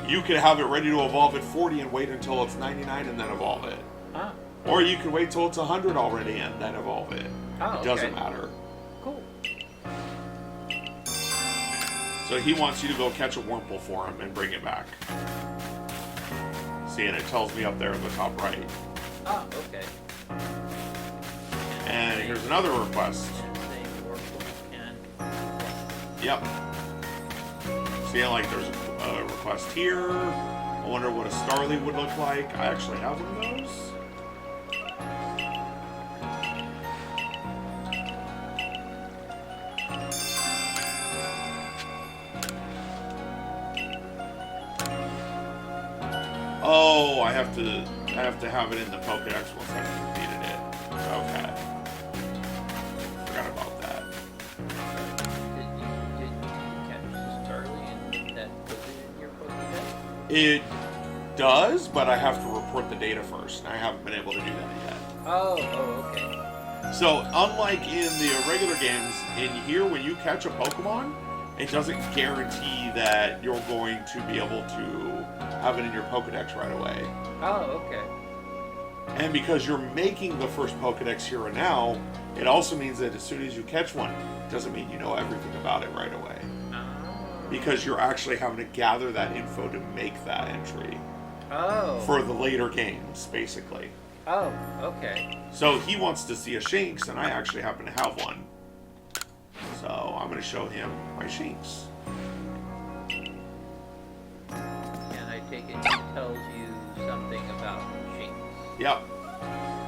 [SPEAKER 2] you could have it ready to evolve at 40 and wait until it's 99 and then evolve it.
[SPEAKER 1] Ah,
[SPEAKER 2] Or you could wait till it's 100 already and then evolve it.
[SPEAKER 1] oh,
[SPEAKER 2] It doesn't
[SPEAKER 1] okay.
[SPEAKER 2] matter.
[SPEAKER 1] Cool.
[SPEAKER 2] So he wants you to go catch a Wurmple for him and bring it back. See, and it tells me up there in the top right.
[SPEAKER 1] Oh, okay.
[SPEAKER 2] And here's another request.
[SPEAKER 1] And saying Wurmple and...
[SPEAKER 2] Yep. See, like there's a request here. I wonder what a Starly would look like. I actually have one of those. Oh, I have to have it in the Pokédex once I've completed it. Okay. Forgot about that.
[SPEAKER 1] Did you catch the Starly and that was it in your Pokédex?
[SPEAKER 2] It does, but I have to report the data first, and I haven't been able to do that yet.
[SPEAKER 1] Oh, okay.
[SPEAKER 2] So, unlike in the regular games, in here, when you catch a Pokemon, it doesn't guarantee that you're going to be able to have it in your Pokedex right away.
[SPEAKER 1] Oh, okay.
[SPEAKER 2] And because you're making the first Pokedex here and now, it also means that as soon as you catch one, it doesn't mean you know everything about it right away.
[SPEAKER 1] Oh.
[SPEAKER 2] Because you're actually having to gather that info to make that entry.
[SPEAKER 1] Oh.
[SPEAKER 2] For the later games, basically.
[SPEAKER 1] Oh, okay.
[SPEAKER 2] So he wants to see a Shinx, and I actually happen to have one. So I'm going to show him my Shinx.
[SPEAKER 1] And I take it he tells you something about Shinx.
[SPEAKER 2] Yep.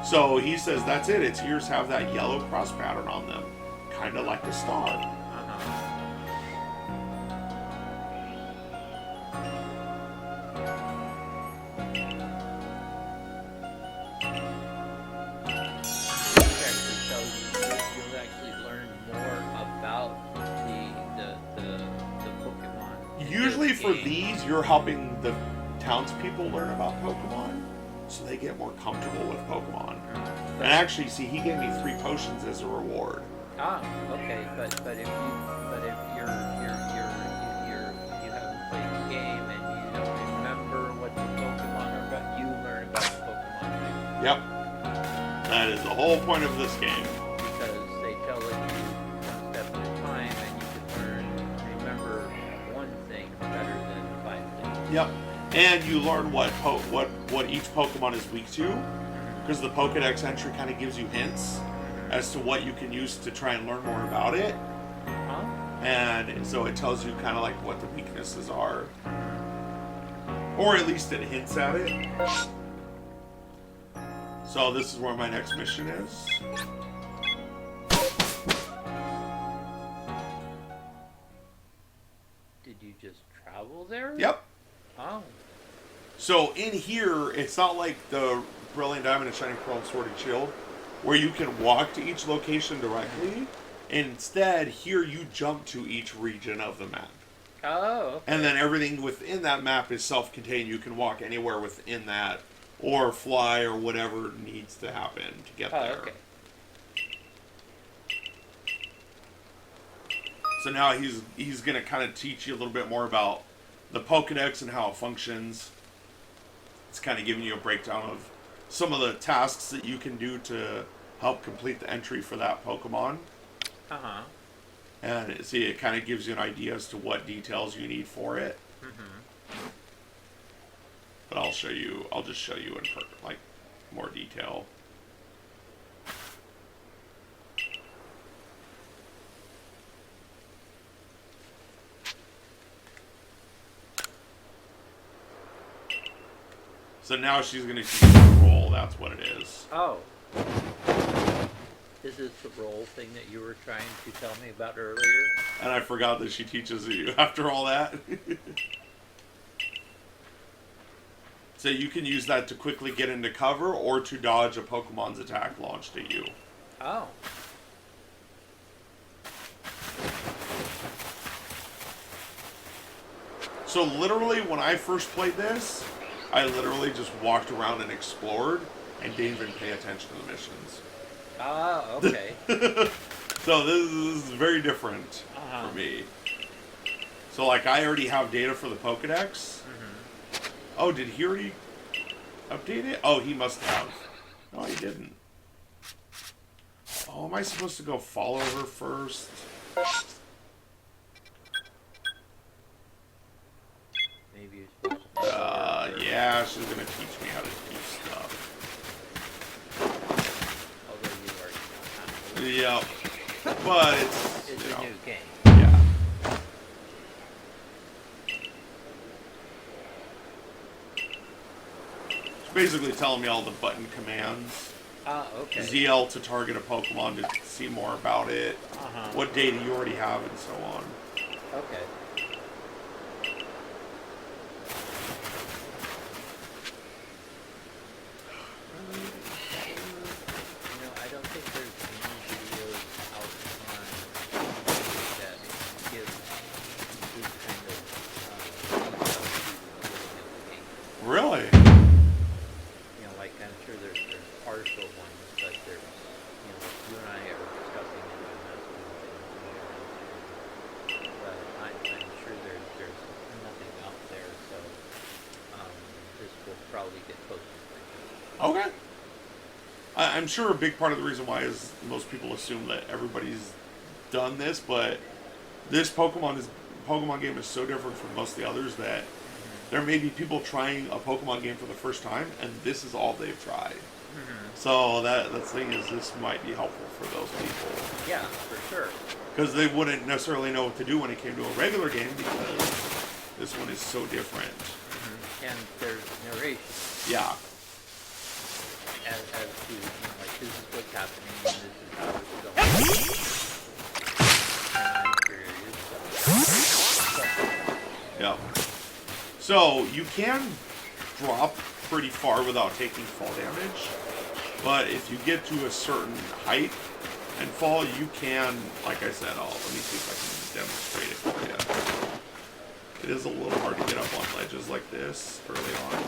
[SPEAKER 2] So he says that's it. Its ears have that yellow cross pattern on them. Kind of like a star.
[SPEAKER 1] Uh-huh. You'll actually learn more about the Pokemon.
[SPEAKER 2] Usually for these, you're helping the townspeople learn about Pokemon, so they get more comfortable with Pokemon. And actually, see, he gave me 3 potions as a reward.
[SPEAKER 1] Ah, okay, but if you haven't played the game and you don't remember what the Pokemon are about, you learn about the Pokemon
[SPEAKER 2] Yep. That is the whole point of this game.
[SPEAKER 1] because they tell it you one step at a time, and you can remember one thing better than 5 things.
[SPEAKER 2] Yep. And you learn what each Pokemon is weak to, because the Pokedex entry kind of gives you hints as to what you can use to try and learn more about it.
[SPEAKER 1] Huh?
[SPEAKER 2] And so it tells you kind of like what the weaknesses are. Or at least it hints at it. So this is where my next mission is.
[SPEAKER 1] Did you just travel there?
[SPEAKER 2] Yep.
[SPEAKER 1] Oh.
[SPEAKER 2] So in here, it's not like the Brilliant Diamond and Shining Pearl and Sword and Shield, where you can walk to each location directly. Instead, here you jump to each region of the map.
[SPEAKER 1] Oh, okay.
[SPEAKER 2] And then everything within that map is self-contained. You can walk anywhere within that, or fly, or whatever needs to happen to get there.
[SPEAKER 1] Okay.
[SPEAKER 2] So now he's going to kind of teach you a little bit more about the Pokedex and how it functions. It's kind of giving you a breakdown of some of the tasks that you can do to help complete the entry for that Pokemon.
[SPEAKER 1] Uh-huh.
[SPEAKER 2] And see, it kind of gives you an idea as to what details you need for it.
[SPEAKER 1] Mm-hmm.
[SPEAKER 2] But I'll just show you in like more detail. So now she's going to teach you the roll. That's what it is.
[SPEAKER 1] Oh. Is this the role thing that you were trying to tell me about earlier?
[SPEAKER 2] And I forgot that she teaches you after all that. So you can use that to quickly get into cover or to dodge a Pokemon's attack launched at you.
[SPEAKER 1] Oh.
[SPEAKER 2] So literally, when I first played this, I literally just walked around and explored and didn't even pay attention to the missions.
[SPEAKER 1] Ah, okay.
[SPEAKER 2] So this is very different
[SPEAKER 1] Uh-huh.
[SPEAKER 2] for me. So, like, I already have data for the Pokedex. Oh, did he already update it? Oh, he must have. No, he didn't. Oh, am I supposed to go follow her first?
[SPEAKER 1] Maybe you're supposed to follow her.
[SPEAKER 2] Yeah, she's gonna teach me how to do stuff.
[SPEAKER 1] Although you already know how.
[SPEAKER 2] Yep. But
[SPEAKER 1] It's
[SPEAKER 2] you
[SPEAKER 1] a
[SPEAKER 2] know,
[SPEAKER 1] new game.
[SPEAKER 2] yeah. It's basically telling me all the button commands.
[SPEAKER 1] Okay.
[SPEAKER 2] ZL to target a Pokemon to see more about it. What data you already have and so on.
[SPEAKER 1] Okay. I don't think there's any videos out on YouTube that give this kind of detail to looking at the game.
[SPEAKER 2] Really?
[SPEAKER 1] Like I'm sure there's partial ones, but there's, like you and I are discussing it, I'm not doing it, but I'm sure there's nothing out there, so this will probably get posted pretty soon.
[SPEAKER 2] Okay. I'm sure a big part of the reason why is most people assume that everybody's done this, but this Pokemon game is so different from most of the others that there may be people trying a Pokemon game for the first time, and this is all they've tried. So the thing is, this might be helpful for those people.
[SPEAKER 1] Yeah, for sure.
[SPEAKER 2] Because they wouldn't necessarily know what to do when it came to a regular game, because this one is so different.
[SPEAKER 1] And there's narration.
[SPEAKER 2] Yeah.
[SPEAKER 1] As to, like, this is what's happening, and this is how it's going. And I'm curious.
[SPEAKER 2] Yeah. So, you can drop pretty far without taking fall damage, but if you get to a certain height and fall, you can, like I said, let me see if I can demonstrate it for you. It is a little hard to get up on ledges like this early on,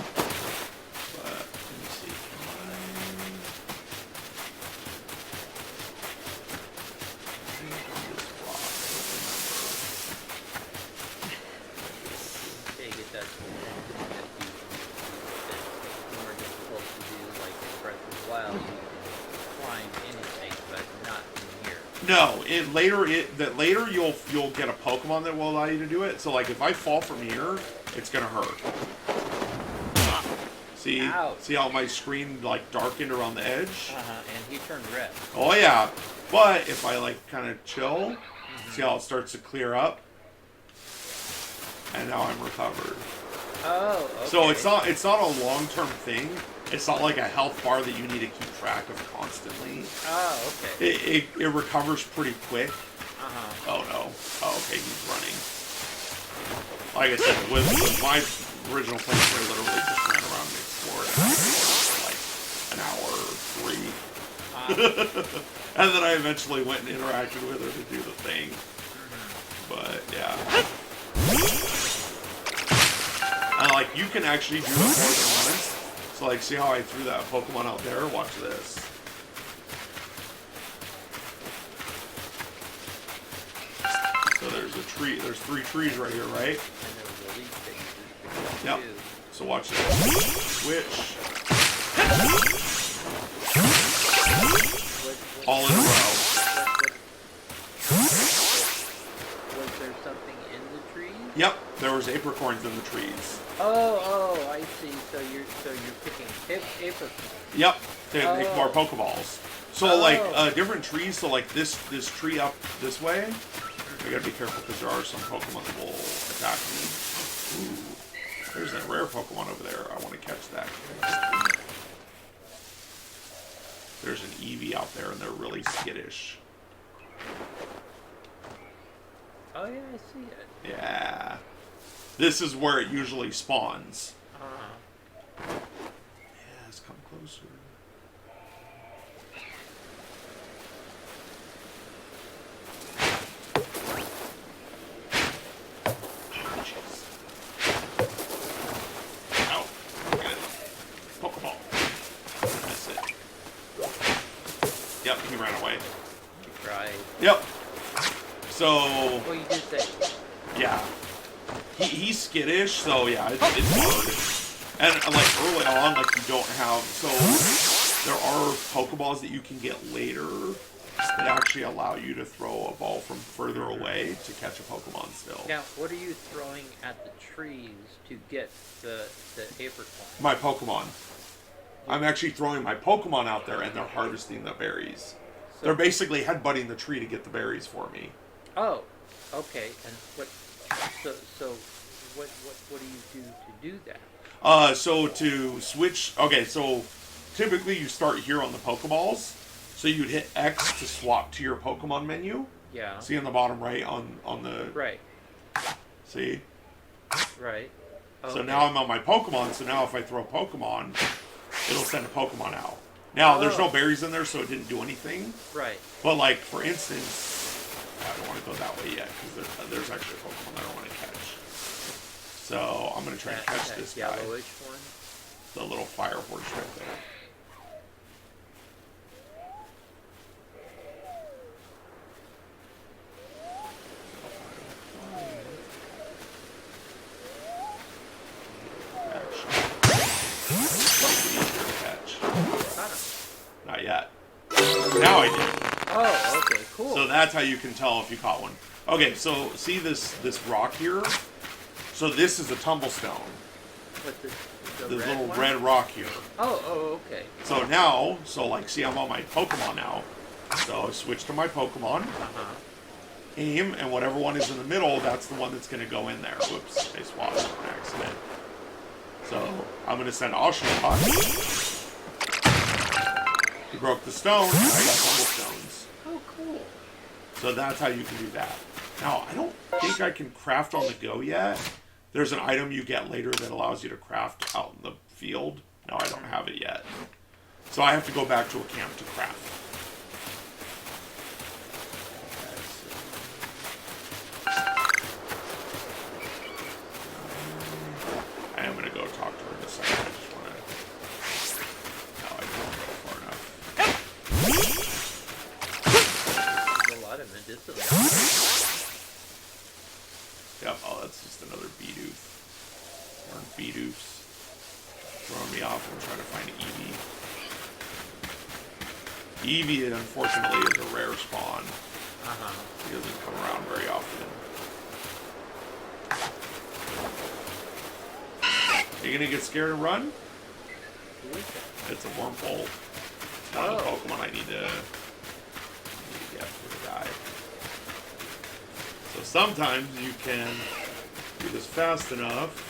[SPEAKER 2] but let me see.
[SPEAKER 1] That's more difficult to do, like in Breath of the Wild. You can climb anything, but not in here.
[SPEAKER 2] No, later you'll get a Pokemon that will allow you to do it. So like if I fall from here, it's gonna hurt. See,
[SPEAKER 1] Ouch.
[SPEAKER 2] See how my screen like darkened around the edge?
[SPEAKER 1] And he turned red.
[SPEAKER 2] Oh yeah, but if I like kind of chill, see how it starts to clear up, and now I'm recovered.
[SPEAKER 1] Oh, okay.
[SPEAKER 2] So it's not a long-term thing. It's not like a health bar that you need to keep track of constantly.
[SPEAKER 1] Oh, okay.
[SPEAKER 2] It recovers pretty quick. Oh no. Oh, okay, he's running. Like I said, with my original playthrough, I literally just ran around and explored for like an hour or 3. And then I eventually went and interacted with her to do the thing. But yeah. And like you can actually do it more than once. So like see how I threw that Pokemon out there? Watch this. So there's a tree, there's 3 trees right here, right?
[SPEAKER 1] And there was a leaf thing.
[SPEAKER 2] Yep. So watch this. Switch. All in a row.
[SPEAKER 1] Was there something in the tree?
[SPEAKER 2] Yep, there was apricorns in the trees.
[SPEAKER 1] Oh, I see. So you're picking apricorns.
[SPEAKER 2] Yep, to make more Pokeballs. So like different trees. So like this tree up this way. I gotta be careful because there are some Pokemon that will attack me. Ooh, there's that rare Pokemon over there. I want to catch that. There's an Eevee out there, and they're really skittish.
[SPEAKER 1] Oh yeah, I see it.
[SPEAKER 2] Yeah. This is where it usually spawns. Yes, come closer. Ow. Get it. Pokeball. That's it. Yep, he ran away.
[SPEAKER 1] Right.
[SPEAKER 2] Yep. So...
[SPEAKER 1] Well, you did say.
[SPEAKER 2] Yeah. He's skittish, so yeah, it's hard. And like early on, like you don't have, so there are Pokeballs that you can get later that actually allow you to throw a ball from further away to catch a Pokemon still.
[SPEAKER 1] Now, what are you throwing at the trees to get the apricot?
[SPEAKER 2] My Pokemon. I'm actually throwing my Pokemon out there and they're harvesting the berries.
[SPEAKER 1] So,
[SPEAKER 2] They're basically headbutting the tree to get the berries for me.
[SPEAKER 1] Oh, okay. And what? So what do you do to do that?
[SPEAKER 2] So to switch, okay, so typically you start here on the Pokeballs. So you'd hit X to swap to your Pokemon menu.
[SPEAKER 1] Yeah.
[SPEAKER 2] See on the bottom right on the...
[SPEAKER 1] Right.
[SPEAKER 2] See?
[SPEAKER 1] Right. Okay.
[SPEAKER 2] So now I'm on my Pokemon, so now if I throw a Pokemon, it'll send a Pokemon out. Now, there's no berries in there, so it didn't do anything.
[SPEAKER 1] Right.
[SPEAKER 2] But like, for instance, I don't want to go that way yet, because there's actually a Pokemon I don't want to catch. So I'm going to try and catch this guy.
[SPEAKER 1] Yellowish one?
[SPEAKER 2] The little fire horse right there. Not yet. Now I did.
[SPEAKER 1] Oh, okay, cool.
[SPEAKER 2] So that's how you can tell if you caught one. Okay, so see this rock here? So this is a tumblestone.
[SPEAKER 1] What, the
[SPEAKER 2] This
[SPEAKER 1] red
[SPEAKER 2] little
[SPEAKER 1] one?
[SPEAKER 2] red rock here.
[SPEAKER 1] Oh, okay.
[SPEAKER 2] So now, like, see, I'm on my Pokemon now. So I switch to my Pokemon.
[SPEAKER 1] Uh-huh.
[SPEAKER 2] Aim, and whatever one is in the middle, that's the one that's going to go in there. Whoops, I swapped on accident. So I'm going to send Oshawott. He broke the stone, and I got tumblestones.
[SPEAKER 1] Oh, cool.
[SPEAKER 2] So that's how you can do that. Now, I don't think I can craft on the go yet. There's an item you get later that allows you to craft out in the field. No, I don't have it yet. So I have to go back to a camp to craft. I am going to go talk to her in a second. I just want to... No, I don't want to go far enough.
[SPEAKER 1] There's a lot of medicinal.
[SPEAKER 2] Yep, oh, that's just another Bidoof. Darn Bidoofs. Throwing me off. I'm trying to find Eevee. Eevee, unfortunately, is a rare spawn.
[SPEAKER 1] Uh-huh.
[SPEAKER 2] He doesn't come around very often. Are you gonna get scared and run? It's a Wurmple. It's not a Pokemon I need to get for the guy. So sometimes you can do this fast enough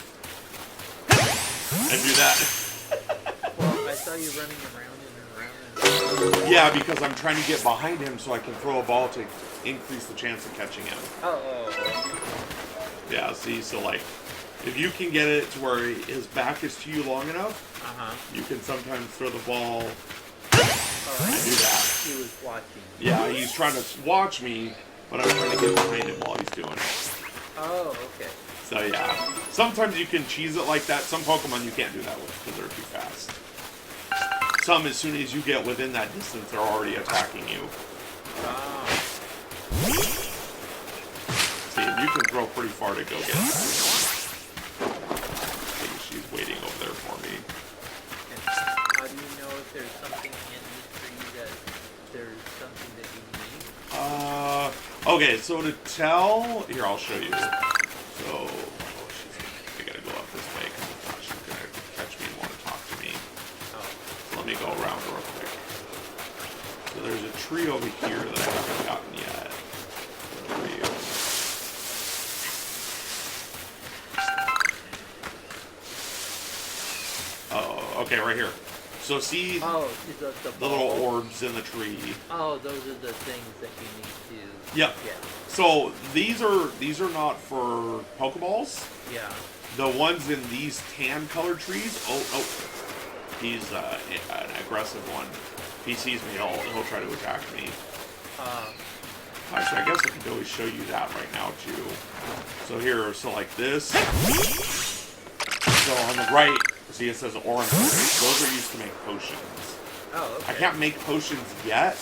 [SPEAKER 2] and do that.
[SPEAKER 1] Well, I saw you running around and around and...
[SPEAKER 2] Yeah, because I'm trying to get behind him so I can throw a ball to increase the chance of catching him.
[SPEAKER 1] Oh.
[SPEAKER 2] Yeah, see, so like, if you can get it to where his back is to you long enough, you can sometimes throw the ball and do that.
[SPEAKER 1] He was watching.
[SPEAKER 2] Yeah, he's trying to watch me, but I'm trying to get behind him while he's doing it.
[SPEAKER 1] Oh, okay.
[SPEAKER 2] So yeah, sometimes you can cheese it like that. Some Pokemon you can't do that with because they're too fast. Some, as soon as you get within that distance, they're already attacking you.
[SPEAKER 1] Oh.
[SPEAKER 2] See, you can throw pretty far to go get that. I think she's waiting over there for me.
[SPEAKER 1] And how do you know if there's something in the tree that there's something that you need?
[SPEAKER 2] Okay, so to tell... Here, I'll show you. So, I gotta go up this way because if not, she's gonna catch me and want to talk to me.
[SPEAKER 1] Oh.
[SPEAKER 2] So let me go around real quick. So there's a tree over here that I haven't gotten yet. Where are you? Oh, okay, right here. So see
[SPEAKER 1] the
[SPEAKER 2] little orbs in the tree.
[SPEAKER 1] Oh, those are the things that you need to
[SPEAKER 2] Yep.
[SPEAKER 1] get.
[SPEAKER 2] So these are not for Pokeballs.
[SPEAKER 1] Yeah.
[SPEAKER 2] The ones in these tan colored trees. Oh, he's an aggressive one. If he sees me, he'll try to attack me. Actually, I guess I could always show you that right now too. So here, so like this. So on the right, see it says orange. Those are used to make potions.
[SPEAKER 1] Oh, okay.
[SPEAKER 2] I can't make potions yet,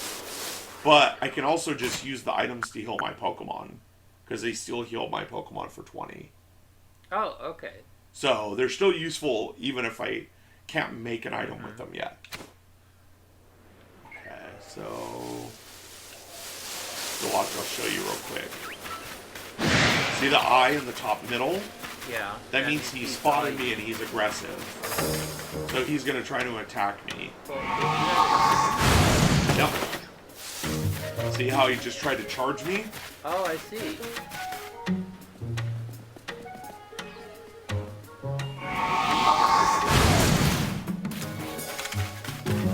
[SPEAKER 2] but I can also just use the items to heal my Pokemon. Because they still heal my Pokemon for 20.
[SPEAKER 1] Oh, okay.
[SPEAKER 2] So they're still useful even if I can't make an item with them yet. Okay, so watch, I'll show you real quick. See the eye in the top middle?
[SPEAKER 1] Yeah.
[SPEAKER 2] That means he spotted me and he's aggressive. So he's going to try to attack me. Yep. See how he just tried to charge me?
[SPEAKER 1] Oh, I see.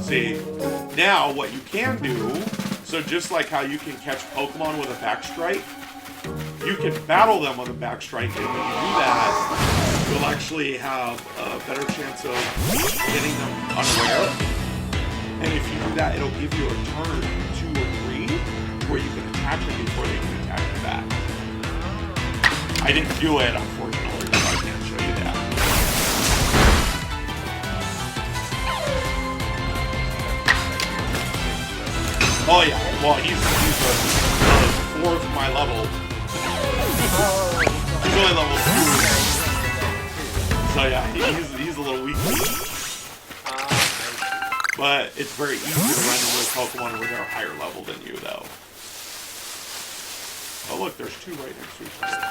[SPEAKER 2] See, now what you can do, so just like how you can catch Pokemon with a backstrike, you can battle them with a backstrike, and when you do that, you'll actually have a better chance of getting them unaware. And if you do that, it'll give you a turn 2 or 3 where you can attack them before they can attack you back. I didn't do it, unfortunately, so I can't show you that. Oh yeah, well he's the 4th my level. He's only level 2. So yeah, he's a little weak. But it's very easy to run into Pokemon when they're higher level than you, though. Oh look, there's 2 right next to each other.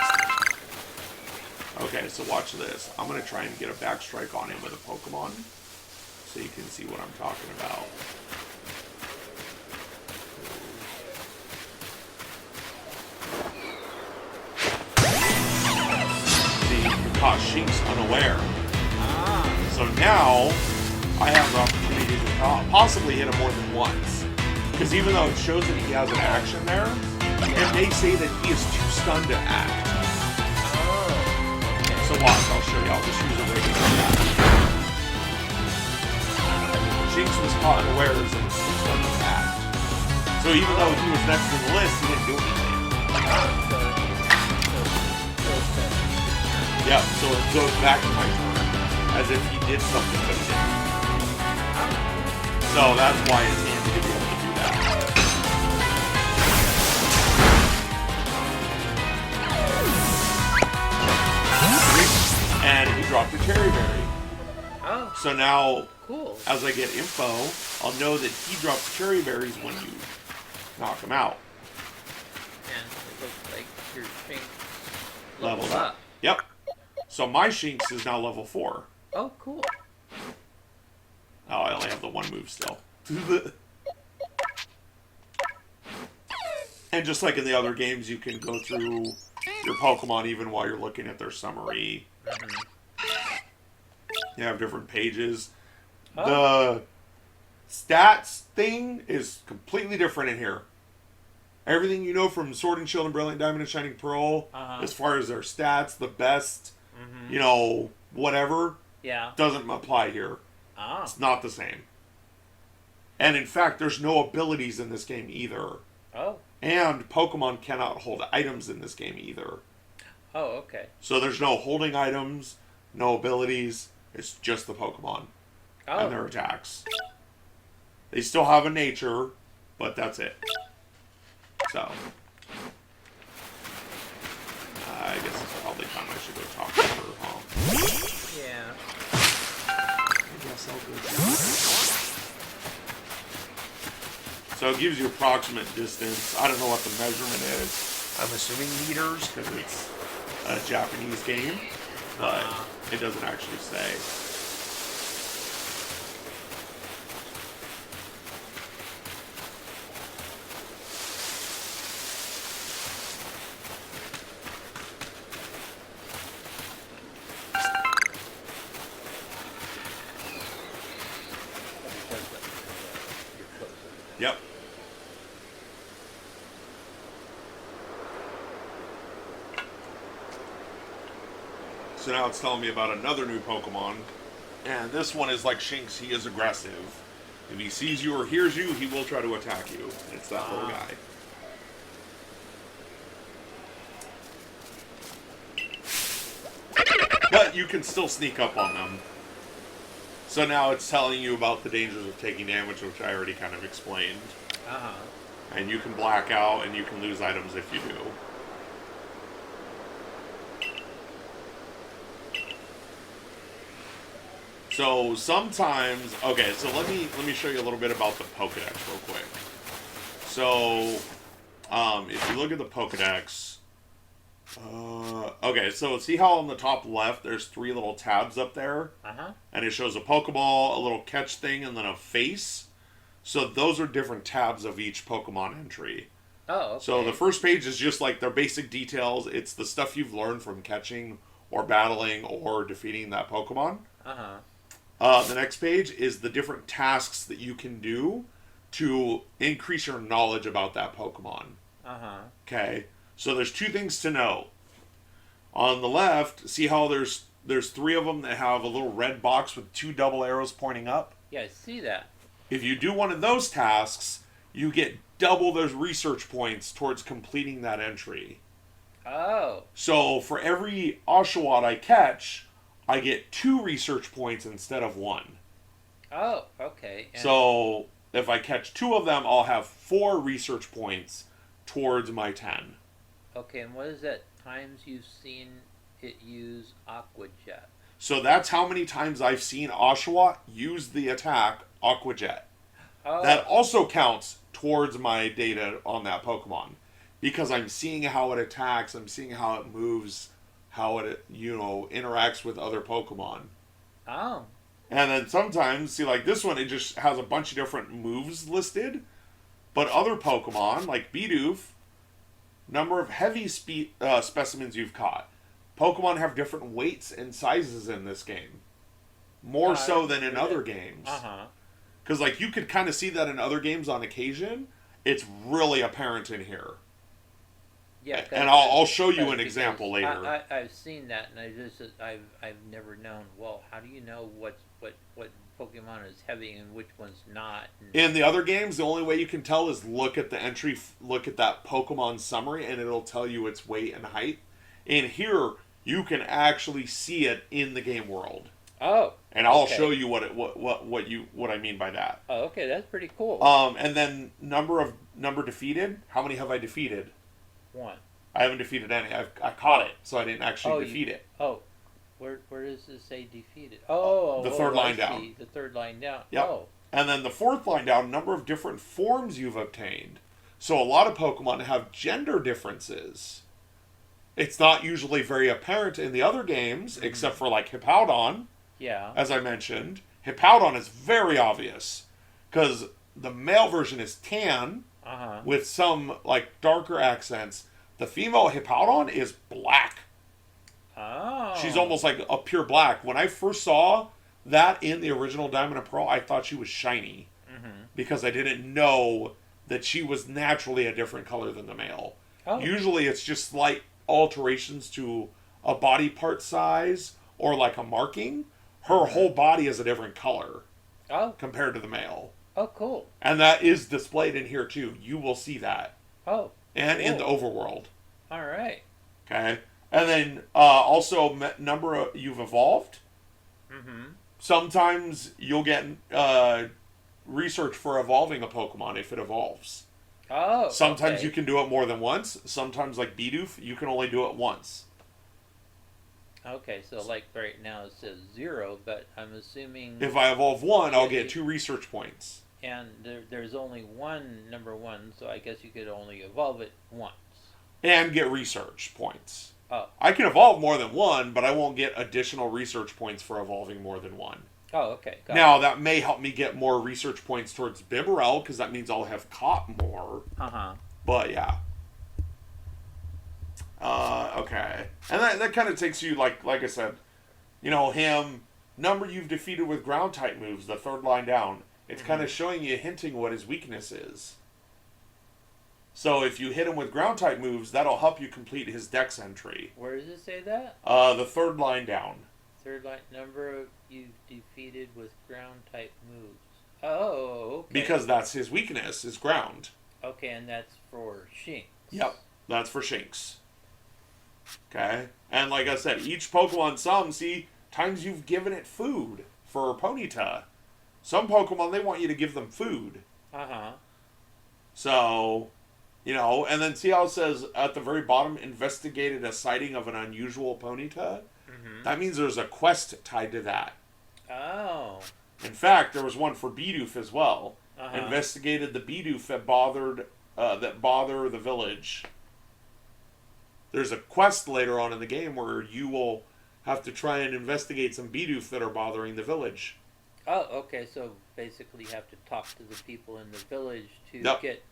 [SPEAKER 2] Okay, so watch this. I'm going to try and get a backstrike on him with a Pokemon, so you can see what I'm talking about. Caught Shinx unaware. So now I have the opportunity to possibly hit him more than once. Because even though it shows that he has an action there, it may say that he is too stunned to act. So watch, I'll show you. I'll just use a regular attack. Shinx was caught unaware as he was too stunned to act. So even though he was next to the list, he didn't do anything. Yeah, so it goes back to my turn, as if he did something but he didn't. So that's why it's handy to be able to do that. And he dropped a Cherry Berry.
[SPEAKER 1] Oh.
[SPEAKER 2] So now,
[SPEAKER 1] cool.
[SPEAKER 2] As I get info, I'll know that he drops Cherry Berries when you knock him out.
[SPEAKER 1] And it looks like your Shinx
[SPEAKER 2] leveled up. Yep. So my Shinx is now level 4.
[SPEAKER 1] Oh, cool.
[SPEAKER 2] Oh, I only have the 1 move still. And just like in the other games, you can go through your Pokemon even while you're looking at their summary. You have different pages.
[SPEAKER 1] Oh.
[SPEAKER 2] The stats thing is completely different in here. Everything you know from Sword and Shield and Brilliant Diamond and Shining Pearl, as far as their stats, the best, you know, whatever, doesn't apply here. It's not the same. And in fact, there's no abilities in this game either.
[SPEAKER 1] Oh.
[SPEAKER 2] And Pokemon cannot hold items in this game either.
[SPEAKER 1] Oh, okay.
[SPEAKER 2] So there's no holding items, no abilities. It's just the Pokemon and their attacks. They still have a nature, but that's it. So, I guess it's probably time I should go talk to her, huh?
[SPEAKER 1] Yeah.
[SPEAKER 2] I guess I'll go do that. So it gives you approximate distance. I don't know what the measurement is. I'm assuming meters because it's a Japanese game, but it doesn't actually say. Yep. So now it's telling me about another new Pokemon. And this one is like Shinx, he is aggressive. If he sees you or hears you, he will try to attack you. It's that little guy. But you can still sneak up on them. So now it's telling you about the dangers of taking damage, which I already kind of explained. And you can black out and you can lose items if you do. So sometimes, okay, so let me show you a little bit about the Pokedex real quick. So, if you look at the Pokedex, okay, so see how on the top left there's three little tabs up there,
[SPEAKER 1] Uh-huh.
[SPEAKER 2] and it shows a Pokeball, a little catch thing, and then a face. So those are different tabs of each Pokemon entry.
[SPEAKER 1] Oh,
[SPEAKER 2] So the
[SPEAKER 1] okay.
[SPEAKER 2] first page is just like their basic details. It's the stuff you've learned from catching or battling or defeating that Pokemon.
[SPEAKER 1] Uh-huh.
[SPEAKER 2] The next page is the different tasks that you can do to increase your knowledge about that Pokemon.
[SPEAKER 1] Uh-huh.
[SPEAKER 2] Okay, so there's two things to know. On the left, see how there's three of them that have a little red box with two double arrows pointing up.
[SPEAKER 1] Yeah, I see that.
[SPEAKER 2] If you do one of those tasks, you get double those research points towards completing that entry.
[SPEAKER 1] Oh.
[SPEAKER 2] So for every Oshawott I catch, I get 2 research points instead of 1.
[SPEAKER 1] Oh, okay. And
[SPEAKER 2] So if I catch 2 of them, I'll have 4 research points towards my 10.
[SPEAKER 1] okay, and what is that times you've seen it use Aqua Jet?
[SPEAKER 2] So that's how many times I've seen Oshawott use the attack Aqua Jet.
[SPEAKER 1] Oh.
[SPEAKER 2] That also counts towards my data on that Pokemon. Because I'm seeing how it attacks, I'm seeing how it moves, how it, interacts with other Pokemon.
[SPEAKER 1] Oh.
[SPEAKER 2] And then sometimes, see, like this one, it just has a bunch of different moves listed. But other Pokemon, like Bidoof, number of heavy specimens you've caught. Pokemon have different weights and sizes in this game. More so than in other games.
[SPEAKER 1] Uh-huh.
[SPEAKER 2] Because, like, you could kind of see that in other games on occasion. It's really apparent in here.
[SPEAKER 1] Yeah,
[SPEAKER 2] And I'll show you an example later.
[SPEAKER 1] I've seen that, and I've never known. Well, how do you know what Pokemon is heavy and which one's not? And,
[SPEAKER 2] In the other games, the only way you can tell is look at the entry, look at that Pokemon summary, and it'll tell you its weight and height. In here, you can actually see it in the game world,
[SPEAKER 1] oh,
[SPEAKER 2] and I'll
[SPEAKER 1] okay.
[SPEAKER 2] show you what I mean by that.
[SPEAKER 1] Oh, okay, that's pretty cool.
[SPEAKER 2] And then number defeated. How many have I defeated?
[SPEAKER 1] 1.
[SPEAKER 2] I haven't defeated any. I caught it, so I didn't actually defeat it.
[SPEAKER 1] Oh, where does it say defeated? Oh,
[SPEAKER 2] The third line
[SPEAKER 1] I
[SPEAKER 2] down.
[SPEAKER 1] see. The third line down.
[SPEAKER 2] Yep.
[SPEAKER 1] Oh,
[SPEAKER 2] And then the fourth line down, number of different forms you've obtained. So a lot of Pokemon have gender differences. It's not usually very apparent in the other games, except for like Hippowdon,
[SPEAKER 1] yeah.
[SPEAKER 2] as I mentioned. Hippowdon is very obvious because the male version is tan
[SPEAKER 1] Uh-huh.
[SPEAKER 2] with some like darker accents. The female Hippowdon is black.
[SPEAKER 1] Oh.
[SPEAKER 2] She's almost like a pure black. When I first saw that in the original Diamond and Pearl, I thought she was shiny because I didn't know that she was naturally a different color than the male.
[SPEAKER 1] Oh.
[SPEAKER 2] Usually it's just slight alterations to a body part size or like a marking. Her whole body is a different color
[SPEAKER 1] Oh.
[SPEAKER 2] compared to the male.
[SPEAKER 1] Oh, cool.
[SPEAKER 2] And that is displayed in here too. You will see that.
[SPEAKER 1] Oh.
[SPEAKER 2] And in the
[SPEAKER 1] Cool.
[SPEAKER 2] overworld.
[SPEAKER 1] All right.
[SPEAKER 2] Okay? And then also number of, you've evolved.
[SPEAKER 1] Mm-hmm.
[SPEAKER 2] Sometimes you'll get research for evolving a Pokemon if it evolves.
[SPEAKER 1] Oh.
[SPEAKER 2] Sometimes
[SPEAKER 1] okay.
[SPEAKER 2] you can do it more than once. Sometimes, like Bidoof, you can only do it once.
[SPEAKER 1] Okay, so like right now it says 0, but I'm assuming.
[SPEAKER 2] If I evolve one, I'll
[SPEAKER 1] Yeah,
[SPEAKER 2] get 2 research points.
[SPEAKER 1] And there's only one number 1, so I guess you could only evolve it once.
[SPEAKER 2] And get research points.
[SPEAKER 1] Oh.
[SPEAKER 2] I can evolve more than one, but I won't get additional research points for evolving more than one.
[SPEAKER 1] Oh, okay. Got
[SPEAKER 2] Now, that may help me get more research points towards Bibarel, because that means I'll have caught more.
[SPEAKER 1] Uh-huh.
[SPEAKER 2] But, yeah. Okay. And that kind of takes you, like I said, him, number you've defeated with ground-type moves, the third line down. It's kind of showing you, hinting what his weakness is. So if you hit him with ground-type moves, that'll help you complete his dex entry.
[SPEAKER 1] Where does it say that?
[SPEAKER 2] The third line down.
[SPEAKER 1] Third line number of you defeated with ground type moves. Oh, okay.
[SPEAKER 2] Because that's his weakness, is ground.
[SPEAKER 1] Okay, and that's for Shinx.
[SPEAKER 2] Yep, that's for Shinx. Okay? And like I said, each Pokemon, times you've given it food for Ponyta. Some Pokemon, they want you to give them food.
[SPEAKER 1] Uh-huh.
[SPEAKER 2] So, and then see how it says at the very bottom, investigated a sighting of an unusual Ponyta?
[SPEAKER 1] Mm-hmm.
[SPEAKER 2] That means there's a quest tied to that.
[SPEAKER 1] Oh.
[SPEAKER 2] In fact, there was one for Bidoof as well.
[SPEAKER 1] Uh-huh.
[SPEAKER 2] Investigated the Bidoof that bother the village. There's a quest later on in the game where you will have to try and investigate some Bidoof that are bothering the village.
[SPEAKER 1] Oh, okay. So basically, you have to talk to the people in the village to
[SPEAKER 2] Yep.
[SPEAKER 1] get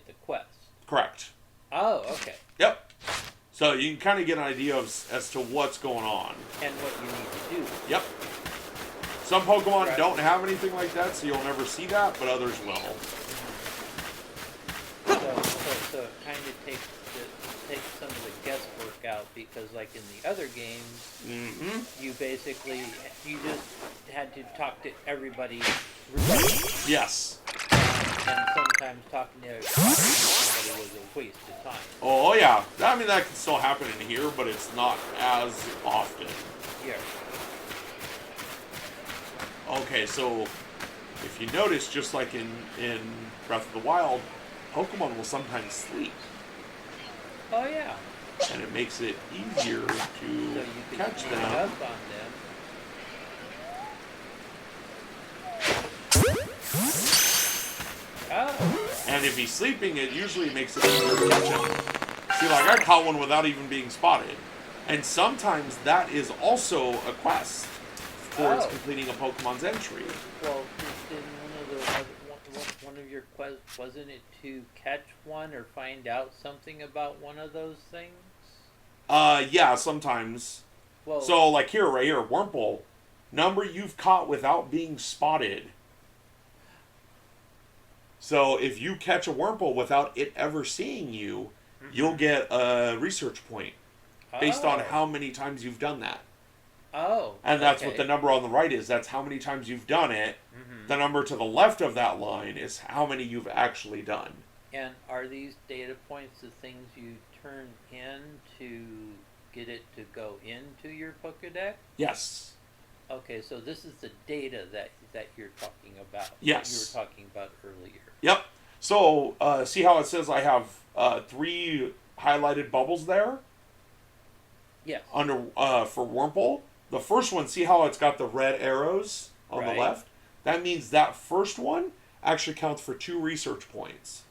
[SPEAKER 1] the quest.
[SPEAKER 2] Correct.
[SPEAKER 1] Oh, okay.
[SPEAKER 2] Yep. So you can kind of get an idea as to what's going on.
[SPEAKER 1] And what you need to do.
[SPEAKER 2] Yep. Some Pokemon
[SPEAKER 1] Right.
[SPEAKER 2] don't have anything like that, so you'll never see that, but others will.
[SPEAKER 1] So it kind of takes some of the guesswork out, because like in the other games, you basically you just had to talk to everybody regardless.
[SPEAKER 2] Yes.
[SPEAKER 1] And sometimes talking to somebody was a waste of time.
[SPEAKER 2] Oh, yeah. I mean, that can still happen in here, but it's not as often.
[SPEAKER 1] Yeah.
[SPEAKER 2] Okay, so if you notice, just like in Breath of the Wild, Pokemon will sometimes sleep.
[SPEAKER 1] Oh yeah.
[SPEAKER 2] And it makes it easier to
[SPEAKER 1] So you can
[SPEAKER 2] catch
[SPEAKER 1] sneak
[SPEAKER 2] them.
[SPEAKER 1] up on them. Oh.
[SPEAKER 2] And if he's sleeping, it usually makes it easier to catch him. See, like, I caught one without even being spotted. And sometimes that is also a quest towards completing a Pokemon's entry.
[SPEAKER 1] Well, in one of your quests, wasn't it to catch one or find out something about one of those things?
[SPEAKER 2] Yeah, sometimes.
[SPEAKER 1] Well,
[SPEAKER 2] So, like right here, Wurmple, number you've caught without being spotted. So, if you catch a Wurmple without it ever seeing you, you'll get a research point based on how many times you've done that.
[SPEAKER 1] Oh.
[SPEAKER 2] And that's what the number on the right is. That's how many times you've done it. The number to the left of that line is how many you've actually done.
[SPEAKER 1] And are these data points the things you turn in to get it to go into your Pokedex?
[SPEAKER 2] Yes.
[SPEAKER 1] Okay, so this is the data that you're talking about.
[SPEAKER 2] Yes.
[SPEAKER 1] That you were talking about earlier.
[SPEAKER 2] Yep. So, see how it says I have 3 highlighted bubbles there?
[SPEAKER 1] Yes.
[SPEAKER 2] Under for Wurmple? The first one, see how it's got the red arrows on the left? That means that first one actually counts for 2 research points.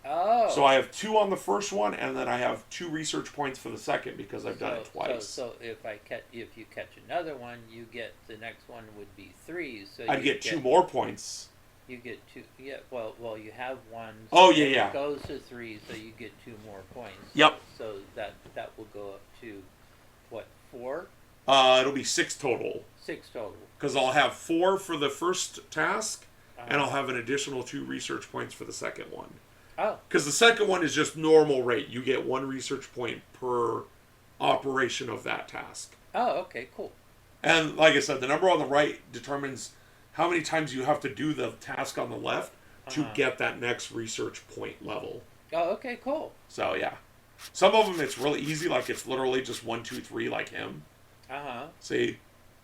[SPEAKER 1] Oh.
[SPEAKER 2] So I have 2 on the first one, and then I have 2 research points for the second because I've done it twice.
[SPEAKER 1] So if you catch another one, you get the next one would be 3. So
[SPEAKER 2] I'd get 2 more points.
[SPEAKER 1] You get 2. Yeah. Well, you have one.
[SPEAKER 2] Oh yeah.
[SPEAKER 1] It goes to 3, so you get 2 more points.
[SPEAKER 2] Yep.
[SPEAKER 1] So that will go up to what, 4?
[SPEAKER 2] It'll be 6 total.
[SPEAKER 1] 6 total.
[SPEAKER 2] Because I'll have 4 for the first task, and I'll have an additional 2 research points for the second one.
[SPEAKER 1] Oh.
[SPEAKER 2] Because the second one is just normal rate. You get 1 research point per operation of that task.
[SPEAKER 1] Oh, okay, cool.
[SPEAKER 2] And like I said, the number on the right determines how many times you have to do the task on the left to get that next research point level.
[SPEAKER 1] Oh, okay, cool.
[SPEAKER 2] So, yeah. Some of them it's really easy, like it's literally just 1, 2, 3, like him. See,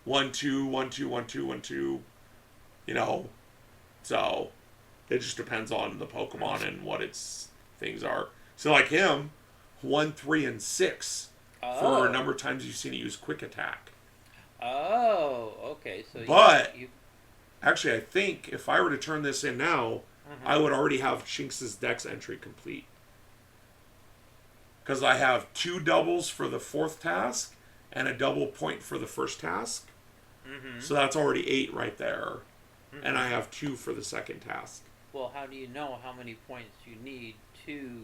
[SPEAKER 2] 1, 2, 1, 2, 1, 2, 1, 2. You know, so it just depends on the Pokemon and what its things are. So, like him, 1, 3, and 6 for a number of times you've seen it use Quick Attack.
[SPEAKER 1] Oh, okay. So,
[SPEAKER 2] but actually, I think if I were to turn this in now, I would already have Shinx's Dex entry complete. Because I have 2 doubles for the 4th task and a double point for the first task. So that's already 8 right there. And I have 2 for the second task.
[SPEAKER 1] Well, how do you know how many points you need to...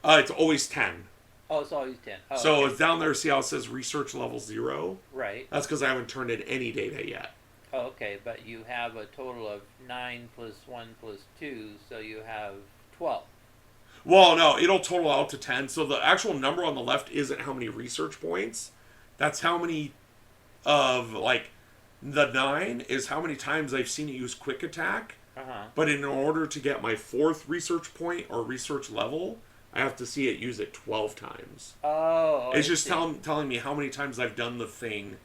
[SPEAKER 2] It's always 10.
[SPEAKER 1] Oh, it's always 10. Oh,
[SPEAKER 2] so
[SPEAKER 1] okay.
[SPEAKER 2] it's down there, see how it says research level 0?
[SPEAKER 1] Right.
[SPEAKER 2] That's because I haven't turned in any data yet.
[SPEAKER 1] Oh, okay, but you have a total of 9 plus 1 plus 2, so you have 12.
[SPEAKER 2] Well, no, it'll total out to 10. So the actual number on the left isn't how many research points. That's how many of, like, the 9 is how many times I've seen it use Quick Attack. But in order to get my 4th research point or research level, I have to see it use it 12 times.
[SPEAKER 1] Oh,
[SPEAKER 2] it's just telling me how many times I've done the thing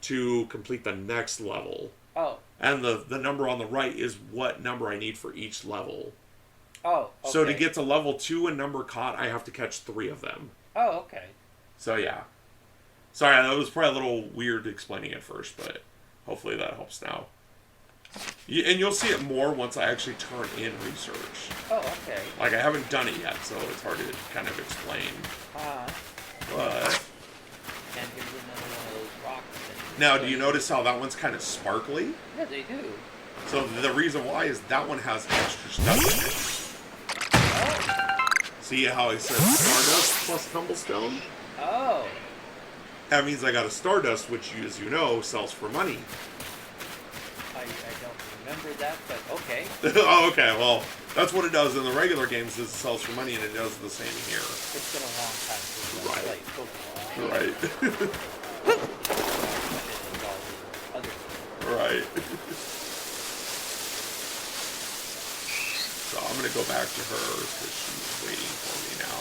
[SPEAKER 2] to complete the next level.
[SPEAKER 1] Oh.
[SPEAKER 2] And the number on the right is what number I need for each level.
[SPEAKER 1] Oh, okay.
[SPEAKER 2] So to get to level 2 and number caught, I have to catch 3 of them.
[SPEAKER 1] Oh, okay.
[SPEAKER 2] So yeah. Sorry, that was probably a little weird explaining it first, but Hopefully that helps now. And you'll see it more once I actually turn in research.
[SPEAKER 1] Oh, okay.
[SPEAKER 2] Like, I haven't done it yet, so it's hard to kind of explain. But...
[SPEAKER 1] And here's another one of those rocks things.
[SPEAKER 2] Now, do you notice how that one's kind of sparkly?
[SPEAKER 1] Yeah, they do.
[SPEAKER 2] So the reason why is that one has extra stuff in it.
[SPEAKER 1] Oh.
[SPEAKER 2] See how it says Stardust plus Tumblestone?
[SPEAKER 1] Oh.
[SPEAKER 2] That means I got a Stardust, which, as you know, sells for money.
[SPEAKER 1] I don't remember that, but okay.
[SPEAKER 2] Oh, okay. Well, that's what it does in the regular games. Is it sells for money, and it does the same here.
[SPEAKER 1] It's been a long time since I played Pokemon.
[SPEAKER 2] Right. Right. So I'm going to go back to her because she's waiting for me now.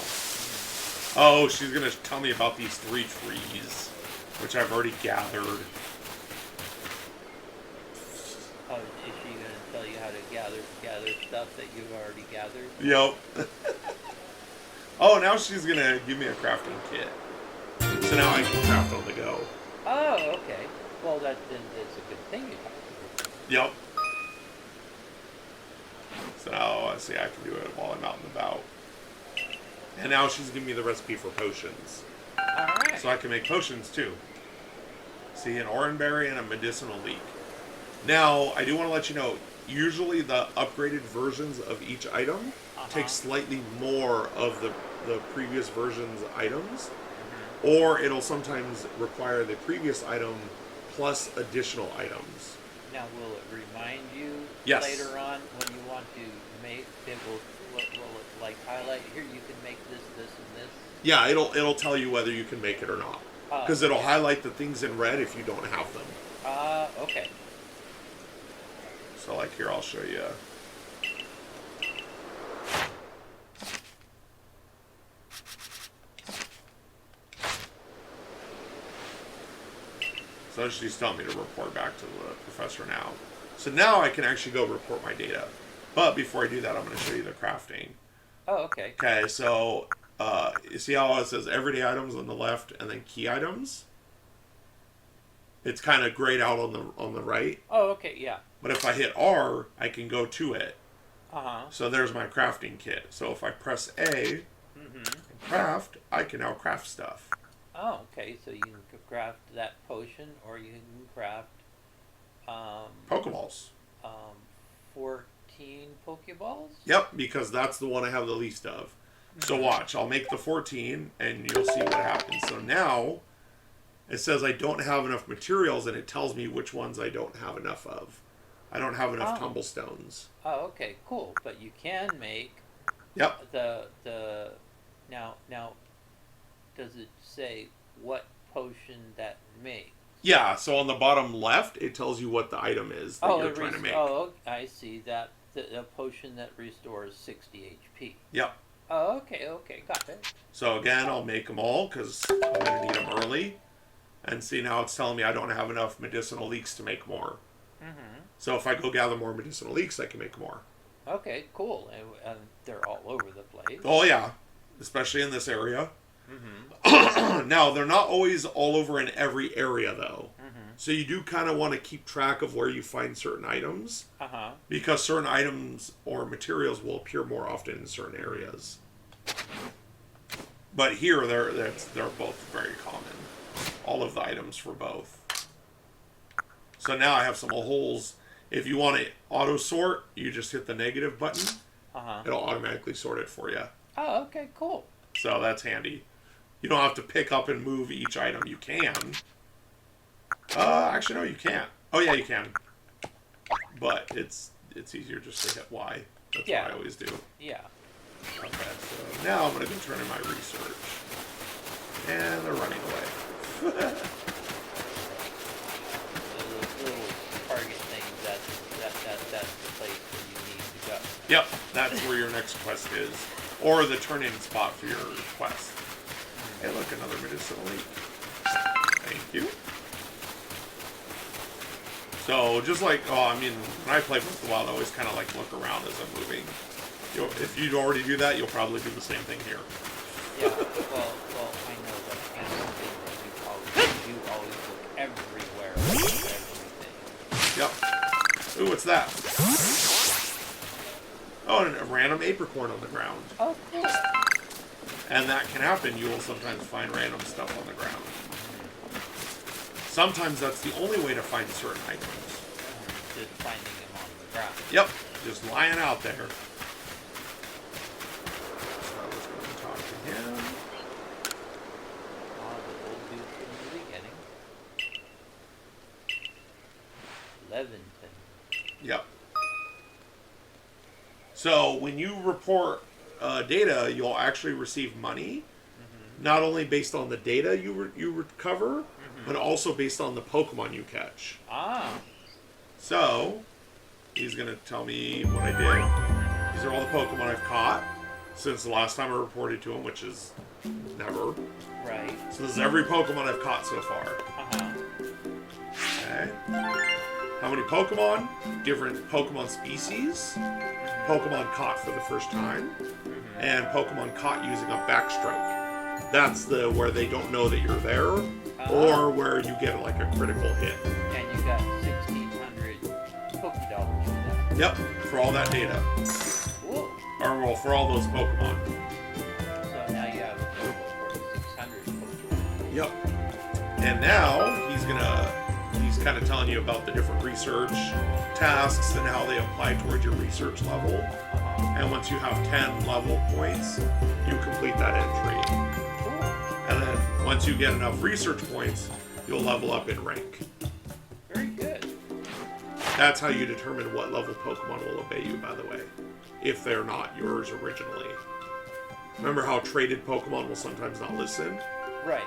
[SPEAKER 2] Oh, she's going to tell me about these 3 trees, which I've already gathered.
[SPEAKER 1] Oh, is she going to tell you how to gather stuff that you've already gathered?
[SPEAKER 2] Yep. Oh, now she's going to give me a crafting kit. So now I can craft on the go.
[SPEAKER 1] Oh, okay. Well, that's a good thing you talked to her.
[SPEAKER 2] Yep. So now, see, I can do it while I'm out and about. And now she's giving me the recipe for potions.
[SPEAKER 1] Alright.
[SPEAKER 2] So I can make potions too. See, an oranberry and a medicinal leek. Now, I do want to let you know, usually the upgraded versions of each item take slightly more of the previous version's items. Or it'll sometimes require the previous item plus additional items.
[SPEAKER 1] Now, will it remind you later on when you want to make it? Will it like highlight here? You can make this, this, and this.
[SPEAKER 2] Yeah, it'll tell you whether you can make it or not. Because it'll highlight the things in red if you don't have them.
[SPEAKER 1] Okay.
[SPEAKER 2] So, like here, I'll show you. So she's telling me to report back to the professor now. So now I can actually go report my data. But before I do that, I'm going to show you the crafting.
[SPEAKER 1] Oh, okay.
[SPEAKER 2] Okay, so you see how it says everyday items on the left and then key items? It's kind of grayed out on the right.
[SPEAKER 1] Oh, okay, yeah.
[SPEAKER 2] But if I hit R, I can go to it.
[SPEAKER 1] Uh-huh.
[SPEAKER 2] So there's my crafting kit. So if I press A and craft, I can now craft stuff.
[SPEAKER 1] Oh, okay. So you can craft that potion, or you can craft
[SPEAKER 2] Pokeballs.
[SPEAKER 1] 14 Pokeballs?
[SPEAKER 2] Yep, because that's the one I have the least of. So watch, I'll make the 14, and you'll see what happens. So now, it says I don't have enough materials, and it tells me which ones I don't have enough of. I don't have enough tumblestones.
[SPEAKER 1] Oh, okay, cool. But you can make the now does it say what potion that makes?
[SPEAKER 2] Yeah, so on the bottom left, it tells you what the item is that you're trying to make.
[SPEAKER 1] Oh, I see. That the potion that restores 60 HP.
[SPEAKER 2] Yep.
[SPEAKER 1] Oh, okay, got it.
[SPEAKER 2] So again, I'll make them all, because I'm going to need them early. And see, now it's telling me I don't have enough medicinal leeks to make more. So if I go gather more medicinal leeks, I can make more.
[SPEAKER 1] Okay, cool. And they're all over the place.
[SPEAKER 2] Oh, yeah. Especially in this area. Now, they're not always all over in every area, though. So you do kind of want to keep track of where you find certain items. Because certain items or materials will appear more often in certain areas. But here, they're both very common. All of the items for both. So now I have some holes. If you want to auto sort, you just hit the negative button. It'll automatically sort it for you.
[SPEAKER 1] Oh, okay, cool.
[SPEAKER 2] So that's handy. You don't have to pick up and move each item. You can. Actually, no, you can't. Oh, yeah, you can. But it's easier just to hit Y. That's what I always do.
[SPEAKER 1] Yeah.
[SPEAKER 2] Okay, so now I'm going to go turn in my research. And they're running away.
[SPEAKER 1] Target things, that's the place where you need to go.
[SPEAKER 2] Yep, that's where your next quest is. Or the turn-in spot for your quest. Hey, look, another medicinal leaf. Thank you. So, just like, when I play Breath of the Wild, I always kind of like look around as I'm moving. If you already do that, you'll probably do the same thing here.
[SPEAKER 1] Yeah, well, I know that kind of thing that you always look everywhere for everything.
[SPEAKER 2] Ooh, what's that? Oh, and a random apricorn on the ground.
[SPEAKER 1] Oh, cool.
[SPEAKER 2] And that can happen. You will sometimes find random stuff on the ground. Sometimes that's the only way to find certain items.
[SPEAKER 1] Just finding them on the ground.
[SPEAKER 2] Yep, just lying out there. So I was going to talk to him.
[SPEAKER 1] The old dude from the beginning. Leventon.
[SPEAKER 2] Yep. So when you report data, you'll actually receive money, not only based on the data you recover, but also based on the Pokemon you catch.
[SPEAKER 1] Ah.
[SPEAKER 2] So he's going to tell me what I did. These are all the Pokemon I've caught since the last time I reported to him, which is never.
[SPEAKER 1] Right.
[SPEAKER 2] So this is every Pokemon I've caught so far.
[SPEAKER 1] Uh-huh.
[SPEAKER 2] Okay. How many Pokemon? Different Pokemon species. Pokemon caught for the first time. And Pokemon caught using a backstroke. That's where they don't know that you're there, or where you get like a critical hit.
[SPEAKER 1] And you got 1,600 Pokédollars for that.
[SPEAKER 2] Yep, for all that data.
[SPEAKER 1] Cool.
[SPEAKER 2] Or well, for all those Pokemon.
[SPEAKER 1] So now you have a total of 4,600 Pokémon.
[SPEAKER 2] Yep. And now he's kind of telling you about the different research tasks and how they apply towards your research level. And once you have 10 level points, you complete that entry. And then once you get enough research points, you'll level up in rank.
[SPEAKER 1] Very good.
[SPEAKER 2] That's how you determine what level Pokemon will obey you, by the way, if they're not yours originally. Remember how traded Pokemon will sometimes not listen?
[SPEAKER 1] Right.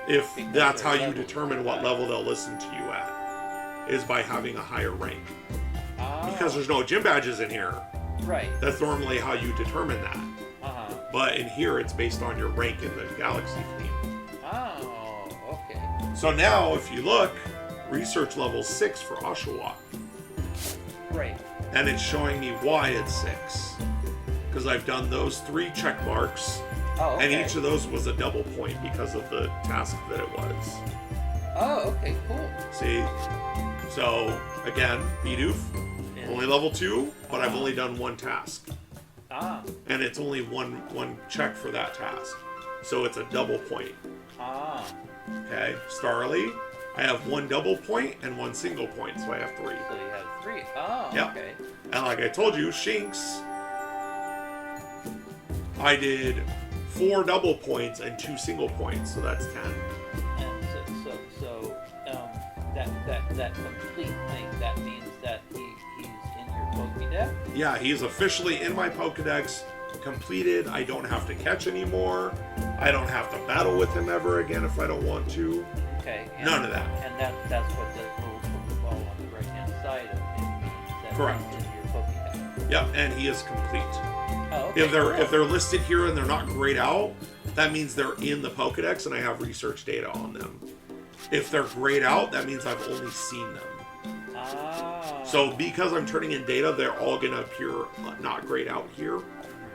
[SPEAKER 2] If
[SPEAKER 1] Because
[SPEAKER 2] that's how
[SPEAKER 1] they're
[SPEAKER 2] you determine what level they'll listen to you at, is by having a higher rank. Because there's no gym badges in here.
[SPEAKER 1] Right.
[SPEAKER 2] That's normally how you determine that. But in here, it's based on your rank in the Galaxy theme.
[SPEAKER 1] Oh, okay.
[SPEAKER 2] So now, if you look, research level 6 for Oshawott.
[SPEAKER 1] Right.
[SPEAKER 2] And it's showing me why it's 6. Because I've done those 3 check marks.
[SPEAKER 1] Oh, okay.
[SPEAKER 2] And each of those was a double point because of the task that it was.
[SPEAKER 1] Oh, okay, cool.
[SPEAKER 2] See? So, again, Bidoof, only level 2, but I've only done 1 task. And it's only one check for that task. So it's a double point. Okay, Starly, I have 1 double point and 1 single point, so I have 3.
[SPEAKER 1] So you have 3. Oh,
[SPEAKER 2] Yep.
[SPEAKER 1] okay.
[SPEAKER 2] And like I told you, Shinx, I did 4 double points and 2 single points, so that's 10.
[SPEAKER 1] And that complete thing, that means that he's in your Pokédex?
[SPEAKER 2] Yeah, he's officially in my Pokedex, completed. I don't have to catch anymore. I don't have to battle with him ever again if I don't want to.
[SPEAKER 1] Okay.
[SPEAKER 2] None of that.
[SPEAKER 1] And that's what the little Pokeball on the right-hand side of it means. That
[SPEAKER 2] Correct.
[SPEAKER 1] he's in your Pokédex.
[SPEAKER 2] Yep, and he is complete.
[SPEAKER 1] Oh, okay.
[SPEAKER 2] If they're listed here and they're not grayed out, that means they're in the Pokedex and I have research data on them. If they're grayed out, that means I've only seen them. So because I'm turning in data, they're all going to appear not grayed out here.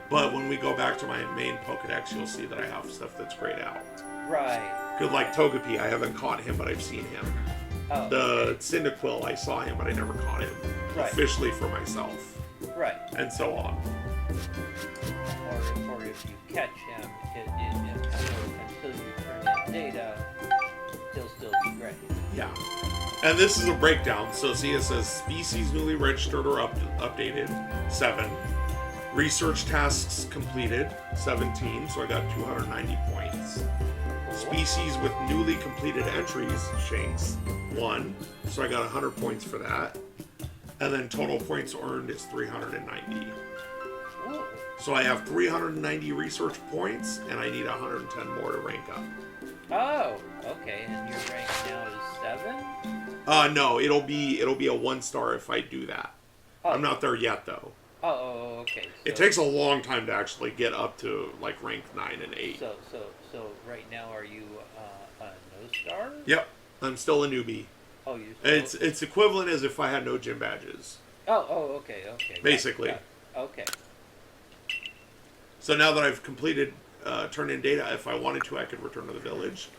[SPEAKER 2] But when we go back to my main Pokedex, you'll see that I have stuff that's grayed out.
[SPEAKER 1] Right.
[SPEAKER 2] Because like Togepi, I haven't caught him, but I've seen him.
[SPEAKER 1] Oh,
[SPEAKER 2] The Cyndaquil, I saw him, but I never caught him officially for myself.
[SPEAKER 1] Right.
[SPEAKER 2] And so on.
[SPEAKER 1] Or if you catch him, until you turn in data, he'll still be gray.
[SPEAKER 2] Yeah. And this is a breakdown. So see, it says species newly registered or updated, 7. Research tasks completed, 17. So I got 290 points. Species with newly completed entries, Shanks, 1. So I got 100 points for that. And then total points earned is 390.
[SPEAKER 1] Ooh.
[SPEAKER 2] So I have 390 research points, and I need 110 more to rank up.
[SPEAKER 1] Oh, okay. And your rank now is 7?
[SPEAKER 2] No, it'll be a 1-star if I do that.
[SPEAKER 1] Oh.
[SPEAKER 2] I'm not there yet though.
[SPEAKER 1] Oh, okay. So,
[SPEAKER 2] It takes a long time to actually get up to like rank 9 and 8.
[SPEAKER 1] So right now, are you a no star?
[SPEAKER 2] Yep, I'm still a newbie.
[SPEAKER 1] Oh, you.
[SPEAKER 2] It's equivalent as if I had no gym badges.
[SPEAKER 1] Oh, okay.
[SPEAKER 2] Basically.
[SPEAKER 1] Okay.
[SPEAKER 2] So now that I've completed turn in data, if I wanted to, I could return to the village,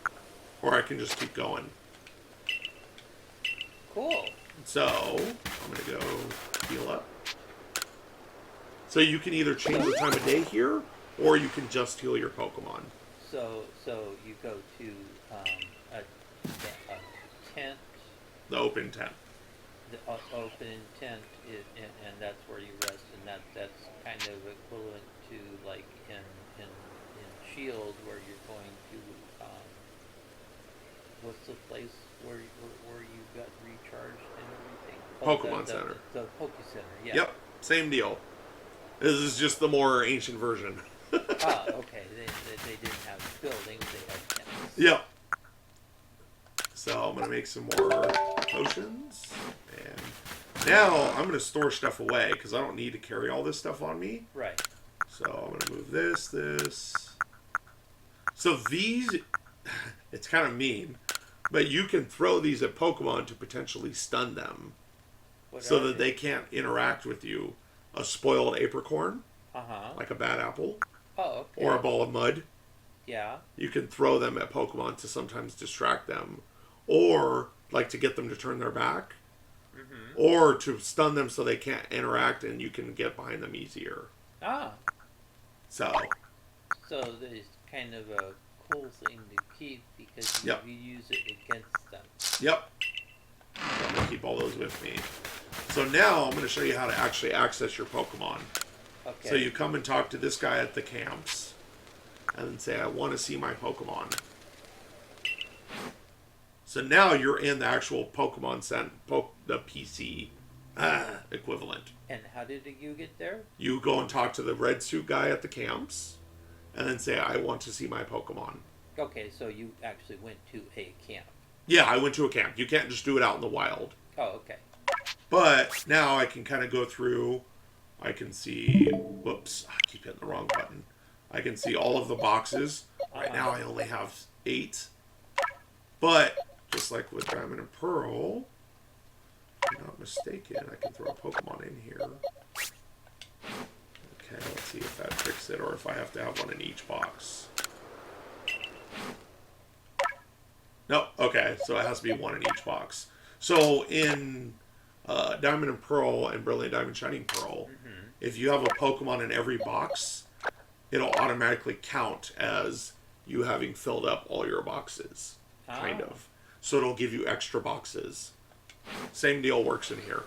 [SPEAKER 2] or I can just keep going.
[SPEAKER 1] Cool.
[SPEAKER 2] So I'm gonna go heal up. So you can either change the time of day here, or you can just heal your Pokemon.
[SPEAKER 1] So you go to a tent,
[SPEAKER 2] The open tent.
[SPEAKER 1] the open tent, and that's where you rest, and that's kind of equivalent to like in Shield where you're going to what's the place where you got recharged and everything? Oh,
[SPEAKER 2] Pokemon Center.
[SPEAKER 1] The Poke Center, yeah.
[SPEAKER 2] Yep, same deal. This is just the more ancient version.
[SPEAKER 1] Ah, okay. They didn't have buildings; they had tents.
[SPEAKER 2] Yep. So I'm gonna make some more potions, and now I'm gonna store stuff away because I don't need to carry all this stuff on me.
[SPEAKER 1] Right.
[SPEAKER 2] So I'm gonna move this. So these, it's kind of mean, but you can throw these at Pokemon to potentially stun them, so that they can't interact with you. A spoiled apricorn, like a bad apple,
[SPEAKER 1] okay.
[SPEAKER 2] or a ball of mud.
[SPEAKER 1] Yeah.
[SPEAKER 2] You can throw them at Pokemon to sometimes distract them, or like to get them to turn their back, or to stun them so they can't interact and you can get behind them easier. So
[SPEAKER 1] there's kind of a cool thing to keep because you use it against them.
[SPEAKER 2] Yep. So I'm going to keep all those with me. So now I'm going to show you how to actually access your Pokemon.
[SPEAKER 1] Okay.
[SPEAKER 2] So you come and talk to this guy at the camps, and then say, I want to see my Pokemon. So now you're in the actual Pokemon the PC equivalent.
[SPEAKER 1] And how did you get there?
[SPEAKER 2] You go and talk to the red suit guy at the camps, and then say, I want to see my Pokemon.
[SPEAKER 1] Okay, so you actually went to a camp.
[SPEAKER 2] Yeah, I went to a camp. You can't just do it out in the wild.
[SPEAKER 1] Oh, okay.
[SPEAKER 2] But now I can kind of go through. I can see. Whoops, I keep hitting the wrong button. I can see all of the boxes. Right now I only have 8. But just like with Diamond and Pearl, if I'm not mistaken, I can throw a Pokemon in here. Okay, let's see if that tricks it, or if I have to have one in each box. No, okay, so it has to be one in each box. So in Diamond and Pearl and Brilliant Diamond Shining Pearl, if you have a Pokemon in every box, it'll automatically count as you having filled up all your boxes, kind of. So it'll give you extra boxes. Same deal works in here.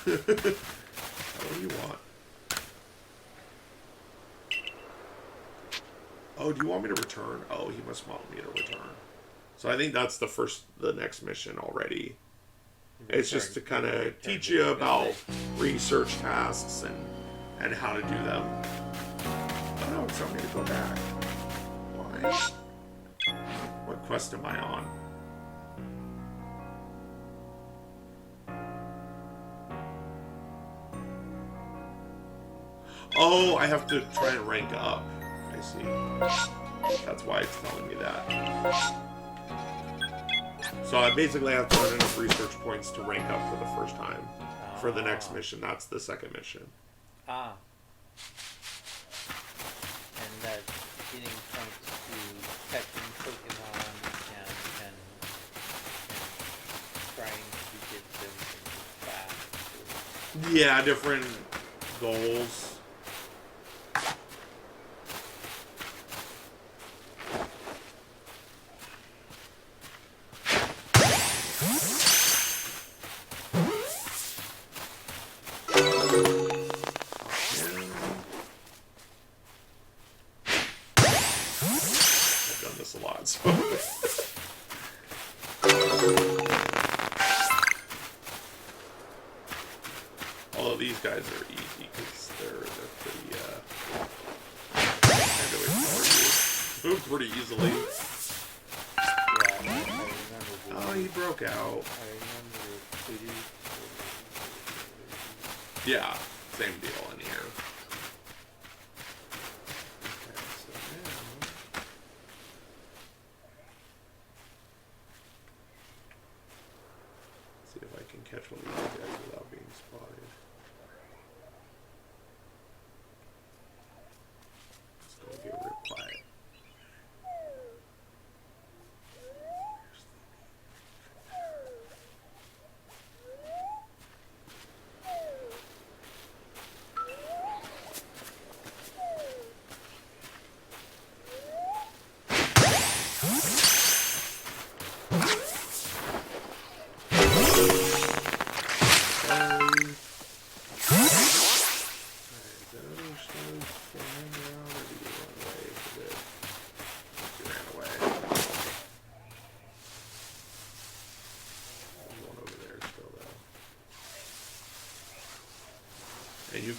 [SPEAKER 2] What do you want? Oh, do you want me to return? Oh, he must want me to return. So I think that's the next mission already. It's just to kind of teach you about research tasks and how to do them. Oh no, it's telling me to go back. Why? What quest am I on? Oh, I have to try and rank up. I see. That's why it's telling me that. So I basically have to earn enough research points to rank up for the first time. For the next mission. That's the second mission.
[SPEAKER 1] And that's getting points to catching Pokemon and trying to get them back.
[SPEAKER 2] Yeah, different goals. Although these guys are easy because they're pretty kind of ignore you. Move pretty easily.
[SPEAKER 1] Yeah, I remember.
[SPEAKER 2] Oh, he broke out.
[SPEAKER 1] I remember.
[SPEAKER 2] Yeah, same deal in here. Okay, so now see if I can catch one of these guys without being spotted. It's going to get real quiet.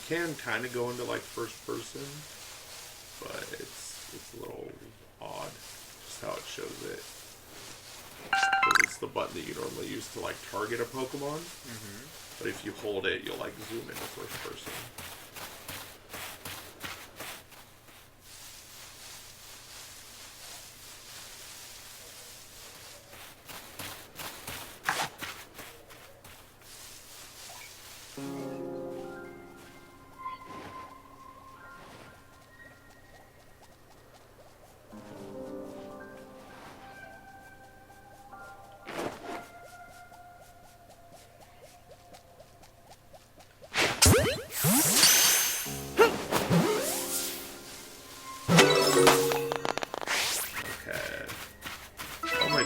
[SPEAKER 2] can kind of go into like first person, but it's a little odd just how it shows it. Because it's the button that you normally use to like target a Pokemon. But if you hold it, you'll like zoom into first person.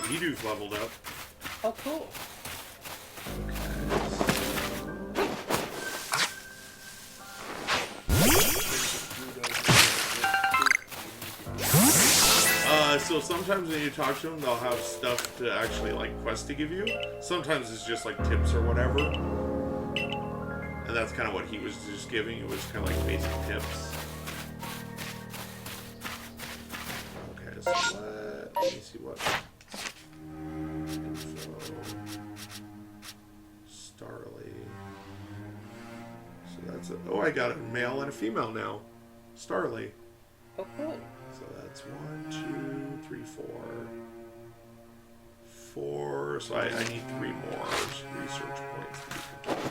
[SPEAKER 2] Bidoof leveled up.
[SPEAKER 1] Oh, cool. So sometimes when you talk to them, they'll have stuff to actually like quest to give you. Sometimes it's just like tips or whatever. And that's kind of what he was just giving. It was kind of like basic tips. Okay, so let me see what. Starly. So that's a. Oh, I got a male and a female now. Starly. Oh, cool.
[SPEAKER 2] So that's 1, 2, 3, 4. 4. So I need 3 more research points to be completed.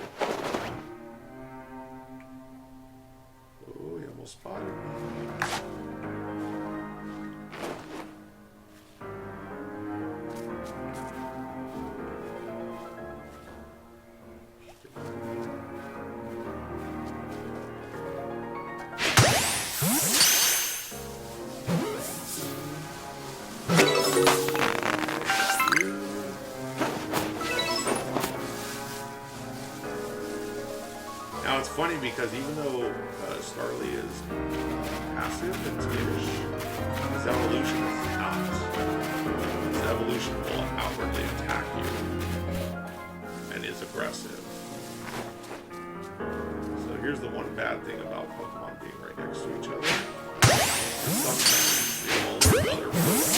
[SPEAKER 2] Oh, he almost spotted me. Now it's funny because even though Starly is passive and skittish, his evolution is not. His evolution will outwardly attack you and is aggressive. So here's the one bad thing about Pokemon being right next to each other. Sometimes they will alert other Pokemon.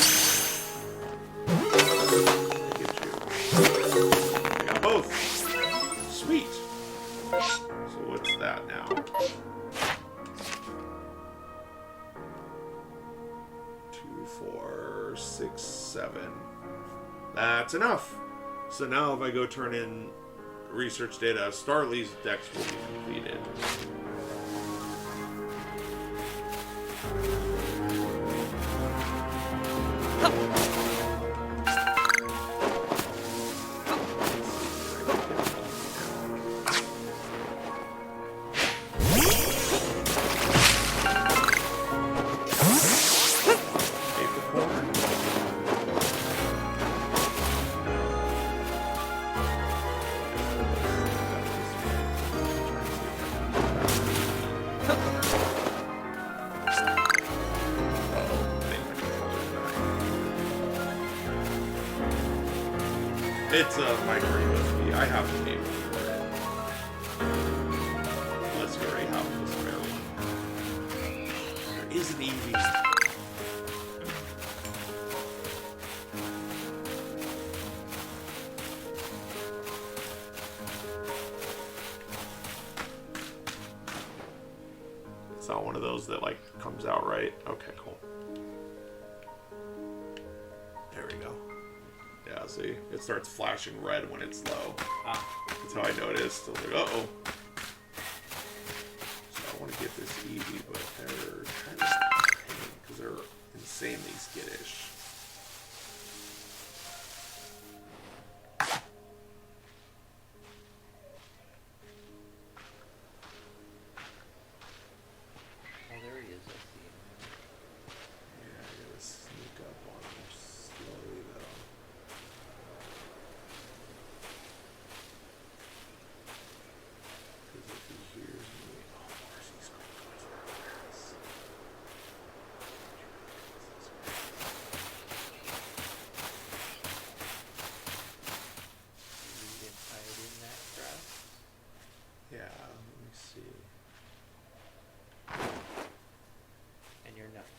[SPEAKER 2] They get you. I got both. Sweet. So what's that now? 2, 4, 6, 7. That's enough. So now if I go turn in research data, Starly's dex will be completed. It's a micro USB. I have to pay for it. Unless you already have the spare one. There is an EV. It's not one of those that like comes out right. Okay, cool. There we go. Yeah, see? It starts flashing red when it's low. That's how I noticed. I was like, uh-oh. So I want to get this Eevee, but they're kind of pain because they're insanely skittish.
[SPEAKER 1] Oh, there he is. I see him.
[SPEAKER 2] Yeah, I gotta sneak up on him slowly, though.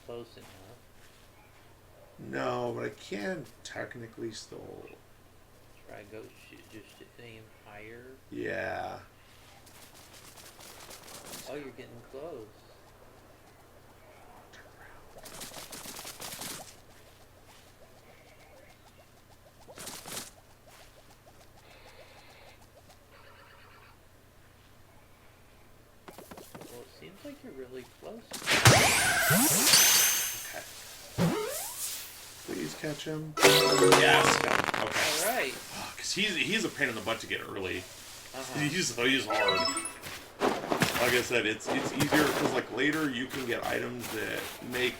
[SPEAKER 1] close enough.
[SPEAKER 2] No, but I can technically still.
[SPEAKER 1] Try go just aim higher.
[SPEAKER 2] Yeah.
[SPEAKER 1] Oh, you're getting close. Well, it seems like you're really close.
[SPEAKER 2] Okay. Please catch him. Yes. Got him. Okay.
[SPEAKER 1] All right.
[SPEAKER 2] Because he's a pain in the butt to get early.
[SPEAKER 1] Uh-huh.
[SPEAKER 2] He's hard. Like I said, it's easier because like later you can get items that make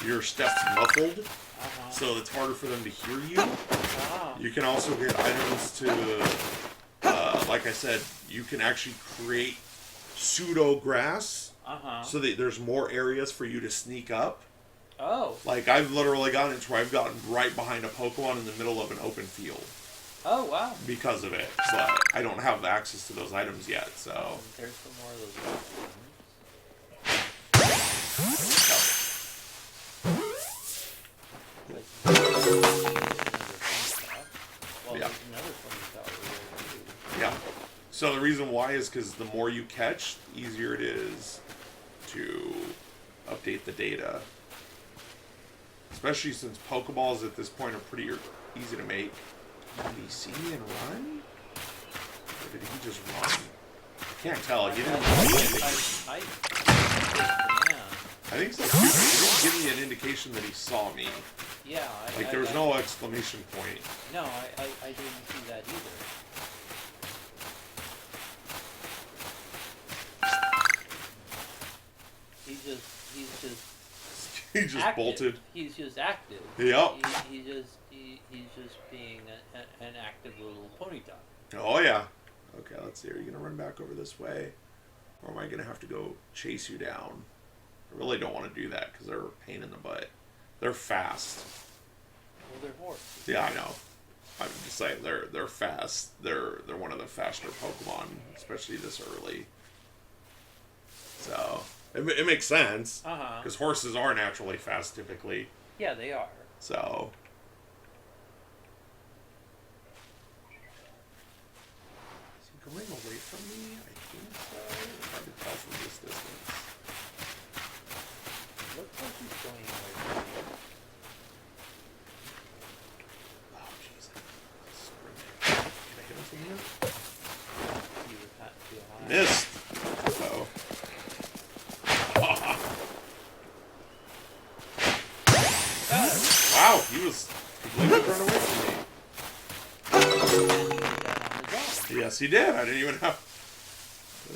[SPEAKER 2] your steps muffled, so it's harder for them to hear you. You can also get items to, like I said, you can actually create pseudo grass, so that there's more areas for you to sneak up.
[SPEAKER 1] Oh.
[SPEAKER 2] Like I've literally gotten it to where I've gotten right behind a Pokemon in the middle of an open field.
[SPEAKER 1] Oh, wow.
[SPEAKER 2] Because of it. But I don't have access to those items yet, so.
[SPEAKER 1] There's some more of those items. Well,
[SPEAKER 2] yeah.
[SPEAKER 1] There's another Ponyta over there, too.
[SPEAKER 2] Yeah. So the reason why is because the more you catch, the easier it is to update the data. Especially since Pokeballs at this point are pretty easy to make. Did he see me and run? Or did he just run? I can't tell. He didn't give me an indication. I think so too. He didn't give me an indication that he saw me.
[SPEAKER 1] Yeah.
[SPEAKER 2] Like there was no exclamation point.
[SPEAKER 1] No, I didn't see that either. He's just
[SPEAKER 2] He just
[SPEAKER 1] active.
[SPEAKER 2] bolted.
[SPEAKER 1] He's just active.
[SPEAKER 2] Yep.
[SPEAKER 1] He's just being an active little Ponyta.
[SPEAKER 2] Oh yeah. Okay, let's see. Are you gonna run back over this way, or am I gonna have to go chase you down? I really don't want to do that because they're a pain in the butt. They're fast.
[SPEAKER 1] Well, they're horses.
[SPEAKER 2] Yeah, I know. I'm just saying they're fast. They're one of the faster Pokemon, especially this early. So it makes sense. Because horses are naturally fast typically.
[SPEAKER 1] Yeah, they are.
[SPEAKER 2] So. Is he going away from me? I think so. Hard to tell from this distance.
[SPEAKER 1] Looks like he's going away from you.
[SPEAKER 2] Oh, jeez. Can I hit him from here?
[SPEAKER 1] He was not too high.
[SPEAKER 2] Missed. Uh-oh. Wow, he was completely thrown away from me. Yes, he did. I didn't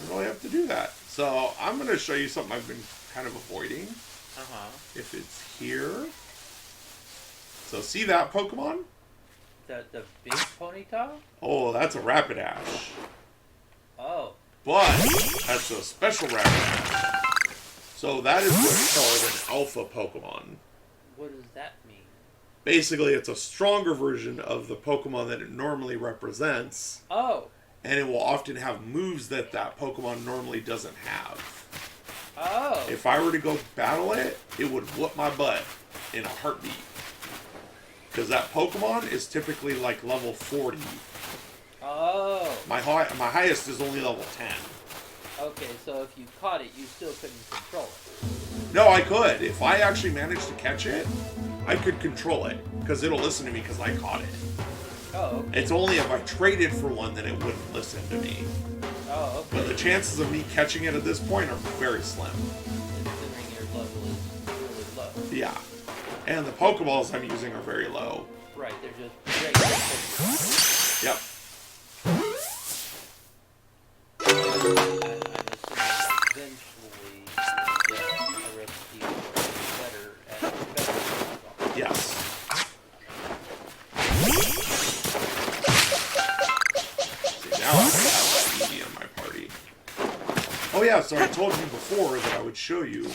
[SPEAKER 2] really have to do that. So I'm going to show you something I've been kind of avoiding. If it's here. So see that Pokemon?
[SPEAKER 1] The big Ponyta?
[SPEAKER 2] Oh, that's a Rapidash.
[SPEAKER 1] Oh.
[SPEAKER 2] But that's a special Rapidash. So that is what's called an Alpha Pokemon.
[SPEAKER 1] What does that mean?
[SPEAKER 2] Basically, it's a stronger version of the Pokemon that it normally represents.
[SPEAKER 1] Oh.
[SPEAKER 2] And it will often have moves that Pokemon normally doesn't have.
[SPEAKER 1] Oh.
[SPEAKER 2] If I were to go battle it, it would whoop my butt in a heartbeat. Because that Pokemon is typically like level 40.
[SPEAKER 1] Oh.
[SPEAKER 2] My highest is only level 10.
[SPEAKER 1] Okay, so if you caught it, you still couldn't control it.
[SPEAKER 2] No, I could. If I actually managed to catch it, I could control it. Because it'll listen to me because I caught it.
[SPEAKER 1] Oh, okay.
[SPEAKER 2] It's only if I traded for one that it wouldn't listen to me.
[SPEAKER 1] Oh, okay.
[SPEAKER 2] But the chances of me catching it at this point are very slim.
[SPEAKER 1] Considering your level is really low.
[SPEAKER 2] Yeah. And the Pokeballs I'm using are very low.
[SPEAKER 1] Right, they're just regular.
[SPEAKER 2] Yep.
[SPEAKER 1] I'm assuming eventually the recipe will be better at better.
[SPEAKER 2] Yes. See, now I have that Eevee in my party. Oh yeah, so I told you before that I would show you.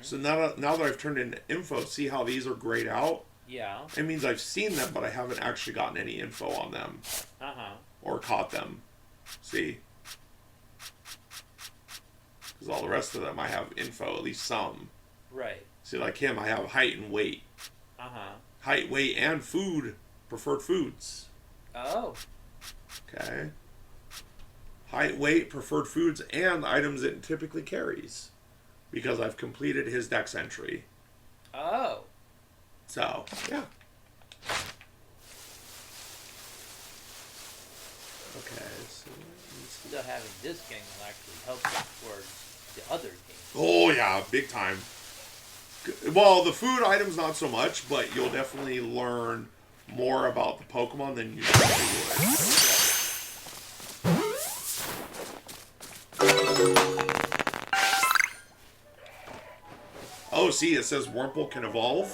[SPEAKER 2] So now that I've turned in info, see how these are grayed out?
[SPEAKER 1] Yeah.
[SPEAKER 2] It means I've seen them, but I haven't actually gotten any info on them. Or caught them. See? Because all the rest of them I have info, at least some.
[SPEAKER 1] Right.
[SPEAKER 2] See, like him, I have height and weight.
[SPEAKER 1] Uh-huh.
[SPEAKER 2] Height, weight, and food, preferred foods.
[SPEAKER 1] Oh.
[SPEAKER 2] Okay. Height, weight, preferred foods, and items it typically carries. Because I've completed his dex entry.
[SPEAKER 1] Oh.
[SPEAKER 2] So, yeah. Okay,
[SPEAKER 1] so having this game will actually help you towards the other games.
[SPEAKER 2] Oh yeah, big time. Well, the food items not so much, but you'll definitely learn more about the Pokemon than you normally would. Oh, see, it says Wurmple can evolve.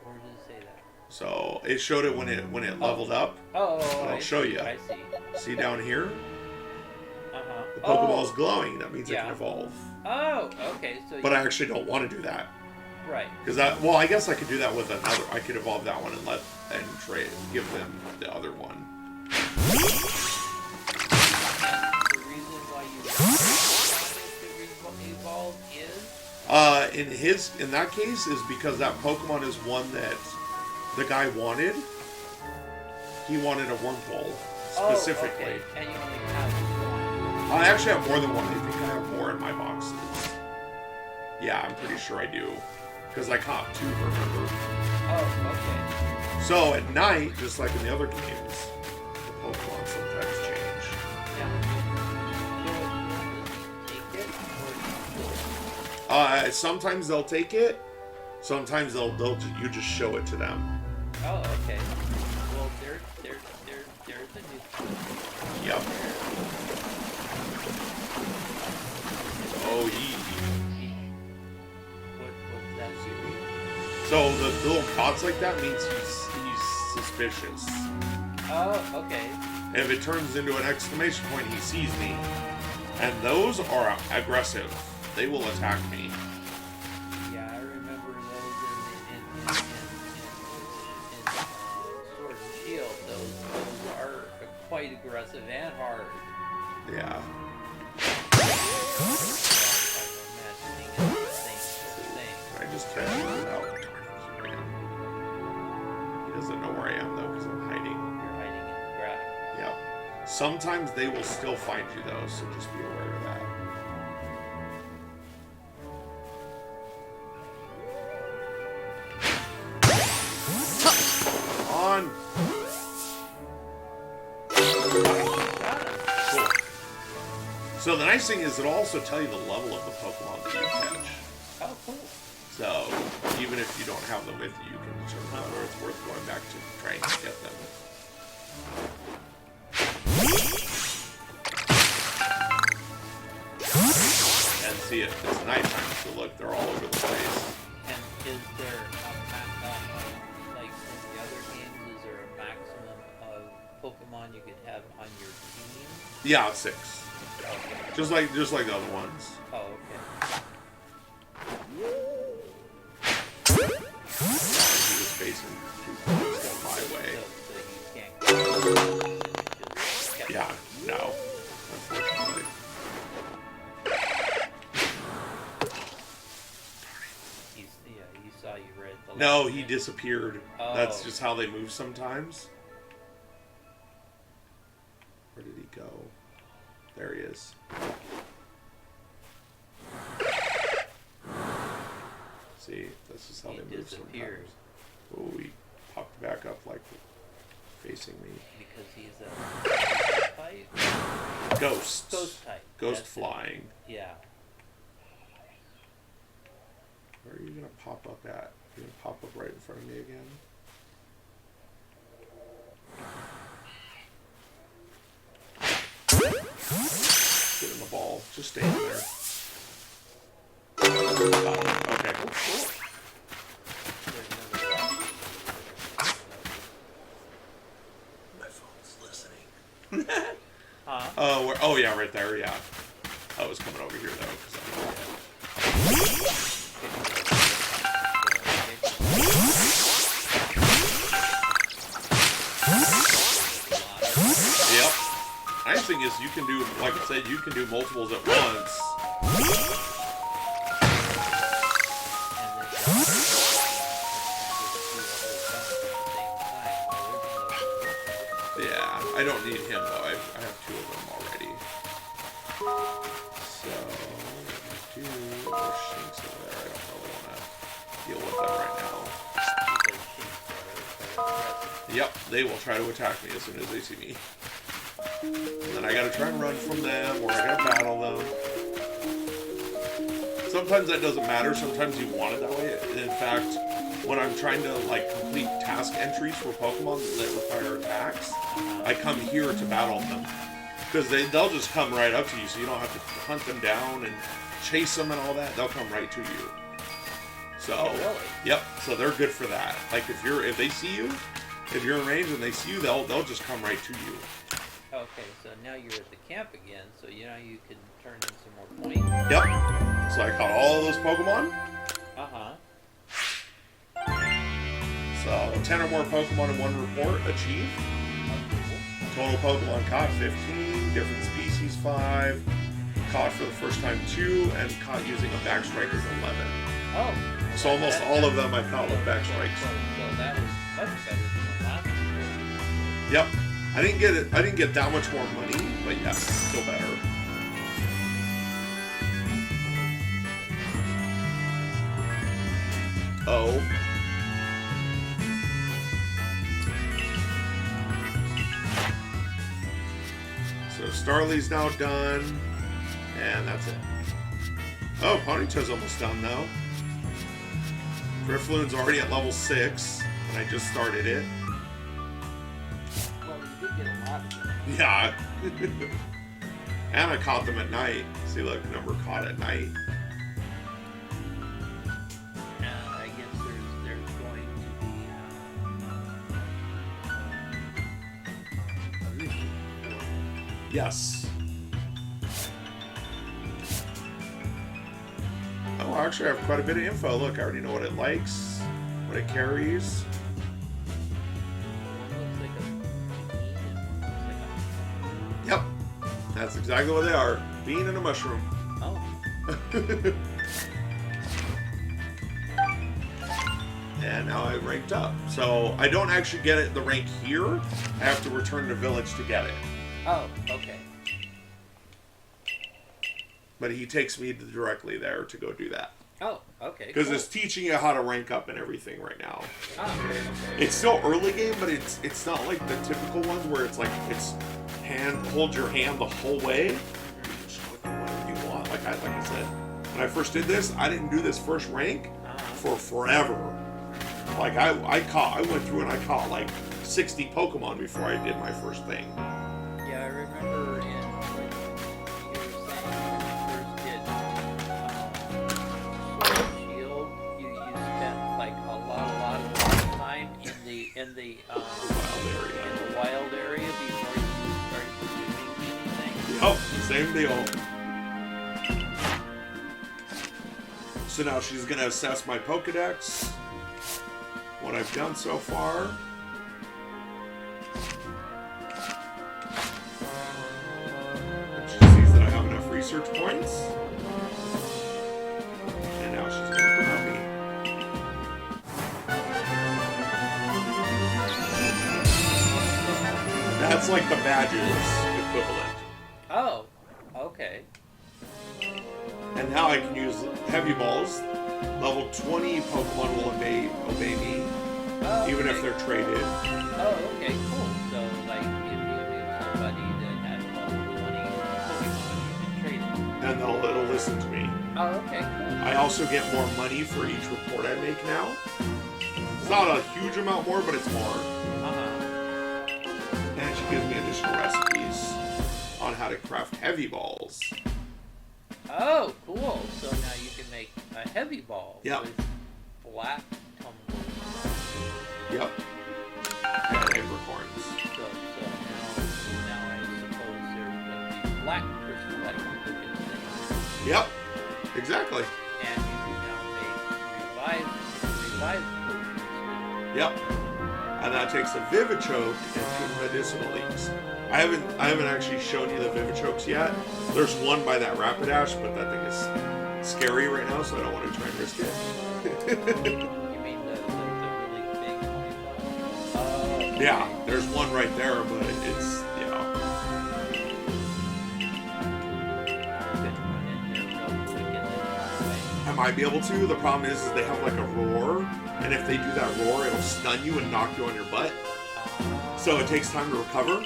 [SPEAKER 1] Where does it say that?
[SPEAKER 2] So it showed it when it leveled up.
[SPEAKER 1] Oh,
[SPEAKER 2] I'll show you.
[SPEAKER 1] I see.
[SPEAKER 2] See down here?
[SPEAKER 1] Uh-huh.
[SPEAKER 2] The Pokeball's glowing. That means it can evolve.
[SPEAKER 1] Oh, okay. So.
[SPEAKER 2] But I actually don't want to do that.
[SPEAKER 1] Right.
[SPEAKER 2] Because I guess I could do that with another. I could evolve that one and trade, give them the other one.
[SPEAKER 1] The reason why you want to evolve is.
[SPEAKER 2] In that case is because that Pokemon is one that the guy wanted. He wanted a Wurmple specifically.
[SPEAKER 1] Oh, okay. And you only have one.
[SPEAKER 2] I actually have more than one. I think I have more in my boxes. Yeah, I'm pretty sure I do. Because I caught 2, remember?
[SPEAKER 1] Oh, okay.
[SPEAKER 2] So at night, just like in the other games, the Pokemon sometimes change.
[SPEAKER 1] Yeah. Take it or
[SPEAKER 2] sometimes they'll take it. Sometimes you just show it to them.
[SPEAKER 1] Oh, okay. Well, there's a new.
[SPEAKER 2] Yep. Oh,
[SPEAKER 1] What's that series?
[SPEAKER 2] So the little dots like that means he's suspicious.
[SPEAKER 1] Oh, okay.
[SPEAKER 2] And if it turns into an exclamation point, he sees me. And those are aggressive. They will attack me.
[SPEAKER 1] Yeah, I remember those in Sword and Shield. Those are quite aggressive and hard.
[SPEAKER 2] Yeah.
[SPEAKER 1] I'm imagining it's the same thing.
[SPEAKER 2] I just tried to get it out. He doesn't know where I am though, because I'm hiding.
[SPEAKER 1] You're hiding in the grass.
[SPEAKER 2] Yep. Sometimes they will still find you though, so just be aware of that. On. Cool. So the nice thing is it'll also tell you the level of the Pokemon that you catch.
[SPEAKER 1] Oh, cool.
[SPEAKER 2] So even if you don't have them with you, you can determine whether it's worth going back to trying to get them. And see it. It's nighttime, so look, they're all over the place.
[SPEAKER 1] And is there like in the other games, is there a maximum of Pokemon you could have on your team?
[SPEAKER 2] Yeah, 6.
[SPEAKER 1] Okay.
[SPEAKER 2] Just like the other ones.
[SPEAKER 1] Oh, okay.
[SPEAKER 2] He was facing 2 points down my way.
[SPEAKER 1] So you can't just
[SPEAKER 2] Yeah, no. Unfortunately.
[SPEAKER 1] He saw you right at the
[SPEAKER 2] No,
[SPEAKER 1] last
[SPEAKER 2] he
[SPEAKER 1] minute.
[SPEAKER 2] disappeared.
[SPEAKER 1] Oh.
[SPEAKER 2] That's just how they move sometimes. Where did he go? There he is. See, this is how
[SPEAKER 1] He
[SPEAKER 2] they move
[SPEAKER 1] disappeared.
[SPEAKER 2] sometimes. Oh, he popped back up like facing me.
[SPEAKER 1] Because he's a type?
[SPEAKER 2] Ghosts.
[SPEAKER 1] Ghost type.
[SPEAKER 2] Ghost
[SPEAKER 1] That's
[SPEAKER 2] flying.
[SPEAKER 1] it. Yeah.
[SPEAKER 2] Where are you gonna pop up at? You gonna pop up right in front of me again? Get in the ball. Just stay in there. Okay.
[SPEAKER 1] There's another rock.
[SPEAKER 2] My phone's listening.
[SPEAKER 1] Huh?
[SPEAKER 2] Oh yeah, right there. Yeah. I was coming over here though. Yep. Nice thing is you can do, like I said, you can do multiples at once. little shinks over there. I don't really want to deal with them right now.
[SPEAKER 1] Those sheets are aggressive.
[SPEAKER 2] Yep, they will try to attack me as soon as they see me. And then I gotta try and run from them, or I gotta battle them. Sometimes that doesn't matter, sometimes you want it that way. In fact, when I'm trying to like complete task entries for Pokemon that require attacks, I come here to battle them. Because they'll just come right up to you, so you don't have to hunt them down and chase them and all that. They'll come right to you. So,
[SPEAKER 1] really?
[SPEAKER 2] Yep. So they're good for that. Like if they see you, if you're in range and they see you, they'll just come right to you.
[SPEAKER 1] Okay, so now you're at the camp again, so you can turn in some more points.
[SPEAKER 2] Yep. So I caught all those Pokemon. So 10 or more Pokemon in one report achieved. Total Pokemon caught 15, different species 5, caught for the first time 2, and caught using a back strike is 11.
[SPEAKER 1] Oh.
[SPEAKER 2] So almost all of them I caught with back strikes.
[SPEAKER 1] So that was much better than the last one.
[SPEAKER 2] Yep. I didn't get that much more money, but yes, still better. Oh. So Starly's now done, and that's it. Oh, Ponytail's almost done though. Drifloon's already at level 6, and I just started it.
[SPEAKER 1] Well, you did get a lot of them.
[SPEAKER 2] Yeah. And I caught them at night. See, look, number caught at night.
[SPEAKER 1] And I guess there's going to be a mission.
[SPEAKER 2] Yes. Oh, actually, I have quite a bit of info. Look, I already know what it likes, what it carries.
[SPEAKER 1] One looks like a bean and one looks like
[SPEAKER 2] Yep. That's exactly what they are. Bean and a mushroom.
[SPEAKER 1] a... Oh.
[SPEAKER 2] And now I ranked up. So I don't actually get it the rank here. I have to return to village to get it.
[SPEAKER 1] Oh, okay.
[SPEAKER 2] But he takes me directly there to go do that.
[SPEAKER 1] Oh, okay.
[SPEAKER 2] Because it's teaching you how to rank up and everything right now.
[SPEAKER 1] Oh, okay.
[SPEAKER 2] It's still early game, but it's not like the typical ones where it's like hold your hand the whole way. You just whatever you want. Like I said, when I first did this, I didn't do this first rank for forever. Like I went through and I caught like 60 Pokemon before I did my first thing.
[SPEAKER 1] Yeah, I remember in, like, you were saying when you first did Sword and Shield, you spent like a lot of time in the wild area before you started doing anything.
[SPEAKER 2] Oh, same deal. So now she's gonna assess my Pokedex, what I've done so far. She sees that I have enough research points. And now she's going to promote me. That's like the badges equivalent.
[SPEAKER 1] Oh, okay.
[SPEAKER 2] And now I can use heavy balls. Level 20 Pokemon will obey me,
[SPEAKER 1] Oh,
[SPEAKER 2] even
[SPEAKER 1] okay.
[SPEAKER 2] if they're traded.
[SPEAKER 1] Oh, okay, cool. So, like, if you knew somebody that had level 20 Pokemon, you could trade it.
[SPEAKER 2] And it'll listen to me.
[SPEAKER 1] Oh, okay, cool.
[SPEAKER 2] I also get more money for each report I make now. It's not a huge amount more, but it's more. And she gives me additional recipes on how to craft heavy balls.
[SPEAKER 1] Oh, cool. So now you can make a heavy ball
[SPEAKER 2] Yep.
[SPEAKER 1] with black tumbles.
[SPEAKER 2] Yep. And apricorns.
[SPEAKER 1] So now I suppose there's going to be black crystallite looking things.
[SPEAKER 2] Yep. Exactly.
[SPEAKER 1] And you can now make revived potions.
[SPEAKER 2] Yep. And that takes a Vivichoke into medicinal leaves. I haven't actually shown you the Vivichokes yet. There's one by that Rapidash, but that thing is scary right now, so I don't want to try and risk it.
[SPEAKER 1] You mean the really big one?
[SPEAKER 2] Yeah, there's one right there, but it's,
[SPEAKER 1] You could run in there real quick and then run away.
[SPEAKER 2] I might be able to. The problem is they have like a roar, and if they do that roar, it'll stun you and knock you on your butt. So it takes time to recover.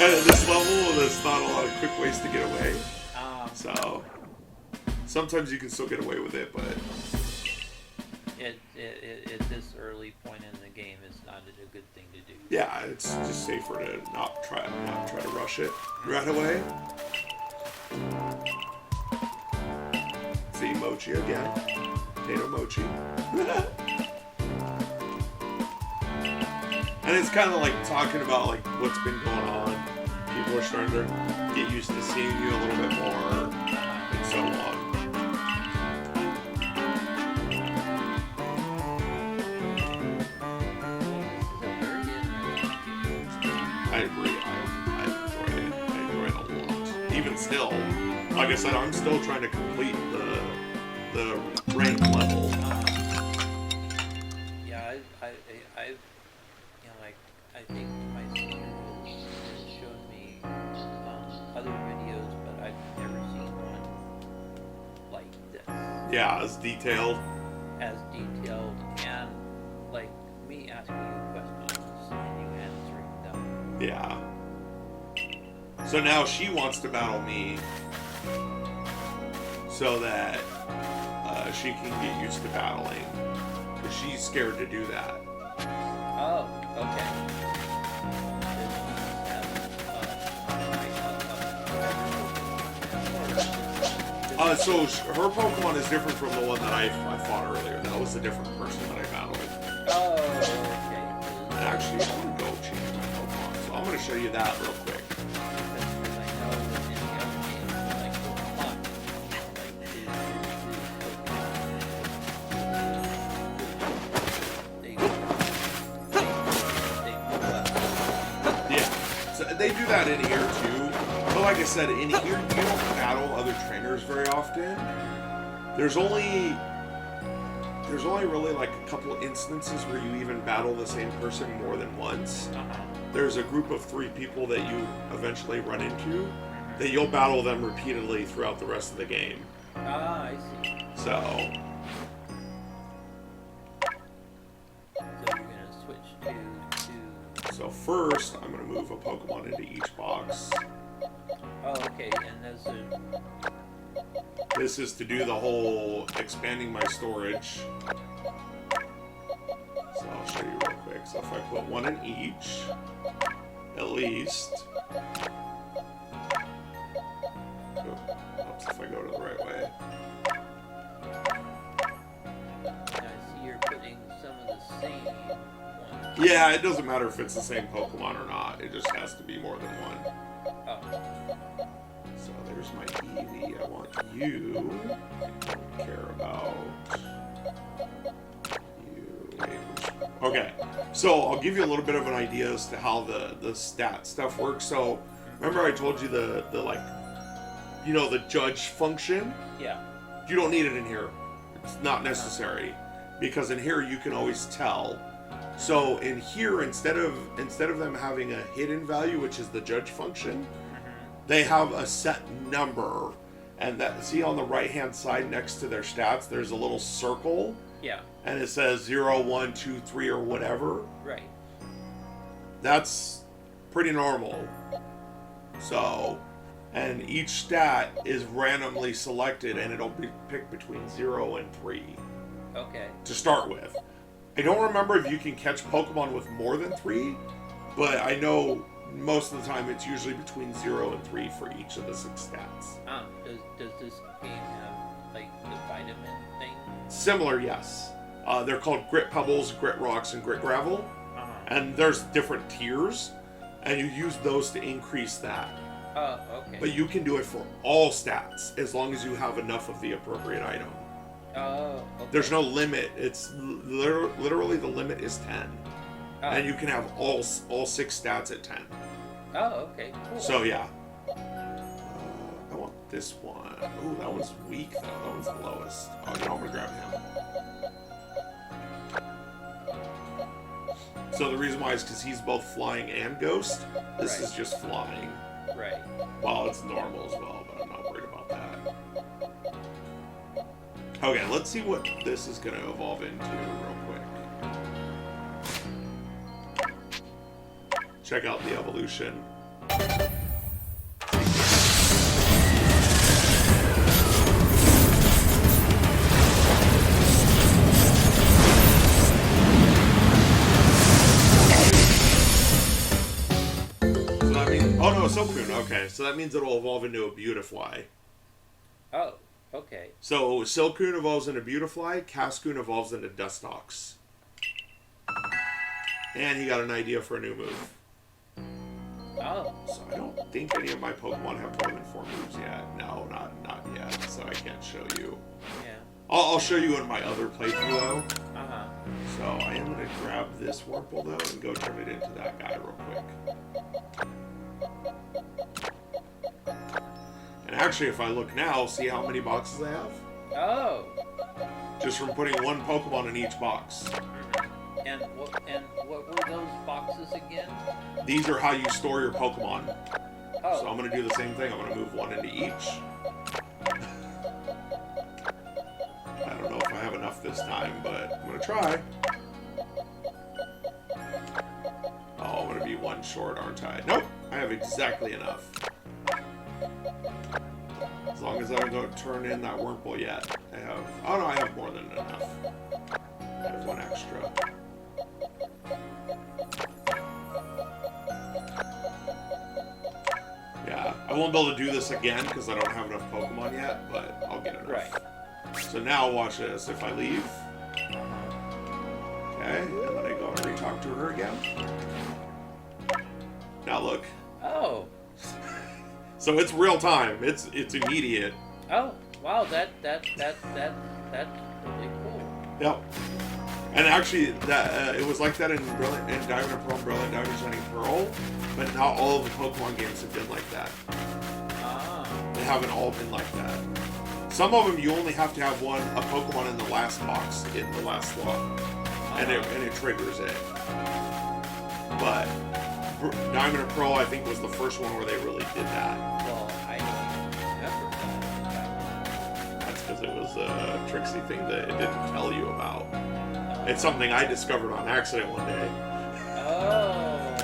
[SPEAKER 2] And at this level, there's not a lot of quick ways to get away. So sometimes you can still get away with it, but
[SPEAKER 1] at this early point in the game, it's not a good thing to do.
[SPEAKER 2] yeah, it's just safer to not try to rush it right away. See, mochi again. Potato mochi. And it's kind of like talking about like what's been going on. People are starting to get used to seeing you a little bit more and so on. I agree. I enjoy it. I enjoy it a lot. Even still, like I said, I'm still trying to complete the rank level.
[SPEAKER 1] Yeah, I've like I think my sister has shown me other videos, but I've never seen one like this.
[SPEAKER 2] Yeah, as detailed.
[SPEAKER 1] As detailed and like me asking you questions and you answering them.
[SPEAKER 2] Yeah. So now she wants to battle me so that she can get used to battling. Because she's scared to do that.
[SPEAKER 1] Oh, okay.
[SPEAKER 2] So her Pokemon is different from the one that I fought earlier. That was a different person that I battled.
[SPEAKER 1] Oh, okay.
[SPEAKER 2] Actually, I'm going to go change my Pokemon. So I'm going to show you that real quick. They do that in here too, but like I said, in here you don't battle other trainers very often. There's only really like a couple instances where you even battle the same person more than once. There's a group of 3 people that you eventually run into that you'll battle them repeatedly throughout the rest of the game.
[SPEAKER 1] Ah, I see.
[SPEAKER 2] So
[SPEAKER 1] you're gonna switch to.
[SPEAKER 2] So first, I'm going to move a Pokemon into each box.
[SPEAKER 1] Oh, okay, and
[SPEAKER 2] This is to do the whole expanding my storage. So I'll show you real quick. So if I put one in each, at least. Oops, if I go to the right way.
[SPEAKER 1] I see you're putting some of the same ones.
[SPEAKER 2] Yeah, it doesn't matter if it's the same Pokemon or not. It just has to be more than one.
[SPEAKER 1] Oh.
[SPEAKER 2] So there's my Eevee. I want you. Don't care about you. Okay, so I'll give you a little bit of an idea as to how the stat stuff works. So remember I told you the like, you know, the judge function?
[SPEAKER 1] Yeah.
[SPEAKER 2] You don't need it in here. It's not necessary because in here you can always tell. So in here, instead of them having a hidden value, which is the judge function, they have a set number, and that see on the right hand side next to their stats, there's a little circle.
[SPEAKER 1] Yeah.
[SPEAKER 2] And it says 0, 1, 2, 3, or whatever.
[SPEAKER 1] Right.
[SPEAKER 2] That's pretty normal. So, and each stat is randomly selected, and it'll be picked between 0 and 3.
[SPEAKER 1] Okay.
[SPEAKER 2] To start with. I don't remember if you can catch Pokemon with more than 3, but I know most of the time it's usually between 0 and 3 for each of the 6 stats.
[SPEAKER 1] Does this game have, like, the vitamin thing?
[SPEAKER 2] Similar, yes. They're called Grit Pebbles, Grit Rocks, and Grit Gravel. And there's different tiers, and you use those to increase that.
[SPEAKER 1] Oh, okay.
[SPEAKER 2] But you can do it for all stats, as long as you have enough of the appropriate item.
[SPEAKER 1] Oh, okay.
[SPEAKER 2] There's no limit. It's literally the limit is 10.
[SPEAKER 1] Oh.
[SPEAKER 2] And you can have all 6 stats at 10.
[SPEAKER 1] Oh, okay. Cool.
[SPEAKER 2] So, yeah. I want this one. Ooh, that one's weak, though. That one's the lowest. Oh, you know, I'm going to grab him. So the reason why is because he's both flying and ghost. This is just flying.
[SPEAKER 1] Right.
[SPEAKER 2] Well, it's normal as well, but I'm not worried about that. Okay, let's see what this is going to evolve into real quick. Check out the evolution. So that means... Oh no, Silcoon. Okay, so that means it'll evolve into a Beautifly.
[SPEAKER 1] Oh, okay.
[SPEAKER 2] So Silcoon evolves into Beautifly, Cascoon evolves into Dustox. And he got an idea for a new move.
[SPEAKER 1] Oh.
[SPEAKER 2] So I don't think any of my Pokemon have more than 4 moves yet. No, not yet. So I can't show you.
[SPEAKER 1] Yeah.
[SPEAKER 2] I'll show you in my other playthrough though.
[SPEAKER 1] Uh-huh.
[SPEAKER 2] So I am going to grab this Wurmple though and go turn it into that guy real quick. And actually, if I look now, see how many boxes I have?
[SPEAKER 1] Oh.
[SPEAKER 2] Just from putting one Pokemon in each box.
[SPEAKER 1] And what were those boxes again?
[SPEAKER 2] These are how you store your Pokemon.
[SPEAKER 1] Oh.
[SPEAKER 2] So I'm going to do the same thing. I'm going to move one into each. I don't know if I have enough this time, but I'm going to try. Oh, I'm going to be one short, aren't I? Nope, I have exactly enough. As long as I don't turn in that Wurmple yet. I have... Oh no, I have more than enough. I have one extra. Yeah, I won't be able to do this again because I don't have enough Pokemon yet, but I'll get enough.
[SPEAKER 1] Right.
[SPEAKER 2] So now watch this. If I leave... Okay, and then I go and re-talk to her again. Now look.
[SPEAKER 1] Oh.
[SPEAKER 2] So it's real time. It's immediate.
[SPEAKER 1] Oh. Wow. That's really cool.
[SPEAKER 2] Yep. And actually, that it was like that in Diamond and Pearl and Brilliant Diamond Shining Pearl, but not all of the Pokemon games have been like that.
[SPEAKER 1] Ah.
[SPEAKER 2] They haven't all been like that. Some of them you only have to have a Pokemon in the last box, in the last slot, and it triggers it. But Diamond and Pearl, I think, was the first one where they really did that.
[SPEAKER 1] Well, I don't remember that.
[SPEAKER 2] That's because it was a tricksy thing that it didn't tell you about. It's something I discovered on accident one day.
[SPEAKER 1] Oh.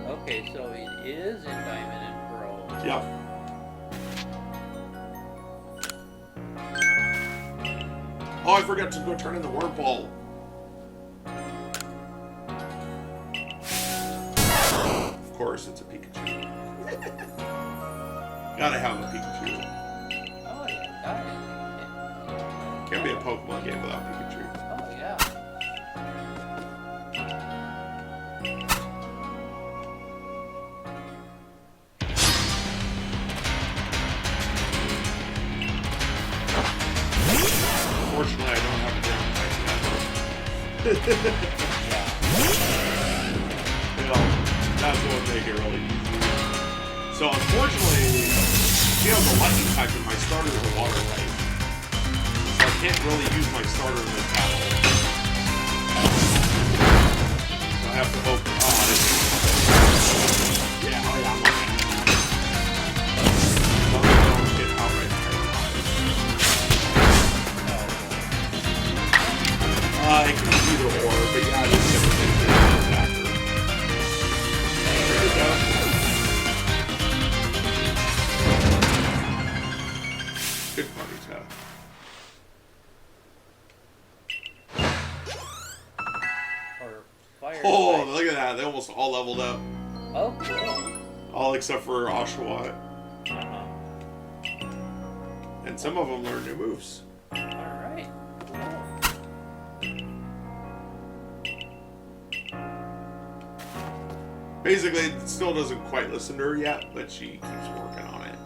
[SPEAKER 1] Okay, so it is in Diamond and Pearl.
[SPEAKER 2] Yep. Oh, I forgot to go turn in the Wurmple. Of course, it's a Pikachu. Gotta have a Pikachu.
[SPEAKER 1] Oh, yeah, got it.
[SPEAKER 2] Can't be a Pokemon game without Pikachu.
[SPEAKER 1] Oh, yeah.
[SPEAKER 2] Unfortunately, I don't have a ground type yet. You know, that's what would make it really easy. So unfortunately, she has a lightning type and my starter is a water type. So I can't really use my starter in this battle. So I have to hope. Oh, yeah, oh yeah. As long as I don't get outright paralyzed. I can do either or, but yeah, this is going to be a attacker. There we go. Good party tap.
[SPEAKER 1] Or fire.
[SPEAKER 2] Oh,
[SPEAKER 1] type.
[SPEAKER 2] look at that. They almost all leveled up.
[SPEAKER 1] Oh, cool.
[SPEAKER 2] All except for Oshawott.
[SPEAKER 1] Uh-huh.
[SPEAKER 2] And some of them learn new moves.
[SPEAKER 1] All right. Cool.
[SPEAKER 2] Basically, it still doesn't quite listen to her yet, but she keeps working on it.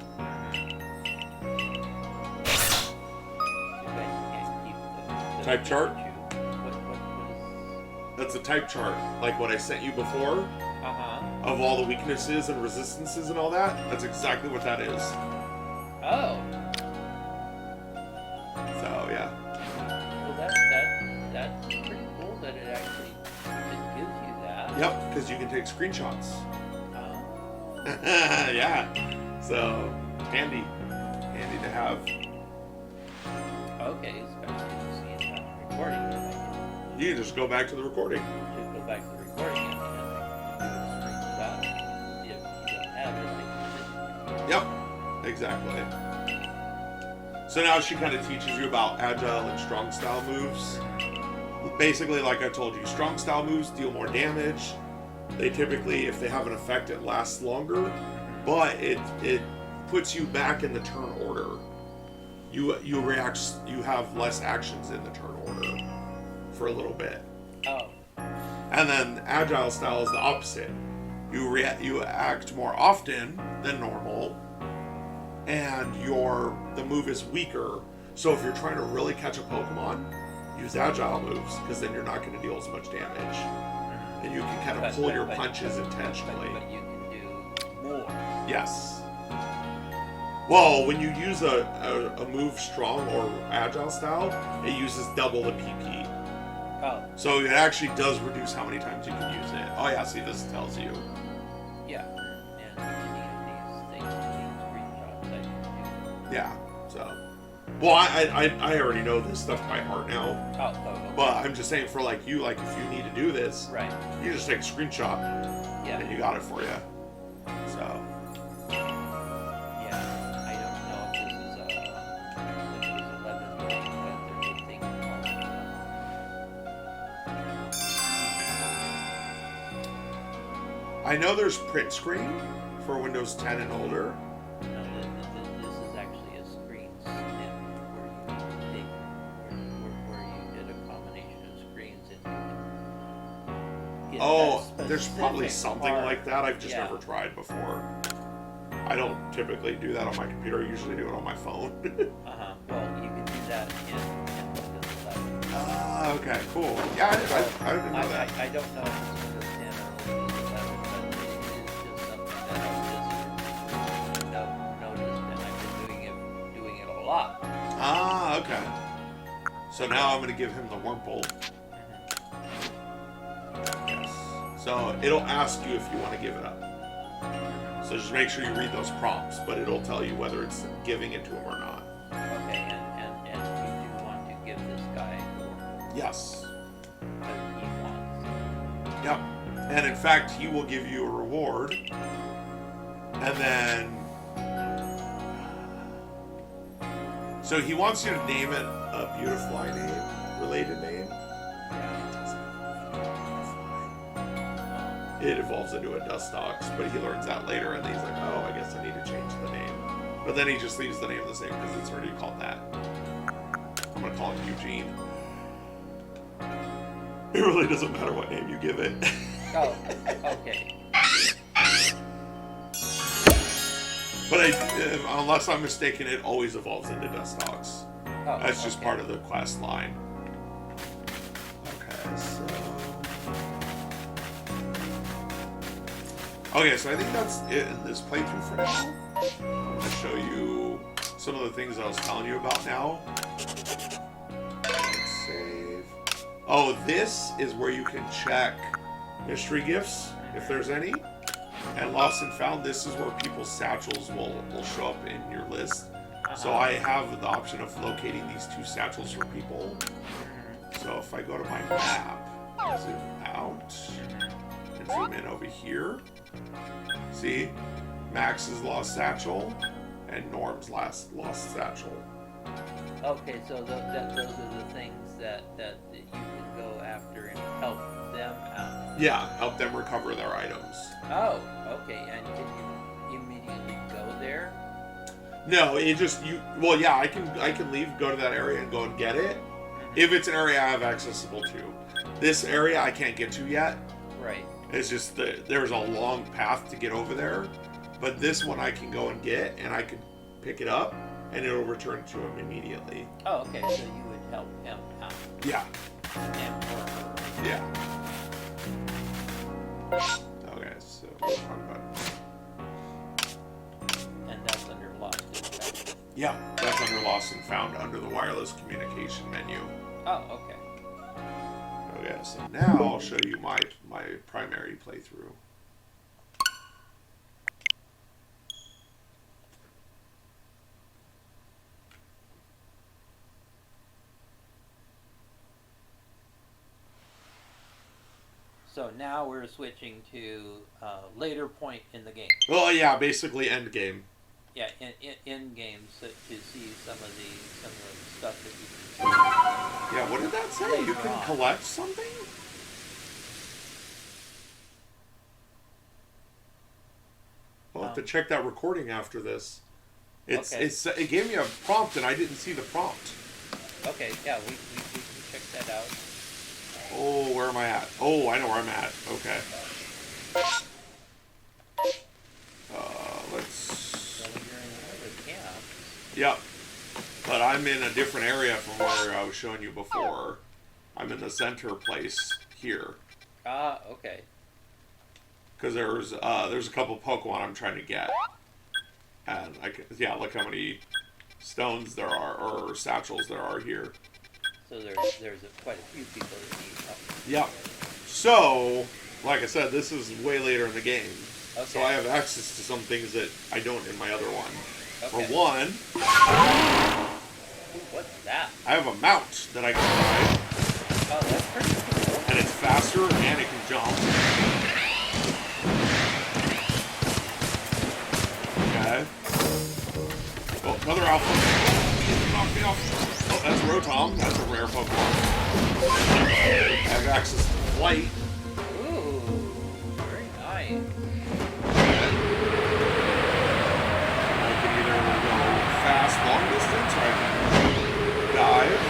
[SPEAKER 1] You guys can't keep the
[SPEAKER 2] Type chart?
[SPEAKER 1] What is...
[SPEAKER 2] That's a type chart, like what I sent you before,
[SPEAKER 1] Uh-huh.
[SPEAKER 2] of all the weaknesses and resistances and all that. That's exactly what that is.
[SPEAKER 1] Oh.
[SPEAKER 2] So, yeah.
[SPEAKER 1] Well, that's pretty cool that it actually just gives you that.
[SPEAKER 2] Yep, because you can take screenshots.
[SPEAKER 1] Oh.
[SPEAKER 2] Yeah. So, handy. Handy to have.
[SPEAKER 1] okay, especially if you see it on the recording, then I
[SPEAKER 2] You just go back to the recording.
[SPEAKER 1] can just go back to the recording and do a screenshot. If you don't have it, I can
[SPEAKER 2] Yep, exactly. So now she kind of teaches you about agile and strong style moves. Basically, like I told you, strong style moves deal more damage. They typically, if they have an effect, it lasts longer, but it puts you back in the turn order. You have less actions in the turn order for a little bit.
[SPEAKER 1] Oh.
[SPEAKER 2] And then agile style is the opposite. You act more often than normal, and the move is weaker. So if you're trying to really catch a Pokemon, use agile moves, because then you're not going to deal as much damage, and you can kind of pull your punches intentionally.
[SPEAKER 1] But you can do more.
[SPEAKER 2] Yes. Well, when you use a move strong or agile style, it uses double the PP.
[SPEAKER 1] Oh.
[SPEAKER 2] So it actually does reduce how many times you can use it. Oh yeah, see, this tells you.
[SPEAKER 1] Yeah. And any of these things, these screenshots, I can do.
[SPEAKER 2] Yeah. So. Well, I already know this stuff by heart now.
[SPEAKER 1] Okay.
[SPEAKER 2] But I'm just saying, for like you, like if you need to do this,
[SPEAKER 1] Right.
[SPEAKER 2] you just take a screenshot,
[SPEAKER 1] Yeah.
[SPEAKER 2] and you got it for you. So.
[SPEAKER 1] Yeah. I don't know if this is a Windows 11 thing, but there's a thing called.
[SPEAKER 2] I know there's print screen for Windows 10 and older.
[SPEAKER 1] No, this is actually a screen snip where you did a combination of screens and you can get that
[SPEAKER 2] There's probably
[SPEAKER 1] specific
[SPEAKER 2] something
[SPEAKER 1] part.
[SPEAKER 2] like that. I've just
[SPEAKER 1] Yeah.
[SPEAKER 2] never tried before. I don't typically do that on my computer. I usually do it on my phone.
[SPEAKER 1] Well, you can do that in Windows 11.
[SPEAKER 2] Okay, cool. Yeah, I didn't know that.
[SPEAKER 1] I don't know if it's Windows 10 or Windows 11, but it is just something that I've just noticed, and I've been doing it a lot.
[SPEAKER 2] Okay. So now I'm going to give him the Wurmple. Yes. So it'll ask you if you want to give it up. So just make sure you read those prompts, but it'll tell you whether it's giving it to him or not.
[SPEAKER 1] Okay, and you do want to give this guy more
[SPEAKER 2] Yes.
[SPEAKER 1] than he wants.
[SPEAKER 2] Yep. And in fact, he will give you a reward. And then... So he wants you to name it a Beautifly name, related name. It evolves into a Dustox, but he learns that later, and he's like, oh, I guess I need to change the name. But then he just leaves the name the same because it's already called that. I'm going to call him Eugene. It really doesn't matter what name you give it.
[SPEAKER 1] Oh, okay.
[SPEAKER 2] But unless I'm mistaken, it always evolves into Dustox.
[SPEAKER 1] Oh,
[SPEAKER 2] That's just
[SPEAKER 1] okay.
[SPEAKER 2] part of the quest line. Okay, so... Okay, so I think that's it in this playthrough for now. I'm going to show you some of the things I was telling you about now. Let's save. Oh, this is where you can check mystery gifts, if there's any. And Lost and Found, this is where people's satchels will show up in your list. So I have the option of locating these two satchels for people. So if I go to my map, zoom out, and zoom in over here, see, Max's lost satchel and Norm's lost satchel.
[SPEAKER 1] Okay, so those are the things that you can go after and help them out.
[SPEAKER 2] Yeah, help them recover their items.
[SPEAKER 1] Oh, okay, and can you immediately go there?
[SPEAKER 2] No, it just well, yeah, I can leave, go to that area and go and get it. If it's an area I have accessible to. This area I can't get to yet.
[SPEAKER 1] Right.
[SPEAKER 2] It's just there's a long path to get over there. But this one I can go and get, and I can pick it up, and it'll return to him immediately.
[SPEAKER 1] Oh, okay, so you would help him out.
[SPEAKER 2] Yeah.
[SPEAKER 1] Him or her.
[SPEAKER 2] Yeah. Okay, so wrong button.
[SPEAKER 1] And that's under Lost and Found.
[SPEAKER 2] Yeah, that's under Lost and Found under the wireless communication menu.
[SPEAKER 1] Oh, okay.
[SPEAKER 2] Okay, so now I'll show you my primary playthrough.
[SPEAKER 1] So now we're switching to later point in the game.
[SPEAKER 2] Well, yeah, basically end game.
[SPEAKER 1] Yeah, in game to see some of the stuff that you can
[SPEAKER 2] Yeah, what did that say?
[SPEAKER 1] Later
[SPEAKER 2] You can
[SPEAKER 1] on.
[SPEAKER 2] collect something? I'll have to check that recording after this.
[SPEAKER 1] Okay.
[SPEAKER 2] It gave me a prompt and I didn't see the prompt.
[SPEAKER 1] see. Okay, yeah, we can check that out.
[SPEAKER 2] Oh, where am I at? Oh, I know where I'm at. Okay. Let's.
[SPEAKER 1] So you're in another camp.
[SPEAKER 2] Yep. But I'm in a different area from where I was showing you before. I'm in the center place here.
[SPEAKER 1] Ah, okay.
[SPEAKER 2] Because there's a couple Pokemon I'm trying to get. And look how many stones there are, or satchels there are here.
[SPEAKER 1] So there's quite a few people that need help.
[SPEAKER 2] Yep. So, like I said, this is way later in the game.
[SPEAKER 1] Okay.
[SPEAKER 2] So I have access to some things that I don't in my other one.
[SPEAKER 1] Okay.
[SPEAKER 2] For one,
[SPEAKER 1] Ooh, what's that?
[SPEAKER 2] I have a mount that I can ride,
[SPEAKER 1] Oh, that's pretty cool.
[SPEAKER 2] and it's faster and it can jump. Okay. Oh, another alpha. Knock me off. Oh, that's Rotom. That's a rare Pokemon. I have access to flight.
[SPEAKER 1] Ooh, very nice.
[SPEAKER 2] I can either go fast, long distance, or I can dive.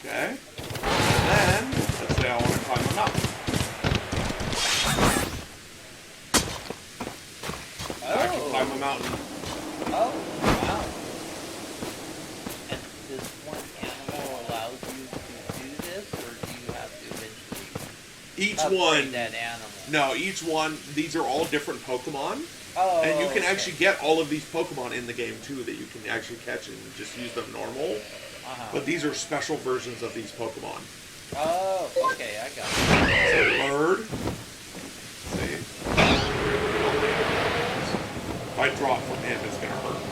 [SPEAKER 2] Okay. And then, let's say I want to climb a mountain. I can climb a mountain.
[SPEAKER 1] Oh, wow. And does one animal allow you to do this, or do you have to eventually
[SPEAKER 2] Each
[SPEAKER 1] upgrade
[SPEAKER 2] one,
[SPEAKER 1] that animal?
[SPEAKER 2] no, each one, these are all different Pokemon.
[SPEAKER 1] Oh,
[SPEAKER 2] And you can
[SPEAKER 1] okay.
[SPEAKER 2] actually get all of these Pokemon in the game too that you can actually catch and just use them normal.
[SPEAKER 1] Uh-huh.
[SPEAKER 2] But these are special versions of these Pokemon.
[SPEAKER 1] Oh, okay, I got it.
[SPEAKER 2] So bird. See? If I drop from him, it's gonna hurt.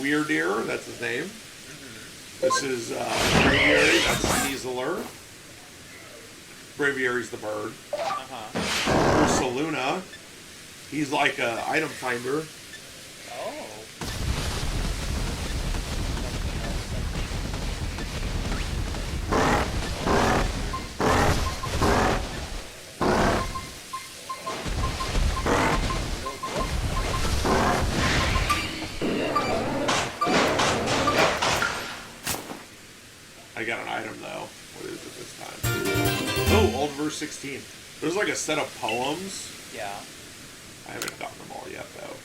[SPEAKER 2] Weirdeer, that's his name. This is Braviary, that's Sneasler. Braviary's the bird.
[SPEAKER 1] Uh-huh.
[SPEAKER 2] Ursaluna, he's like a item finder.
[SPEAKER 1] Oh.
[SPEAKER 2] I got an item though. What is it this time? Oh, Old Verse 16. There's like a set of poems.
[SPEAKER 1] Yeah.
[SPEAKER 2] I haven't gotten them all yet though.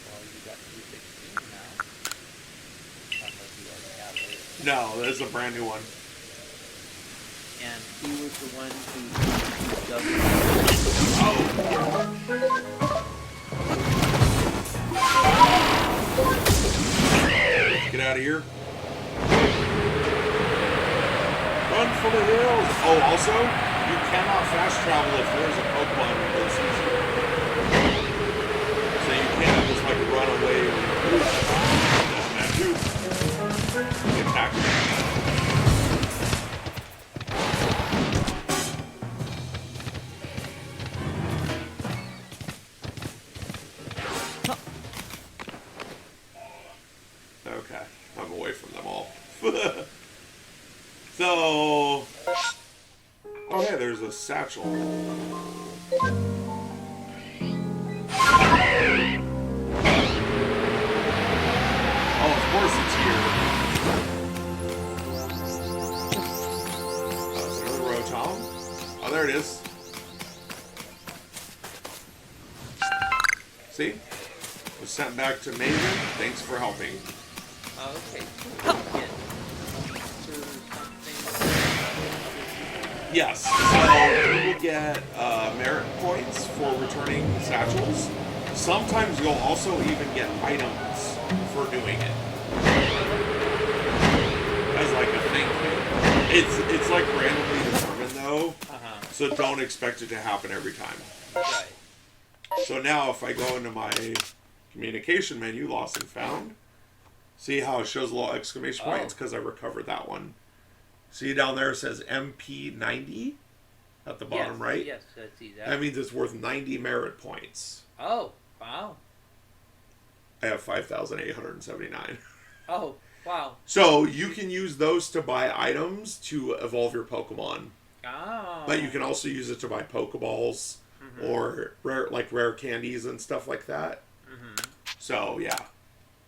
[SPEAKER 1] Well, you got 216 now. Unless you already have it.
[SPEAKER 2] No, there's a brand new one.
[SPEAKER 1] And he was the one who does
[SPEAKER 2] Get out of here. Run for the hills! Oh, also, you cannot fast travel if there's a Pokemon that sees you. So you can't just like run away or doesn't have to. Attack me. Okay, I'm away from them all. So, oh yeah, there's a satchel. Oh, of course it's here. There's another Rotom. Oh, there it is. See? Was sent back to Maven. Thanks for helping.
[SPEAKER 1] Okay. Get points or something.
[SPEAKER 2] Yes. So you will get merit points for returning satchels. Sometimes you'll also even get items for doing it. As like a thank you. It's like randomly determined though.
[SPEAKER 1] Uh-huh.
[SPEAKER 2] So don't expect it to happen every time.
[SPEAKER 1] Right.
[SPEAKER 2] So now if I go into my communication menu, lost and found, See how it shows a little exclamation point?
[SPEAKER 1] Oh.
[SPEAKER 2] It's because I recovered that one. See down there it says MP90 at the bottom right?
[SPEAKER 1] Yes, I see that.
[SPEAKER 2] That means it's worth 90 merit points.
[SPEAKER 1] Oh, wow.
[SPEAKER 2] I have 5,879.
[SPEAKER 1] Oh, wow.
[SPEAKER 2] So you can use those to buy items to evolve your Pokemon.
[SPEAKER 1] Oh.
[SPEAKER 2] But you can also use it to buy Pokeballs or rare candies and stuff like that. So yeah.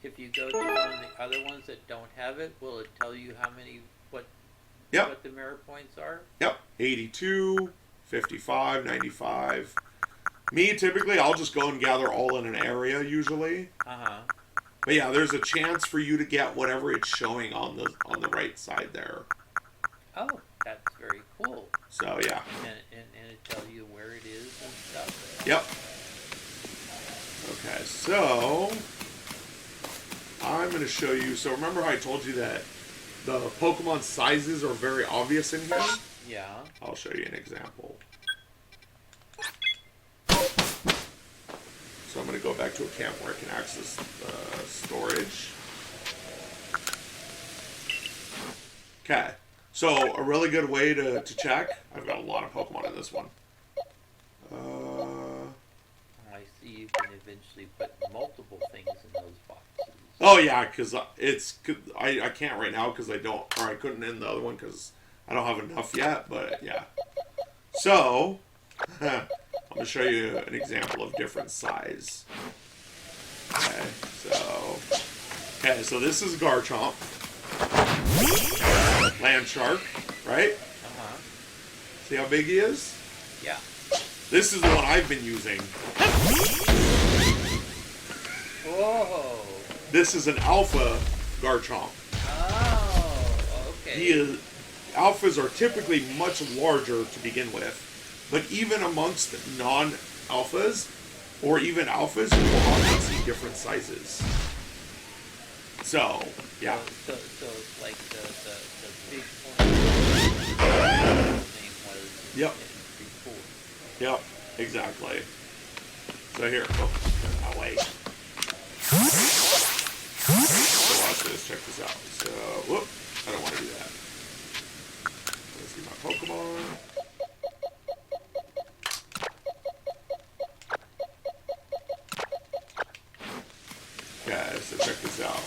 [SPEAKER 1] If you go to one of the other ones that don't have it, will it tell you how many, what the merit points are?
[SPEAKER 2] Yep. 82, 55, 95. Me, typically, I'll just go and gather all in an area, usually. But yeah, there's a chance for you to get whatever it's showing on the right side there.
[SPEAKER 1] Oh, that's very cool.
[SPEAKER 2] So yeah.
[SPEAKER 1] And it tells you where it is and stuff.
[SPEAKER 2] Yep. Okay, so I'm going to show you. So remember how I told you that the Pokemon sizes are very obvious in here?
[SPEAKER 1] Yeah.
[SPEAKER 2] I'll show you an example. So I'm going to go back to a camp where I can access storage. Okay. So a really good way to check. I've got a lot of Pokemon in this one.
[SPEAKER 1] I see you can eventually put multiple things in those boxes.
[SPEAKER 2] Oh yeah, because I can't right now because I couldn't in the other one because I don't have enough yet. But yeah. So I'm gonna show you an example of different size. Okay, so this is Garchomp, Land Shark, right? See how big he is?
[SPEAKER 1] Yeah.
[SPEAKER 2] This is the one I've been using.
[SPEAKER 1] Whoa.
[SPEAKER 2] This is an Alpha Garchomp.
[SPEAKER 1] Oh, okay.
[SPEAKER 2] Alphas are typically much larger to begin with, but even amongst non-alphas, or even alphas, you will often see different sizes. So, yeah.
[SPEAKER 1] So it's like the big one. Name was.
[SPEAKER 2] Yep.
[SPEAKER 1] Before.
[SPEAKER 2] Yep, exactly. So here, that way. So watch this, check this out. So, whoop, I don't want to do that. Let's see my Pokemon. Okay, so check this out.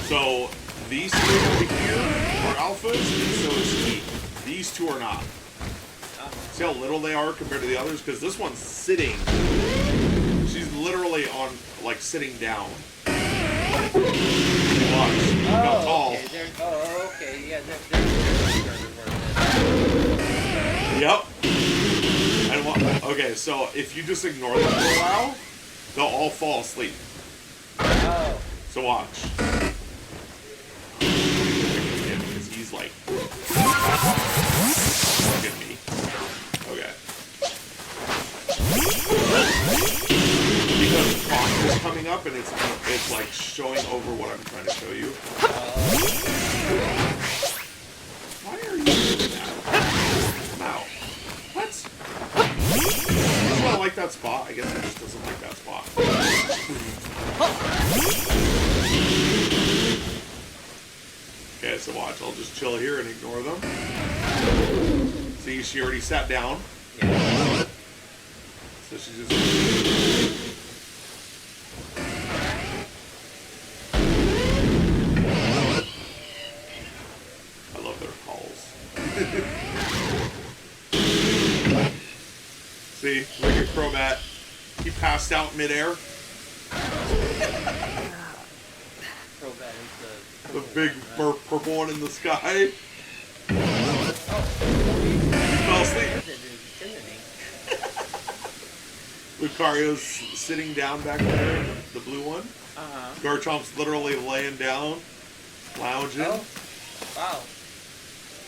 [SPEAKER 2] So these three over here are alphas, and so is he. These two are not. See how little they are compared to the others? Because this one's sitting. She's literally on, like, sitting down. Watch. How tall.
[SPEAKER 1] Okay. Yeah,
[SPEAKER 2] Yep. And okay, so if you just ignore them for a while, they'll all fall asleep.
[SPEAKER 1] Oh.
[SPEAKER 2] So watch. Because he's like, look at me. Okay. Because the clock is coming up and it's like showing over what I'm trying to show you. Why are you doing that? Come out. What? Doesn't I like that spot? I guess it just doesn't like that spot. Okay, so watch. I'll just chill here and ignore them. See, she already sat down.
[SPEAKER 1] Yeah.
[SPEAKER 2] So she just... I love their calls. See, look at Crobat. He passed out midair.
[SPEAKER 1] Crobat is
[SPEAKER 2] The big purple one in the sky. He fell asleep. Lucario's sitting down back there, the blue one. Garchomp's literally laying down, lounging.
[SPEAKER 1] Oh, wow.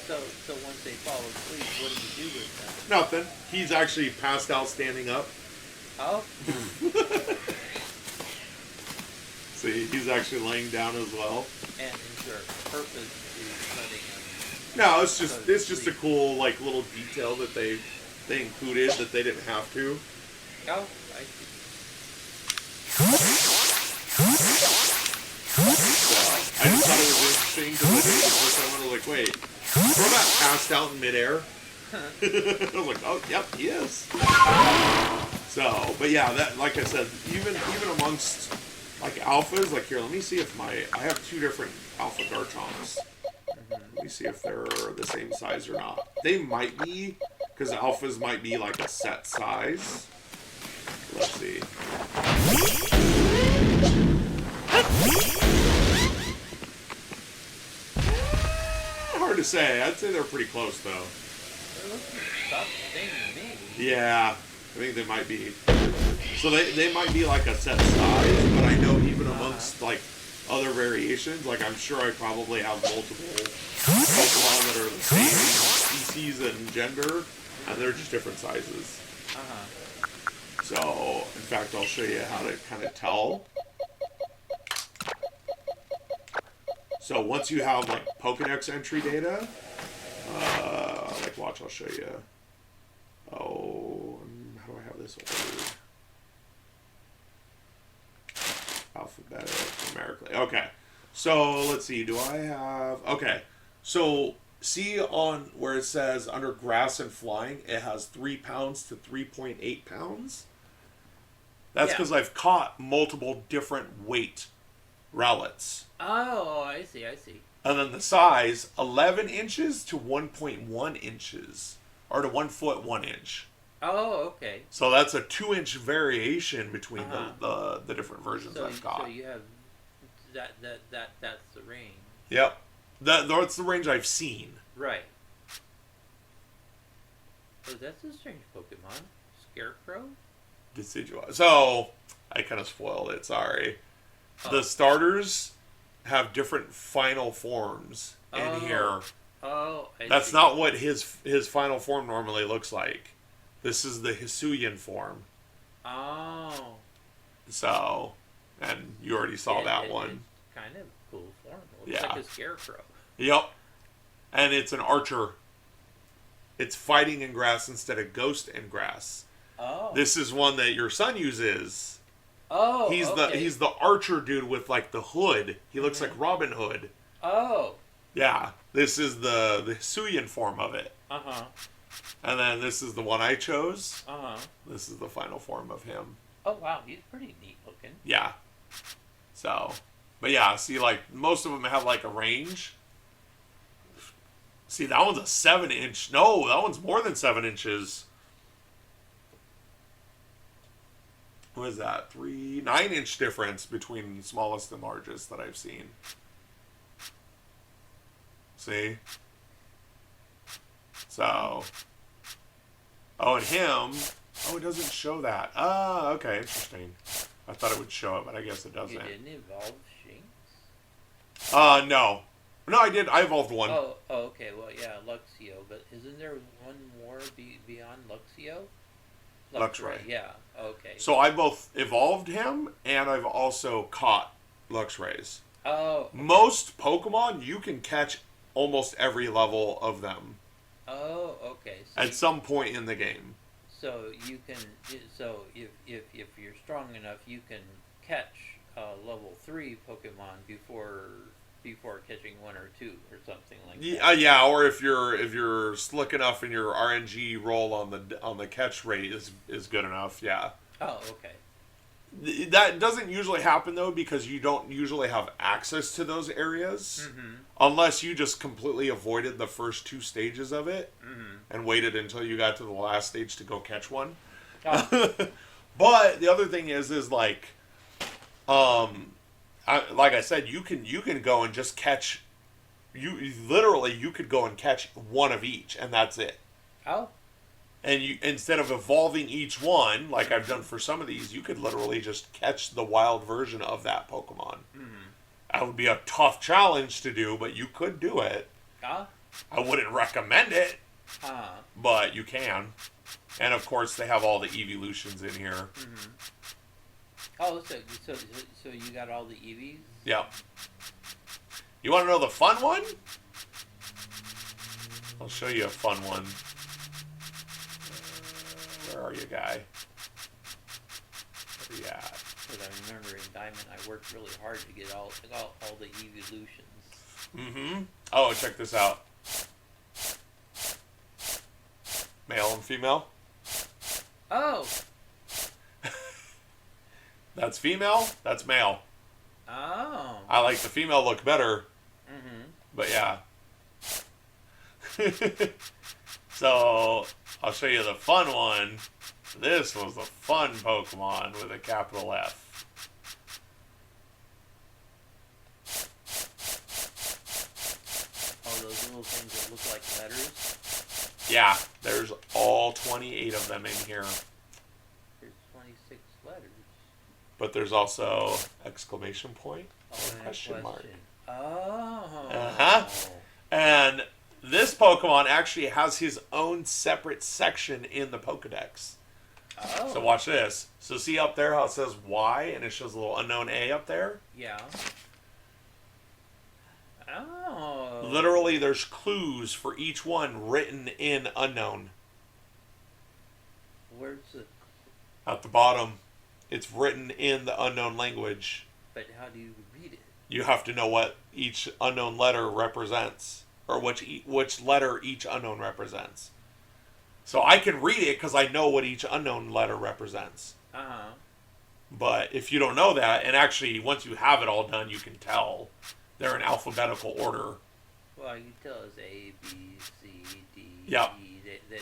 [SPEAKER 1] So once they fall asleep, what do you do with them?
[SPEAKER 2] Nothing. He's actually passed out standing up.
[SPEAKER 1] Oh.
[SPEAKER 2] See, he's actually laying down as well.
[SPEAKER 1] And is there a purpose to letting him
[SPEAKER 2] No, it's just a cool like little detail that they included that they didn't have to.
[SPEAKER 1] Oh, I see.
[SPEAKER 2] So I just thought it was interesting because I did it the first time. I was like, wait, Crobat passed out in midair. I was like, oh, yep, he is. So, but yeah, that like I said, even amongst like alphas, like here, let me see if I have 2 different alpha Garchomp's. Let me see if they're the same size or not. They might be, because alphas might be like a set size. Let's see. Hard to say. I'd say they're pretty close though.
[SPEAKER 1] They're looking about the same to me.
[SPEAKER 2] Yeah, I think they might be. So they might be like a set size, but I know even amongst like other variations, like I'm sure I probably have multiple Pokemon that are the same species and gender, and they're just different sizes. So, in fact, I'll show you how to kind of tell. So once you have like Pokedex entry data, like watch, I'll show you. Oh, how do I have this ordered? Alphabetic, numerically. Okay. So let's see. Do I have? Okay. So see on where it says under grass and flying, it has 3 pounds to 3.8 pounds. That's because I've caught multiple different weight relics.
[SPEAKER 1] Oh, I see.
[SPEAKER 2] And then the size, 11 inches to 1.1 inches. Or to 1 foot, 1 inch.
[SPEAKER 1] Oh, okay.
[SPEAKER 2] So that's a 2-inch variation between the different versions I've got.
[SPEAKER 1] So you have that's the range.
[SPEAKER 2] Yep. That's the range I've seen.
[SPEAKER 1] Right. Oh, that's a strange Pokemon. Scarecrow?
[SPEAKER 2] Deciduous. So, I kind of spoiled it, sorry.
[SPEAKER 1] Oh.
[SPEAKER 2] The starters have different final forms in here.
[SPEAKER 1] Oh,
[SPEAKER 2] That's
[SPEAKER 1] see.
[SPEAKER 2] not what his final form normally looks like. This is the Hisuian form.
[SPEAKER 1] Oh.
[SPEAKER 2] So, and you already saw that one.
[SPEAKER 1] It's kind of a cool form. It looks like a scarecrow.
[SPEAKER 2] Yep. And it's an archer. It's fighting in grass instead of ghost in grass.
[SPEAKER 1] Oh.
[SPEAKER 2] This is one that your son uses.
[SPEAKER 1] Oh,
[SPEAKER 2] he's the archer dude with like the hood. He looks like Robin Hood.
[SPEAKER 1] Oh.
[SPEAKER 2] Yeah. This is the Hisuian form of it.
[SPEAKER 1] Uh-huh.
[SPEAKER 2] And then this is the one I chose.
[SPEAKER 1] Uh-huh.
[SPEAKER 2] This is the final form of him.
[SPEAKER 1] Oh, wow. He's pretty neat looking.
[SPEAKER 2] Yeah. So, but yeah, see, like, most of them have, like, a range. See, that one's a 7-inch. No, that one's more than 7 inches. What is that? 9-inch difference between smallest and largest that I've seen. See? So. Oh, and him. Oh, it doesn't show that. Ah, okay, interesting. I thought it would show it, but I guess it doesn't.
[SPEAKER 1] You didn't evolve Shinx?
[SPEAKER 2] No. No, I did. I evolved one.
[SPEAKER 1] Oh, okay. Well, yeah, Luxio. But isn't there one more beyond Luxio?
[SPEAKER 2] Luxray.
[SPEAKER 1] Yeah, okay.
[SPEAKER 2] So I both evolved him, and I've also caught Luxrays.
[SPEAKER 1] Oh. Okay.
[SPEAKER 2] Most Pokemon, you can catch almost every level of them.
[SPEAKER 1] Oh, okay. So
[SPEAKER 2] at some point in the game.
[SPEAKER 1] So you can. So if you're strong enough, you can catch level 3 Pokemon before catching 1 or 2 or something like that.
[SPEAKER 2] Yeah, or if you're slick enough and your RNG roll on the catch rate is good enough, yeah.
[SPEAKER 1] Oh, okay.
[SPEAKER 2] That doesn't usually happen though because you don't usually have access to those areas unless you just completely avoided the first 2 stages of it and waited until you got to the last stage to go catch one. Oh. But the other thing is like, like I said, you can go and just catch. You could go and catch one of each, and that's it. Oh. And you, instead of evolving each one, like I've done for some of these, you could literally just catch the wild version of that Pokemon. That would be a tough challenge to do, but you could do it. I wouldn't recommend it, but you can. And of course, they have all the evolutions in here.
[SPEAKER 1] Oh, so you got all the Eevees?
[SPEAKER 2] Yeah. You want to know the fun one? I'll show you a fun one. Where are you, guy? Where are you at?
[SPEAKER 1] Because I remember in Diamond, I worked really hard to get all the evolutions.
[SPEAKER 2] Mm-hmm. Oh, check this out. Male and female.
[SPEAKER 1] Oh!
[SPEAKER 2] That's female. That's male.
[SPEAKER 1] Oh.
[SPEAKER 2] I like the female look better.
[SPEAKER 1] Mm-hmm.
[SPEAKER 2] But yeah. So, I'll show you the fun one. This was the fun Pokemon with a capital F.
[SPEAKER 1] Oh, those little things that look like letters?
[SPEAKER 2] Yeah, there's all 28 of them in here.
[SPEAKER 1] There's 26 letters.
[SPEAKER 2] But there's also exclamation point
[SPEAKER 1] Oh,
[SPEAKER 2] and question mark.
[SPEAKER 1] Oh.
[SPEAKER 2] Uh-huh. And this Pokemon actually has his own separate section in the Pokedex.
[SPEAKER 1] Oh.
[SPEAKER 2] So watch this. So see up there how it says Y and it shows a little unknown A up there?
[SPEAKER 1] Yeah. Oh.
[SPEAKER 2] Literally, there's clues for each one written in unknown.
[SPEAKER 1] Where's the...
[SPEAKER 2] At the bottom, it's written in the unknown language.
[SPEAKER 1] But how do you read it?
[SPEAKER 2] You have to know what each unknown letter represents, or which letter each unknown represents. So I can read it because I know what each unknown letter represents.
[SPEAKER 1] Uh-huh.
[SPEAKER 2] But if you don't know that, and actually once you have it all done, you can tell they're in alphabetical order.
[SPEAKER 1] Well, you can tell it's A, B, C, D,
[SPEAKER 2] Yep.
[SPEAKER 1] E.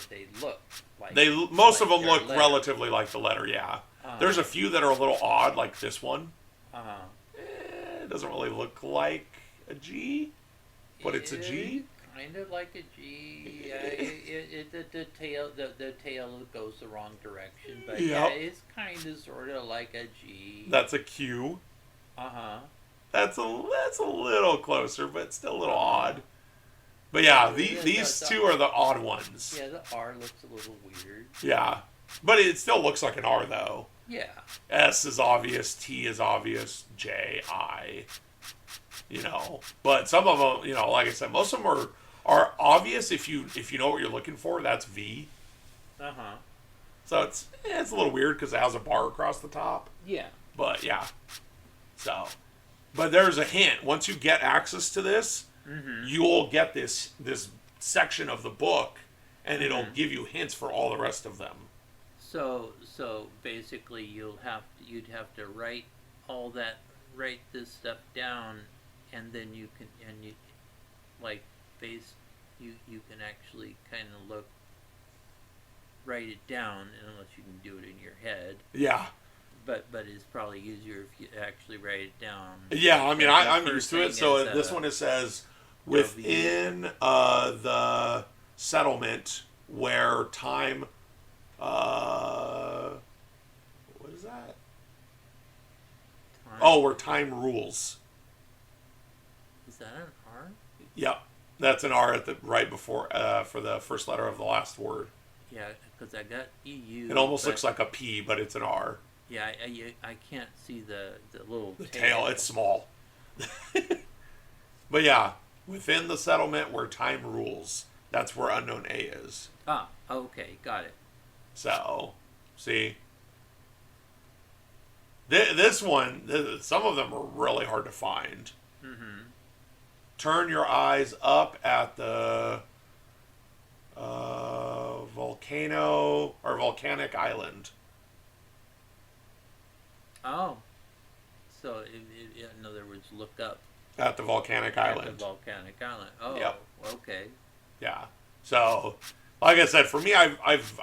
[SPEAKER 1] They look like...
[SPEAKER 2] Most
[SPEAKER 1] like
[SPEAKER 2] of them
[SPEAKER 1] their
[SPEAKER 2] look
[SPEAKER 1] letter.
[SPEAKER 2] relatively like the letter, yeah.
[SPEAKER 1] Uh-huh.
[SPEAKER 2] There's a few that are a little odd, like this one.
[SPEAKER 1] Uh-huh.
[SPEAKER 2] It doesn't really look like a G, but it's a G.
[SPEAKER 1] Kind of like a G. The tail goes the wrong direction, but
[SPEAKER 2] Yep.
[SPEAKER 1] yeah, it's kind of sort of like a G.
[SPEAKER 2] That's a Q.
[SPEAKER 1] Uh-huh.
[SPEAKER 2] That's a little closer, but still a little odd. But yeah, these two are the odd ones.
[SPEAKER 1] Yeah, the R looks a little weird.
[SPEAKER 2] Yeah, but it still looks like an R though.
[SPEAKER 1] Yeah.
[SPEAKER 2] S is obvious, T is obvious, J, I. You know, but some of them, you know, like I said, most of them are obvious if you know what you're looking for. That's V.
[SPEAKER 1] Uh-huh.
[SPEAKER 2] So it's a little weird because it has a bar across the top.
[SPEAKER 1] Yeah.
[SPEAKER 2] But yeah. So, but there's a hint. Once you get access to this, you'll get this section of the book, and it'll give you hints for all the rest of them.
[SPEAKER 1] So basically, you'd have to write this stuff down, and then you can actually kind of write it down, unless you can do it in your head.
[SPEAKER 2] Yeah.
[SPEAKER 1] But it's probably easier if you actually write it down.
[SPEAKER 2] Yeah, I mean, I'm
[SPEAKER 1] first
[SPEAKER 2] used to it.
[SPEAKER 1] thing
[SPEAKER 2] So
[SPEAKER 1] is,
[SPEAKER 2] this one, it says, within the settlement where time... what is that?
[SPEAKER 1] Time.
[SPEAKER 2] Oh, where time rules.
[SPEAKER 1] Is that an R?
[SPEAKER 2] Yep. That's an R right before, for the first letter of the last word.
[SPEAKER 1] Yeah, because I got EU.
[SPEAKER 2] It almost looks like a P, but it's an R.
[SPEAKER 1] Yeah, I can't see the little
[SPEAKER 2] Tail, it's small. But yeah, within the settlement where time rules, that's where unknown A is.
[SPEAKER 1] Ah, okay, got it.
[SPEAKER 2] So, see? This one, some of them are really hard to find.
[SPEAKER 1] Mm-hmm.
[SPEAKER 2] Turn your eyes up at the volcano or volcanic island.
[SPEAKER 1] Oh, so in other words, look up
[SPEAKER 2] At the volcanic island.
[SPEAKER 1] at the volcanic island. Oh,
[SPEAKER 2] Yep.
[SPEAKER 1] Okay.
[SPEAKER 2] Yeah. So, like I said, for me, I've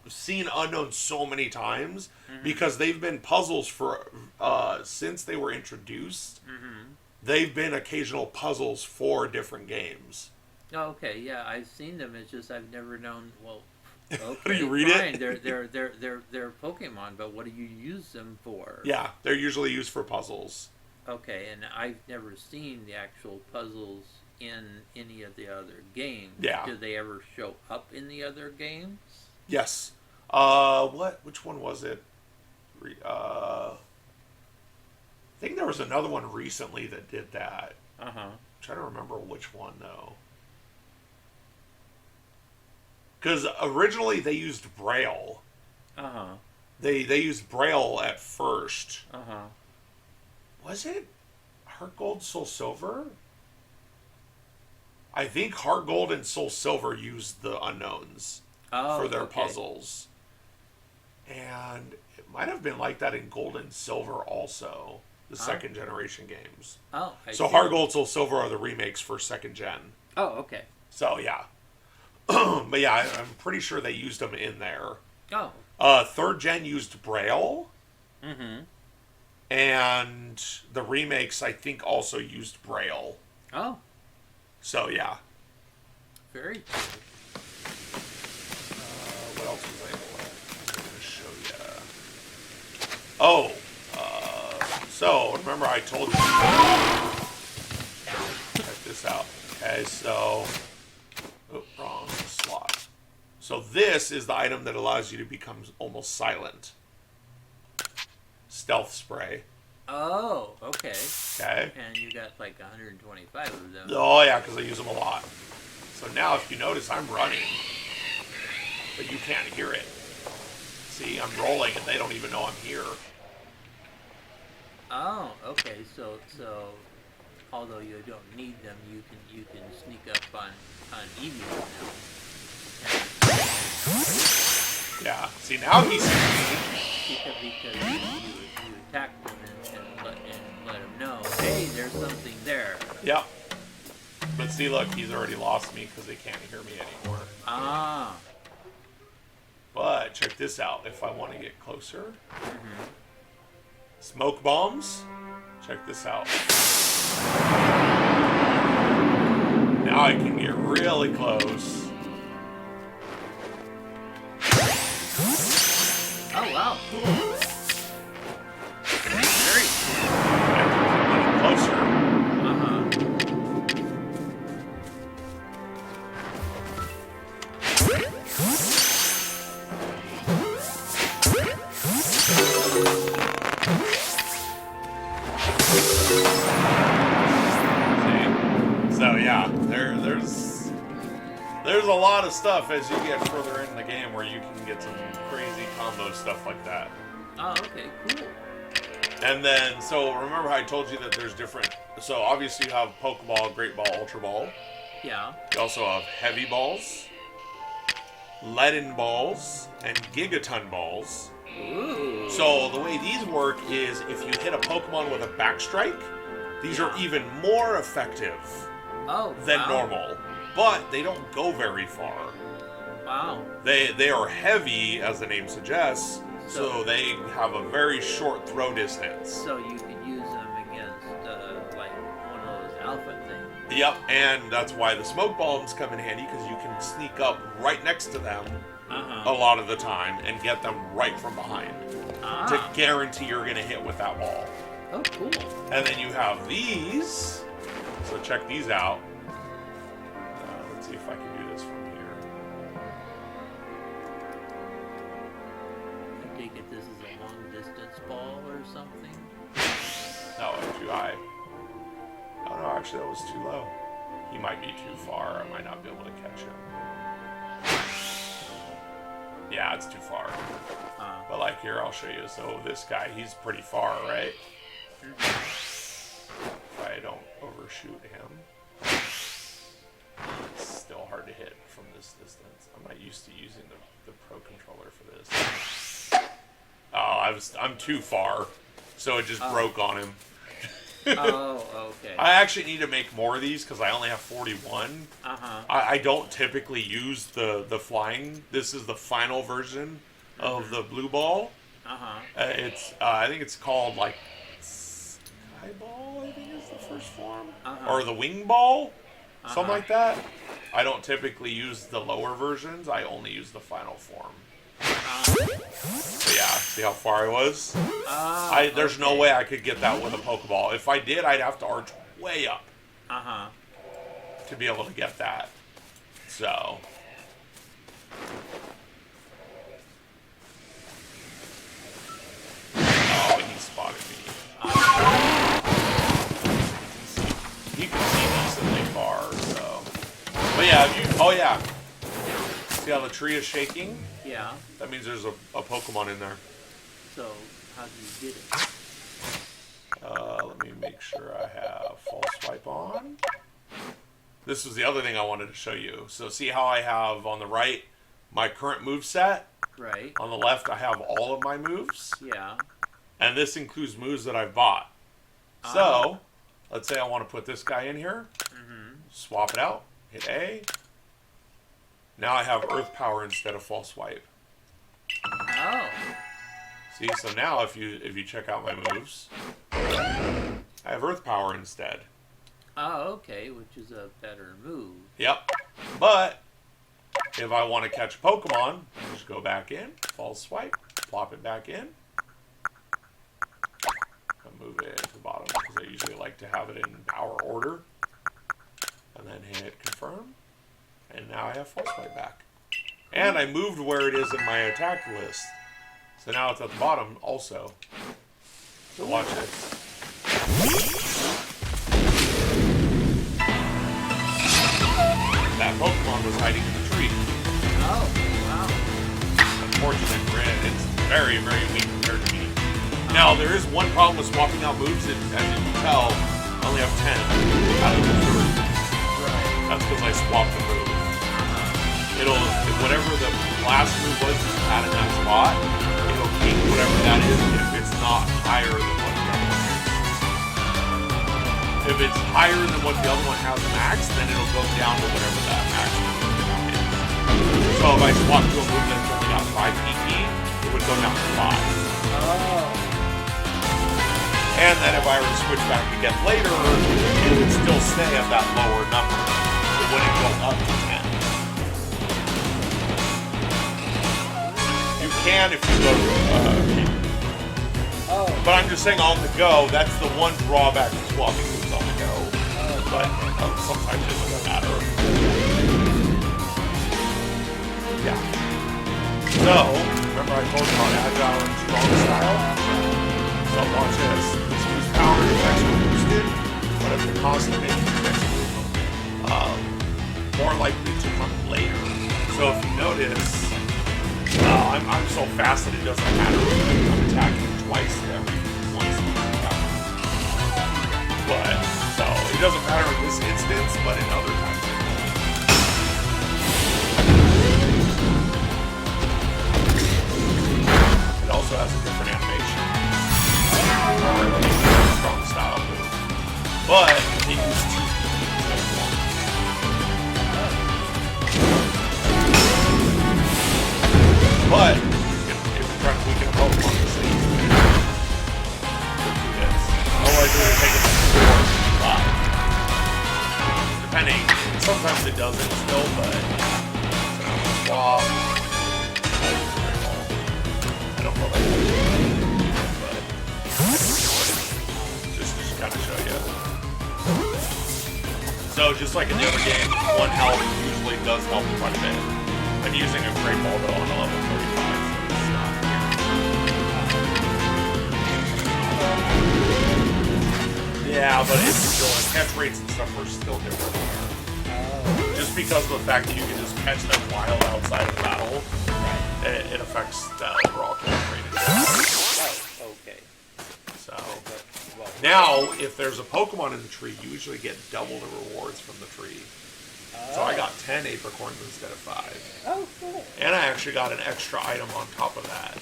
[SPEAKER 2] seen Unknown so many times because they've been puzzles for since they were introduced.
[SPEAKER 1] Mm-hmm.
[SPEAKER 2] They've been occasional puzzles for different games.
[SPEAKER 1] Oh, okay, yeah, I've seen them. It's just I've never known. Well, okay,
[SPEAKER 2] Do you read
[SPEAKER 1] fine.
[SPEAKER 2] it?
[SPEAKER 1] They're Pokemon, but what do you use them for?
[SPEAKER 2] Yeah, they're usually used for puzzles.
[SPEAKER 1] Okay, and I've never seen the actual puzzles in any of the other games.
[SPEAKER 2] Yeah.
[SPEAKER 1] Do they ever show up in the other games?
[SPEAKER 2] Yes. Which one was it? I think there was another one recently that did that.
[SPEAKER 1] Uh-huh.
[SPEAKER 2] I'm trying to remember which one though. Because originally they used Braille.
[SPEAKER 1] Uh-huh.
[SPEAKER 2] They used Braille at first.
[SPEAKER 1] Uh-huh.
[SPEAKER 2] Was it Heart Gold, Soul Silver? I think Heart Gold and Soul Silver used the unknowns for their puzzles. And it might have been like that in Gold and Silver also, the second generation games.
[SPEAKER 1] Oh, I
[SPEAKER 2] so
[SPEAKER 1] see.
[SPEAKER 2] Heart Gold, Soul Silver are the remakes for second gen.
[SPEAKER 1] Oh, okay.
[SPEAKER 2] So yeah. But yeah, I'm pretty sure they used them in there.
[SPEAKER 1] Oh.
[SPEAKER 2] Third gen used Braille.
[SPEAKER 1] Mm-hmm.
[SPEAKER 2] And the remakes, I think, also used Braille.
[SPEAKER 1] Oh.
[SPEAKER 2] So yeah.
[SPEAKER 1] Very cool.
[SPEAKER 2] What else was I going to show you? Oh, so remember I told you. Check this out. Okay, so wrong slot. So this is the item that allows you to become almost silent. Stealth spray.
[SPEAKER 1] Oh, okay.
[SPEAKER 2] Okay.
[SPEAKER 1] And you got like 125 of them.
[SPEAKER 2] Oh yeah, because I use them a lot. So now, if you notice, I'm running, but you can't hear it. See, I'm rolling, and they don't even know I'm here.
[SPEAKER 1] Oh, okay. So although you don't need them, you can sneak up on Eevee now.
[SPEAKER 2] Yeah. See, now he sees
[SPEAKER 1] Because you attacked them and let him know, hey, there's something there.
[SPEAKER 2] me. Yep. But see, look, he's already lost me because they can't hear me anymore.
[SPEAKER 1] Ah.
[SPEAKER 2] But check this out. If I want to get closer, smoke bombs. Check this out. Now I can get really close.
[SPEAKER 1] Oh wow. Very cool.
[SPEAKER 2] Getting closer.
[SPEAKER 1] Uh-huh.
[SPEAKER 2] See? So yeah, there's a lot of stuff as you get further in the game where you can get some crazy combo stuff like that.
[SPEAKER 1] Oh, okay, cool.
[SPEAKER 2] And then, so remember how I told you that there's different. So obviously you have Pokeball, Great Ball, Ultra Ball.
[SPEAKER 1] Yeah.
[SPEAKER 2] You also have Heavy Balls, Leaden Balls, and Gigaton Balls.
[SPEAKER 1] Ooh.
[SPEAKER 2] So the way these work is if you hit a Pokemon with a backstrike, these are even more effective than normal. But they don't go very far.
[SPEAKER 1] Wow.
[SPEAKER 2] They are heavy, as the name suggests, so they have a very short throw distance.
[SPEAKER 1] So you can use them against, like, one of those alpha things.
[SPEAKER 2] Yep, and that's why the smoke bombs come in handy, because you can sneak up right next to them a lot of the time and get them right from behind to guarantee you're going to hit with that ball.
[SPEAKER 1] Oh, cool.
[SPEAKER 2] And then you have these. So check these out. Let's see if I can do this from here.
[SPEAKER 1] I take it this is a long distance ball or something?
[SPEAKER 2] No, too high. Oh no, actually that was too low. He might be too far. I might not be able to catch him. Yeah, it's too far. But like here, I'll show you. So this guy, he's pretty far, right? If I don't overshoot him. It's still hard to hit from this distance. I'm not used to using the Pro Controller for this. Oh, I'm too far. So it just broke on him.
[SPEAKER 1] Oh, okay.
[SPEAKER 2] I actually need to make more of these because I only have 41. I don't typically use the flying. This is the final version of the blue ball. It's I think it's called like Sky Ball, I think is the first form. Or the Wing Ball. Something like that. I don't typically use the lower versions. I only use the final form. So yeah, see how far I was? There's no way I could get that with a Pokeball. If I did, I'd have to arch way up to be able to get that. So. Oh, he spotted me. He can see decently far, so. But yeah, oh yeah. See how the tree is shaking?
[SPEAKER 1] Yeah.
[SPEAKER 2] That means there's a Pokemon in there.
[SPEAKER 1] So, how do you get it?
[SPEAKER 2] Let me make sure I have false swipe on. This was the other thing I wanted to show you. So see how I have on the right my current move set?
[SPEAKER 1] Right.
[SPEAKER 2] On the left I have all of my moves.
[SPEAKER 1] Yeah.
[SPEAKER 2] And this includes moves that I've bought. So, let's say I want to put this guy in here. Swap it out. Hit A. Now I have Earth Power instead of false swipe.
[SPEAKER 1] Oh.
[SPEAKER 2] See, so now if you check out my moves, I have Earth Power instead.
[SPEAKER 1] Oh, okay, which is a better move.
[SPEAKER 2] Yep. But if I want to catch a Pokemon, just go back in, false swipe, plop it back in. I'll move it to the bottom because I usually like to have it in power order. And then hit confirm. And now I have false swipe back. And I moved where it is in my attack list. So now it's at the bottom also. So watch this. That Pokemon was hiding in the tree.
[SPEAKER 1] Oh, wow.
[SPEAKER 2] Unfortunate for it, it's very, very weak compared to me. Now, there is one problem with swapping out moves. As you can tell, I only have 10 out of the 30.
[SPEAKER 1] Right.
[SPEAKER 2] That's because I swapped the move. It'll, whatever the last move was that's had in that spot, it'll keep whatever that is if it's not higher than what the other one is. If it's higher than what the other one has max, then it'll go down to whatever that max is. So if I swap to a move that's only got 5 PP, it would go down to 5.
[SPEAKER 1] Oh.
[SPEAKER 2] And then if I were to switch back again later, it would still stay at that lower number. It wouldn't go up to 10. You can if you go to but I'm just saying on the go, that's the one drawback to swapping moves on the go. But sometimes it doesn't matter. Yeah. So, remember I told you about agile and strong style? So watch this. This move's power is actually boosted, but at the cost of making the next move more likely to come later. So if you notice, I'm so fast that it doesn't matter if I'm attacking twice every once in a while. But, so, it doesn't matter in this instance, but in other times it will. It also has a different animation. Strong style move. But, it uses 2 instead of 1. But, if you're trying to weaken a Pokemon, this is easy. Do this. Otherwise, it would take it to 4 5. Depending. Sometimes it doesn't still, but swap. I don't know but just to kind of show you. So, just like in the other game, 1 health usually does help quite a bit. I'm using a Great Ball though on a level 35, so it's not here. Yeah, but it's still, catch rates and stuff are still different there. Just because of the fact that you can just catch them while outside of battle, it affects the overall catch rate.
[SPEAKER 1] Oh, okay.
[SPEAKER 2] So, now, if there's a Pokemon in the tree, you usually get double the rewards from the tree. So I got 10 apricorns instead of 5.
[SPEAKER 1] Oh, cool.
[SPEAKER 2] And I actually got an extra item on top of that.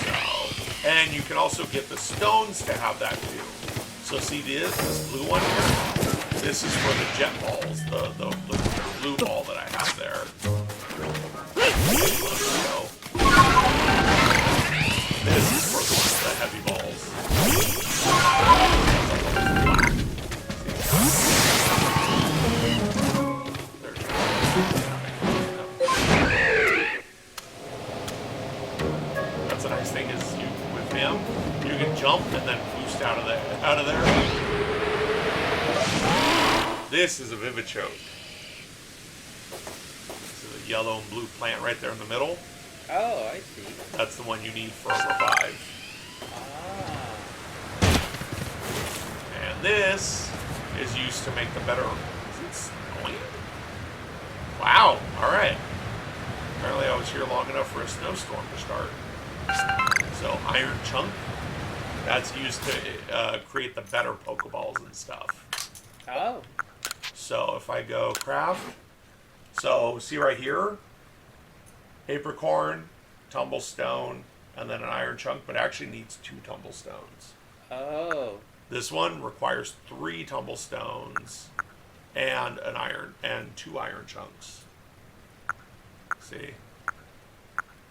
[SPEAKER 2] So, and you can also get the stones to have that too. So see this blue one here? This is for the jet balls, the blue ball that I have there. This is for the heavy balls. That's a nice thing is you with him, you can jump and then boost out of there. This is a Vivichoke. This is a yellow and blue plant right there in the middle.
[SPEAKER 1] Oh, I see.
[SPEAKER 2] That's the one you need for a revive. And this is used to make the better. Is it snowing? Wow. All right. Apparently, I was here long enough for a snowstorm to start. So, iron chunk. That's used to create the better Pokeballs and stuff.
[SPEAKER 1] Oh.
[SPEAKER 2] So, if I go craft. So, see right here? Apricorn, tumblestone, and then an iron chunk, but actually needs 2 tumblestones.
[SPEAKER 1] Oh.
[SPEAKER 2] This one requires 3 tumblestones and an iron and 2 iron chunks. See?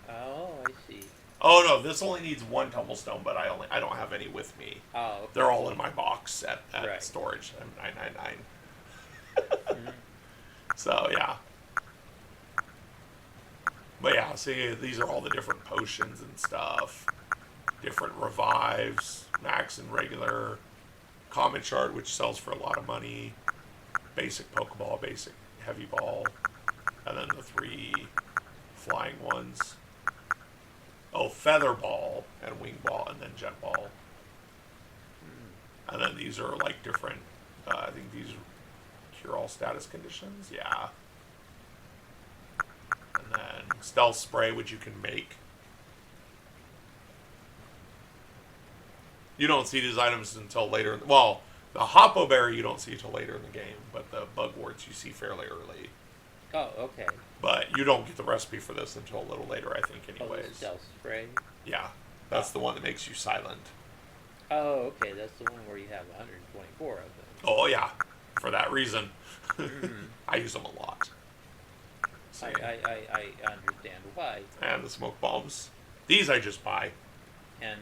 [SPEAKER 1] Oh, I see.
[SPEAKER 2] Oh no, this only needs 1 tumblestone, but I don't have any with me.
[SPEAKER 1] Oh. Okay.
[SPEAKER 2] They're all in my box at
[SPEAKER 1] Right.
[SPEAKER 2] storage. I'm 999.
[SPEAKER 1] Mm-hmm.
[SPEAKER 2] So yeah. But yeah, see, these are all the different potions and stuff. Different revives, max and regular. Common shard, which sells for a lot of money. Basic Pokeball, basic heavy ball. And then the 3 flying ones. Oh, feather ball and wing ball and then jet ball. And then these are like different, I think these cure all status conditions. Yeah. And then stealth spray, which you can make. You don't see these items until later. Well, the Hoppo Berry you don't see until later in the game, but the Bugworts you see fairly early.
[SPEAKER 1] Oh, okay.
[SPEAKER 2] But you don't get the recipe for this until a little later, I think,
[SPEAKER 1] Oh, the
[SPEAKER 2] anyways.
[SPEAKER 1] stealth spray.
[SPEAKER 2] Yeah, that's the one that makes you silent.
[SPEAKER 1] Oh, okay. That's the one where you have 124 of them.
[SPEAKER 2] Oh, yeah, for that reason.
[SPEAKER 1] Mm-hmm.
[SPEAKER 2] I use them a lot. See?
[SPEAKER 1] I understand why.
[SPEAKER 2] And the smoke bombs. These I just buy.
[SPEAKER 1] And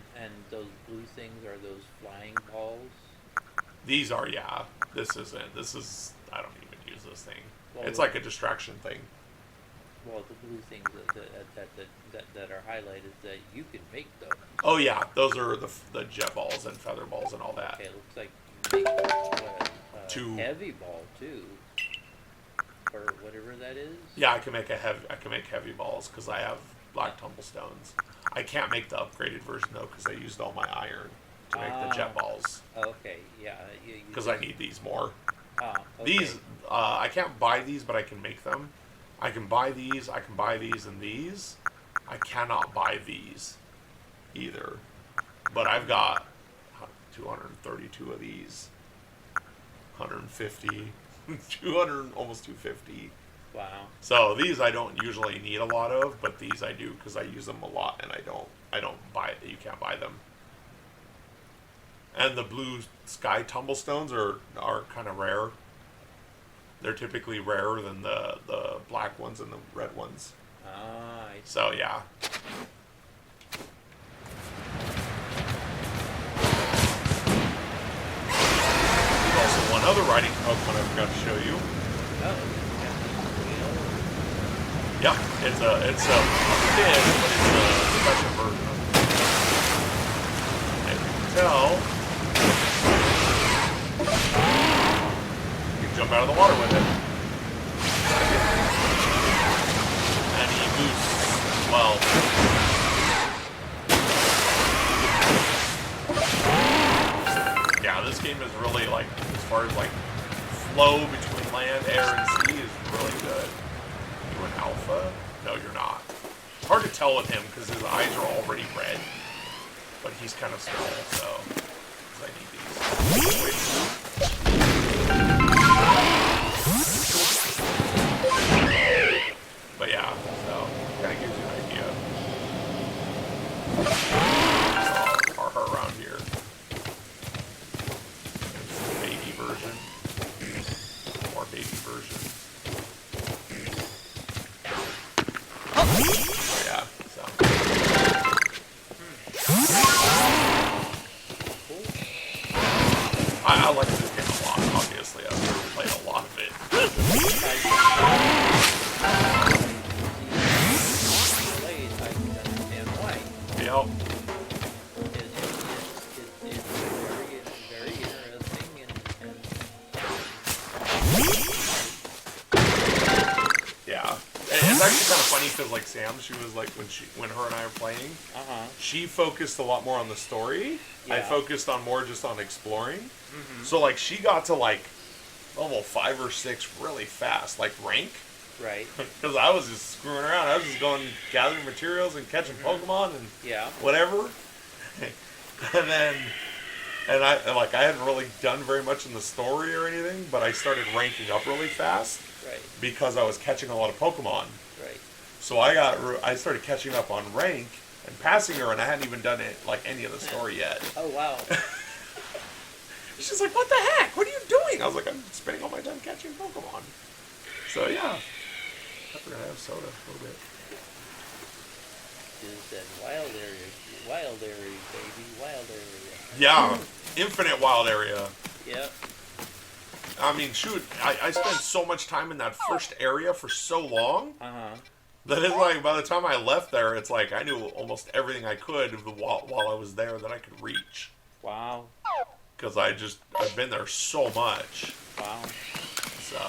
[SPEAKER 1] those blue things are those flying balls.
[SPEAKER 2] These are, yeah. This isn't. This is, I don't even use this thing.
[SPEAKER 1] Well,
[SPEAKER 2] It's like a distraction thing.
[SPEAKER 1] Well, the blue things that are highlighted that you can make those.
[SPEAKER 2] Oh, yeah, those are the jet balls and feather balls and all that.
[SPEAKER 1] Okay, it looks like you make a
[SPEAKER 2] Two.
[SPEAKER 1] heavy ball too, or whatever that is.
[SPEAKER 2] Yeah, I can make heavy balls because I have black tumblestones. I can't make the upgraded version though because I used all my iron to make the jet balls.
[SPEAKER 1] Okay, yeah.
[SPEAKER 2] Because I need these more.
[SPEAKER 1] Okay.
[SPEAKER 2] These, I can't buy these, but I can make them. I can buy these, and these. I cannot buy these either. But I've got 232 of these. 150. 200, almost 250.
[SPEAKER 1] Wow.
[SPEAKER 2] So these I don't usually need a lot of, but these I do because I use them a lot, and I don't buy it. You can't buy them. And the blue sky tumblestones are kind of rare. They're typically rarer than the black ones and the red ones.
[SPEAKER 1] Ah, I see.
[SPEAKER 2] So yeah. There's also one other riding Pokemon I forgot to show you.
[SPEAKER 1] Oh,
[SPEAKER 2] Yeah, it's a thin, but it's a special version of it. As you can tell, you can jump out of the water with it. And he moves well. Yeah, this game is really like, as far as like flow between land, air, and sea is really good. You an alpha? No, you're not. It's hard to tell with him because his eyes are already red, but he's kind of small, so I need these. But yeah, so kind of gives you an idea. Our around here. Baby version. More baby version. Yeah, so. I like this game a lot, obviously. I've played a lot of it.
[SPEAKER 1] I can understand why.
[SPEAKER 2] Yep.
[SPEAKER 1] It's very interesting and
[SPEAKER 2] Yeah. And it's actually kind of funny because, like, Sam, she was like, when her and I were playing, she focused a lot more on the story.
[SPEAKER 1] Yeah.
[SPEAKER 2] I focused on more just on exploring. Mm-hmm. So, like, she got to, like, level 5 or 6 really fast. Like, rank.
[SPEAKER 1] Right.
[SPEAKER 2] Because I was just screwing around. I was just going gathering materials and catching Pokemon and
[SPEAKER 1] Yeah.
[SPEAKER 2] whatever. And then, I hadn't really done very much in the story or anything, but I started ranking up really fast
[SPEAKER 1] Right.
[SPEAKER 2] because I was catching a lot of Pokemon.
[SPEAKER 1] Right.
[SPEAKER 2] So I started catching up on rank and passing her, and I hadn't even done it like any of the story yet.
[SPEAKER 1] Oh wow.
[SPEAKER 2] She's like, "What the heck? What are you doing?" I was like, "I'm spending all my time catching Pokemon." So yeah, I forgot I have soda a little bit.
[SPEAKER 1] Is that wild area, baby, wild area.
[SPEAKER 2] Yeah, infinite wild area.
[SPEAKER 1] Yep.
[SPEAKER 2] I mean, shoot, I spent so much time in that first area for so long that it's like by the time I left there, it's like I knew almost everything I could while I was there that I could reach.
[SPEAKER 1] Wow.
[SPEAKER 2] Because I've been there so much.
[SPEAKER 1] Wow.
[SPEAKER 2] So,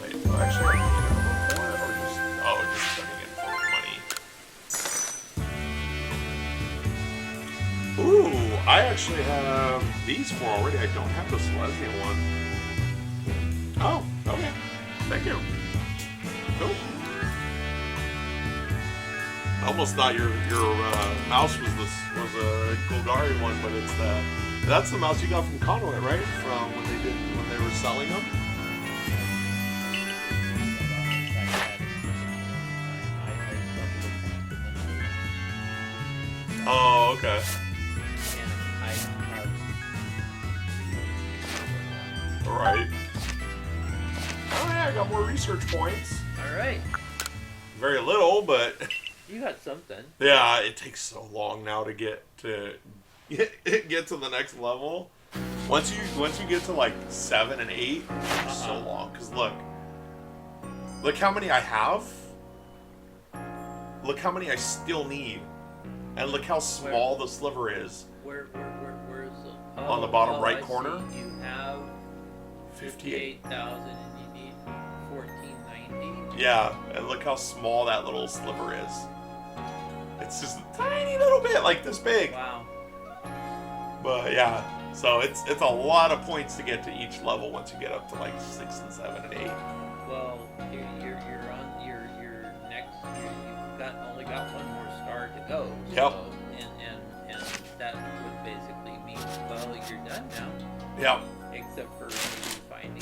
[SPEAKER 2] wait, do I actually have more or just spending it for money? Ooh, I actually have these four already. I don't have the Selesnya one. Oh, okay. Thank you. Cool. I almost thought your mouse was a Golgari one, but that's the mouse you got from Conway, right? From when they were selling them. Oh, okay. All right. Oh yeah, I got more research points.
[SPEAKER 1] All right.
[SPEAKER 2] Very little, but
[SPEAKER 1] You got something.
[SPEAKER 2] yeah, it takes so long now to get to the next level. Once you get to like 7 and 8, it takes so long. Cause look how many I have. Look how many I still need, and look how small the sliver is.
[SPEAKER 1] Where's the?
[SPEAKER 2] On the bottom right
[SPEAKER 1] I
[SPEAKER 2] corner.
[SPEAKER 1] see. You have
[SPEAKER 2] 58.
[SPEAKER 1] 58,000, and you need 1490.
[SPEAKER 2] Yeah, and look how small that little sliver is. It's just a tiny little bit, like this big.
[SPEAKER 1] Wow.
[SPEAKER 2] But yeah, so it's a lot of points to get to each level once you get up to like 6 and 7 and 8.
[SPEAKER 1] Well, you're on your next. You've only got one more star to go.
[SPEAKER 2] Yep.
[SPEAKER 1] So, and that would basically mean, well, you're done now.
[SPEAKER 2] Yep.
[SPEAKER 1] Except for maybe finding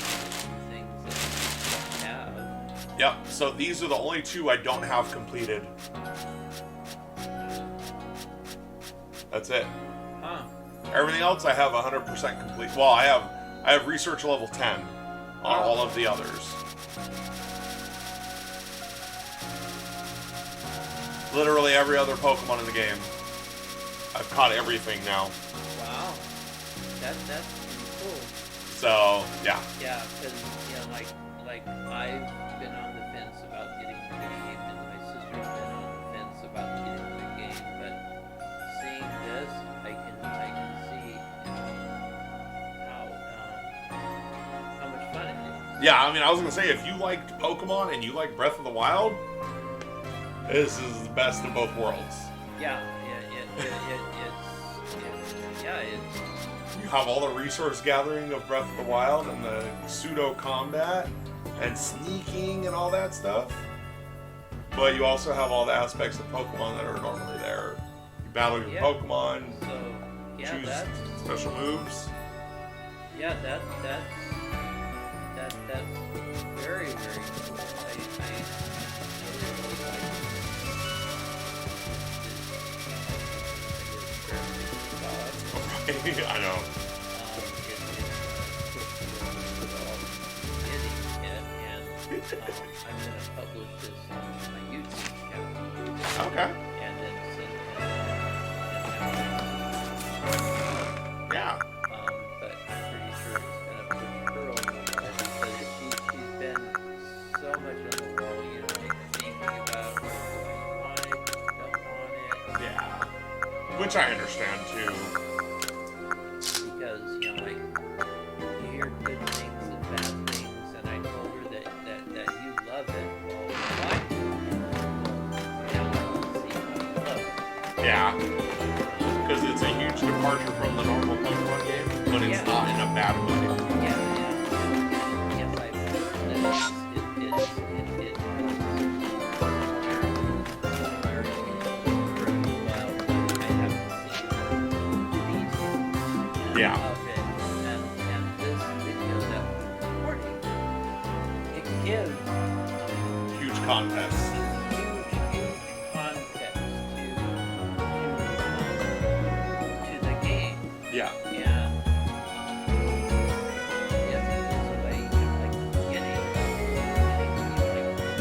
[SPEAKER 1] things that you have.
[SPEAKER 2] Yep. So these are the only two I don't have completed. That's it.
[SPEAKER 1] Huh.
[SPEAKER 2] Everything else I have 100% complete. Well, I have research level 10 on all of the others. Literally every other Pokemon in the game. I've caught everything now.
[SPEAKER 1] Wow. That's pretty cool.
[SPEAKER 2] So, yeah.
[SPEAKER 1] Yeah, because like I've been on the fence about getting the game, and my sister's been on the fence about getting the game. But seeing this, I can see how much fun it is.
[SPEAKER 2] Yeah, I mean, I was going to say, if you liked Pokemon and you like Breath of the Wild, this is the best of both worlds.
[SPEAKER 1] Yeah, it's
[SPEAKER 2] You have all the resource gathering of Breath of the Wild and the pseudo combat and sneaking and all that stuff. But you also have all the aspects of Pokemon that are normally there. You battle your Pokemon,
[SPEAKER 1] so
[SPEAKER 2] choose
[SPEAKER 1] that's
[SPEAKER 2] special moves.
[SPEAKER 1] yeah, that's very cool.
[SPEAKER 2] I know.
[SPEAKER 1] I'm going to publish this on my YouTube channel.
[SPEAKER 2] Okay.
[SPEAKER 1] And then send
[SPEAKER 2] Yeah.
[SPEAKER 1] but I'm pretty sure it's going to push her over the wall because she's been so much on the wall, thinking about do I want it, don't want it.
[SPEAKER 2] Yeah. Which I understand too.
[SPEAKER 1] Because, you hear good things and bad things, and I told her that you love it. Well, why? Now let's see how you love it.
[SPEAKER 2] Yeah. Because it's a huge departure from the normal Pokemon game, but it's not in a bad way.
[SPEAKER 1] Yeah, yes, I've heard that is
[SPEAKER 2] Huge contest.
[SPEAKER 1] huge context to the game.
[SPEAKER 2] Yeah.
[SPEAKER 1] And yes, it is a way of like getting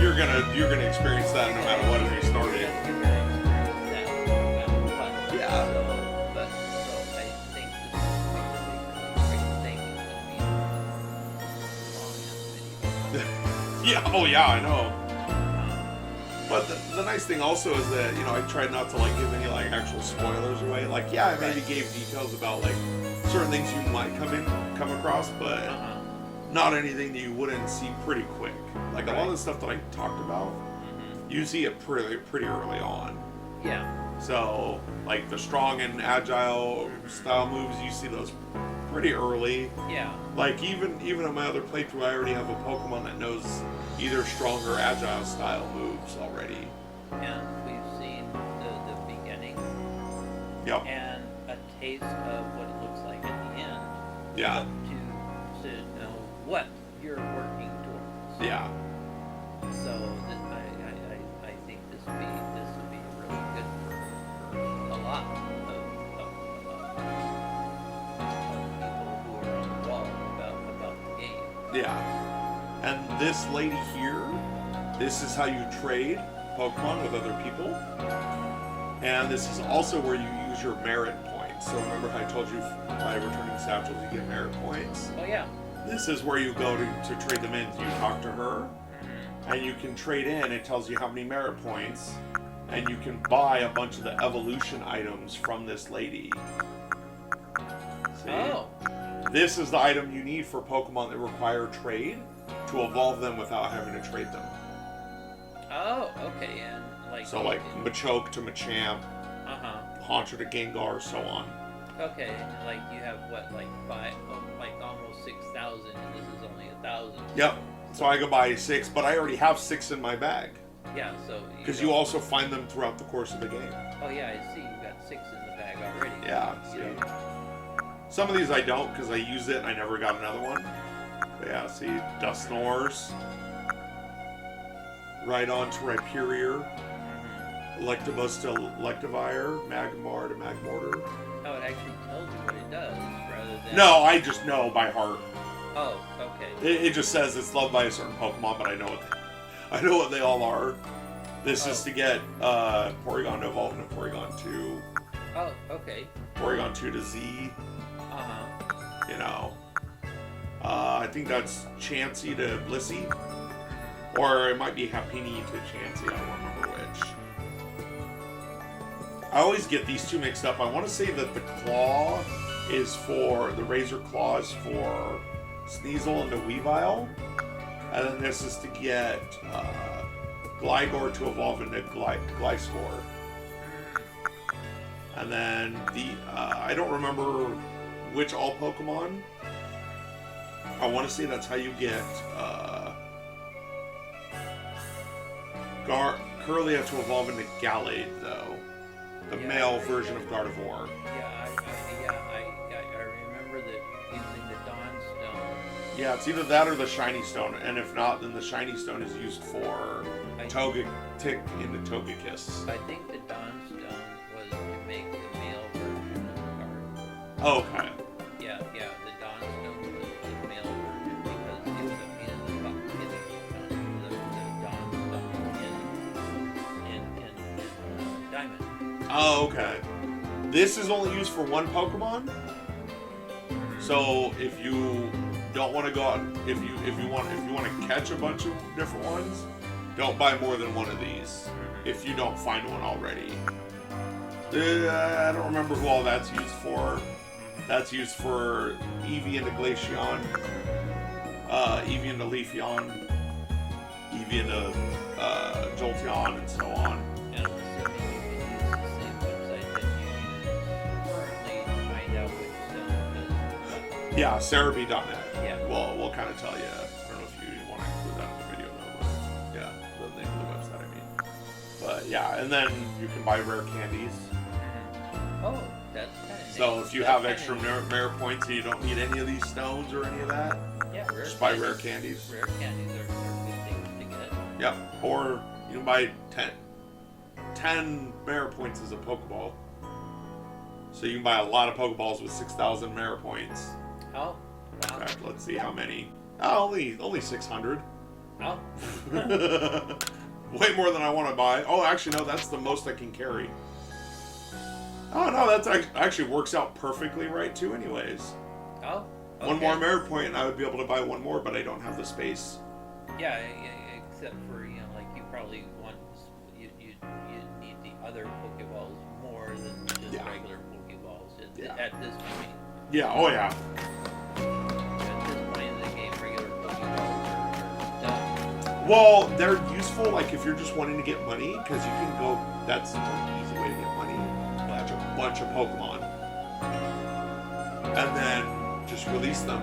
[SPEAKER 2] You're gonna experience that no matter what if you started.
[SPEAKER 1] you're gonna experience that no matter what.
[SPEAKER 2] Yeah.
[SPEAKER 1] So I think this is a really great thing. It's gonna be a long video.
[SPEAKER 2] Yeah. Oh yeah, I know. But the nice thing also is that, you know, I tried not to like give any like actual spoilers away. Like, yeah, I maybe gave details about like certain things you might come across, but not anything that you wouldn't see pretty quick. Like a lot of the stuff that I talked about, you see it pretty early on.
[SPEAKER 1] Yeah.
[SPEAKER 2] So like the strong and agile style moves, you see those pretty early.
[SPEAKER 1] Yeah.
[SPEAKER 2] Like even on my other playthrough, I already have a Pokemon that knows either strong or agile style moves already.
[SPEAKER 1] And we've seen the beginning.
[SPEAKER 2] Yep.
[SPEAKER 1] And a taste of what it looks like at the end.
[SPEAKER 2] Yeah.
[SPEAKER 1] To know what you're working towards.
[SPEAKER 2] Yeah.
[SPEAKER 1] So I think this will be really good for a lot of people who are on the wall about the game.
[SPEAKER 2] Yeah. And this lady here, this is how you trade Pokemon with other people. And this is also where you use your merit points. So remember how I told you by returning satchels you get merit points?
[SPEAKER 1] Oh yeah.
[SPEAKER 2] This is where you go to trade them in. You talk to her, and you can trade in. It tells you how many merit points, and you can buy a bunch of the evolution items from this lady. See?
[SPEAKER 1] Oh.
[SPEAKER 2] This is the item you need for Pokemon that require trade to evolve them without having to trade them.
[SPEAKER 1] Oh, okay, and like
[SPEAKER 2] So like Machoke to Machamp, Haunter to Gengar, so on.
[SPEAKER 1] Okay, and like you have what, like almost 6,000, and this is only 1,000.
[SPEAKER 2] Yep. So I go buy 6, but I already have 6 in my bag.
[SPEAKER 1] Yeah, so
[SPEAKER 2] Because you also find them throughout the course of the game.
[SPEAKER 1] Oh yeah, I see. You got 6 in the bag already.
[SPEAKER 2] Yeah. See. Some of these I don't because I use it and I never got another one. But yeah, see, Dusknoirs. Right on to Rhyperior. Electabuzz to Electivire. Magmar to Magmortar.
[SPEAKER 1] Oh, it actually tells you what it does rather than...
[SPEAKER 2] No, I just know by heart.
[SPEAKER 1] Oh, okay.
[SPEAKER 2] It just says it's loved by a certain Pokemon, but I know what they all are. This is to get Porygon to evolve into Porygon 2.
[SPEAKER 1] Oh, okay.
[SPEAKER 2] Porygon 2 to Z. You know. I think that's Chansey to Blissey. Or it might be Happiny to Chansey, I don't remember which. I always get these two mixed up. I want to say that the Claw is for, the Razor Claw is for Sneasel into Weavile. And then this is to get Gligar to evolve into Gliscor. And then I don't remember which all Pokemon. I want to say that's how you get Kirlia to evolve into Gallade, though. The male version of Gardevoir.
[SPEAKER 1] Yeah, I remember that using the Dawn Stone.
[SPEAKER 2] Yeah, it's either that or the Shiny Stone, and if not, then the Shiny Stone is used for Togetic into Togekiss.
[SPEAKER 1] I think the Dawn Stone was to make the male version of Gardevoir.
[SPEAKER 2] Oh, okay.
[SPEAKER 1] Yeah, the Dawn Stone was the male version because it was a pain in the butt getting the Dawn Stone in Diamond.
[SPEAKER 2] Oh, okay. This is only used for one Pokemon. So if you don't want to go out, if you want to catch a bunch of different ones, don't buy more than one of these. If you don't find one already. I don't remember who all that's used for. That's used for Eevee into Glaceon, Eevee into Leafeon, Eevee into Jolteon, and so on.
[SPEAKER 1] And I'm assuming you can use the same website that you use currently to find out which stone is.
[SPEAKER 2] Yeah, Cerebi.net.
[SPEAKER 1] Yeah.
[SPEAKER 2] We'll kind of tell you. I don't know if you want to include that in the video, though. But yeah, the name of the website, I mean. But yeah, and then you can buy rare candies.
[SPEAKER 1] Oh, that's kind of neat.
[SPEAKER 2] So if you have extra rare points and you don't need any of these stones or any of that,
[SPEAKER 1] yeah,
[SPEAKER 2] just buy rare candies.
[SPEAKER 1] Rare candies are good
[SPEAKER 2] Yep. Or you can buy 10 merit points as a Pokeball. So you can buy a lot of Pokeballs with 6,000 merit points.
[SPEAKER 1] Oh, wow.
[SPEAKER 2] In fact, let's see how many. Oh, only 600.
[SPEAKER 1] Oh.
[SPEAKER 2] Way more than I want to buy. Oh, actually, no, that's the most I can carry. Oh, no, that's actually works out perfectly right, too, anyways.
[SPEAKER 1] Oh, okay.
[SPEAKER 2] One more merit point, and I would be able to buy one more, but I don't have the space.
[SPEAKER 1] Yeah, except for, like you probably want, you need the other Pokeballs more than just regular Pokeballs at this point.
[SPEAKER 2] Yeah, oh yeah.
[SPEAKER 1] At this point in the game, regular Pokeballs are done.
[SPEAKER 2] Well, they're useful, like, if you're just wanting to get money, because you can go, that's an easy way to get money. Catch a bunch of Pokemon. And then just release them.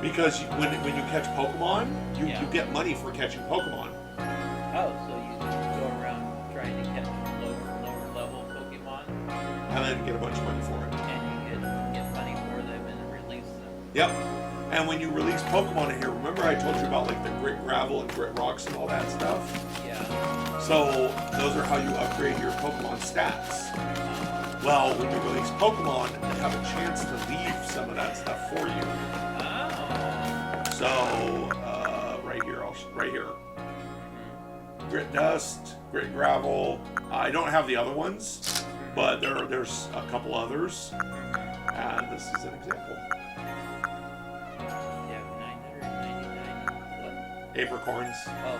[SPEAKER 2] Because when you catch Pokemon, you get money for catching Pokemon.
[SPEAKER 1] Oh, so you go around trying to catch lower level Pokemon?
[SPEAKER 2] And then get a bunch of money for it.
[SPEAKER 1] And you get money for them and release them.
[SPEAKER 2] Yep. And when you release Pokemon in here, remember I told you about like the Grit Gravel and Grit Rocks and all that stuff?
[SPEAKER 1] Yeah.
[SPEAKER 2] So those are how you upgrade your Pokemon stats. Well, when you release Pokemon, they have a chance to leave some of that stuff for you.
[SPEAKER 1] Oh.
[SPEAKER 2] So, right here. Grit Dust, Grit Gravel. I don't have the other ones, but there's a couple others. And this is an example.
[SPEAKER 1] You have 999
[SPEAKER 2] Apricorns.
[SPEAKER 1] Oh.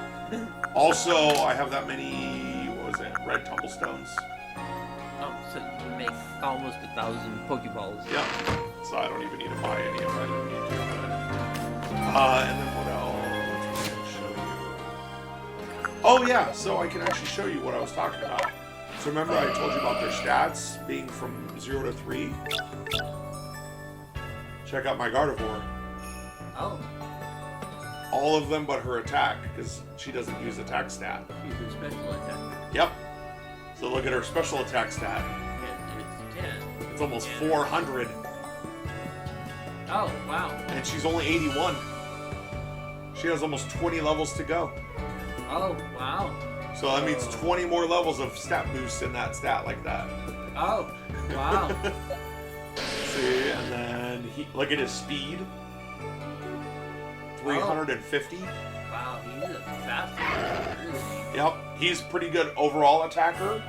[SPEAKER 2] Also, I have that many, what was it, red tumblestones.
[SPEAKER 3] Oh, so you make almost 1,000 Pokeballs.
[SPEAKER 2] Yeah. So I don't even need to buy any if I don't need to. And then what else? Can I show you? Oh yeah, so I can actually show you what I was talking about. So remember I told you about their stats being from 0 to 3? Check out my Gardevoir.
[SPEAKER 3] Oh.
[SPEAKER 2] All of them but her attack, because she doesn't use attack stat.
[SPEAKER 3] She's a special attack.
[SPEAKER 2] Yep. So look at her special attack stat.
[SPEAKER 3] And it's 10.
[SPEAKER 2] It's almost 400.
[SPEAKER 3] Oh, wow.
[SPEAKER 2] And she's only 81. She has almost 20 levels to go.
[SPEAKER 3] Oh, wow.
[SPEAKER 2] So that means 20 more levels of stat boosts in that stat like that.
[SPEAKER 3] Oh, wow.
[SPEAKER 2] See, and then look at his speed. 350.
[SPEAKER 3] Wow, he's a fast one.
[SPEAKER 2] Yep, he's pretty good overall attacker.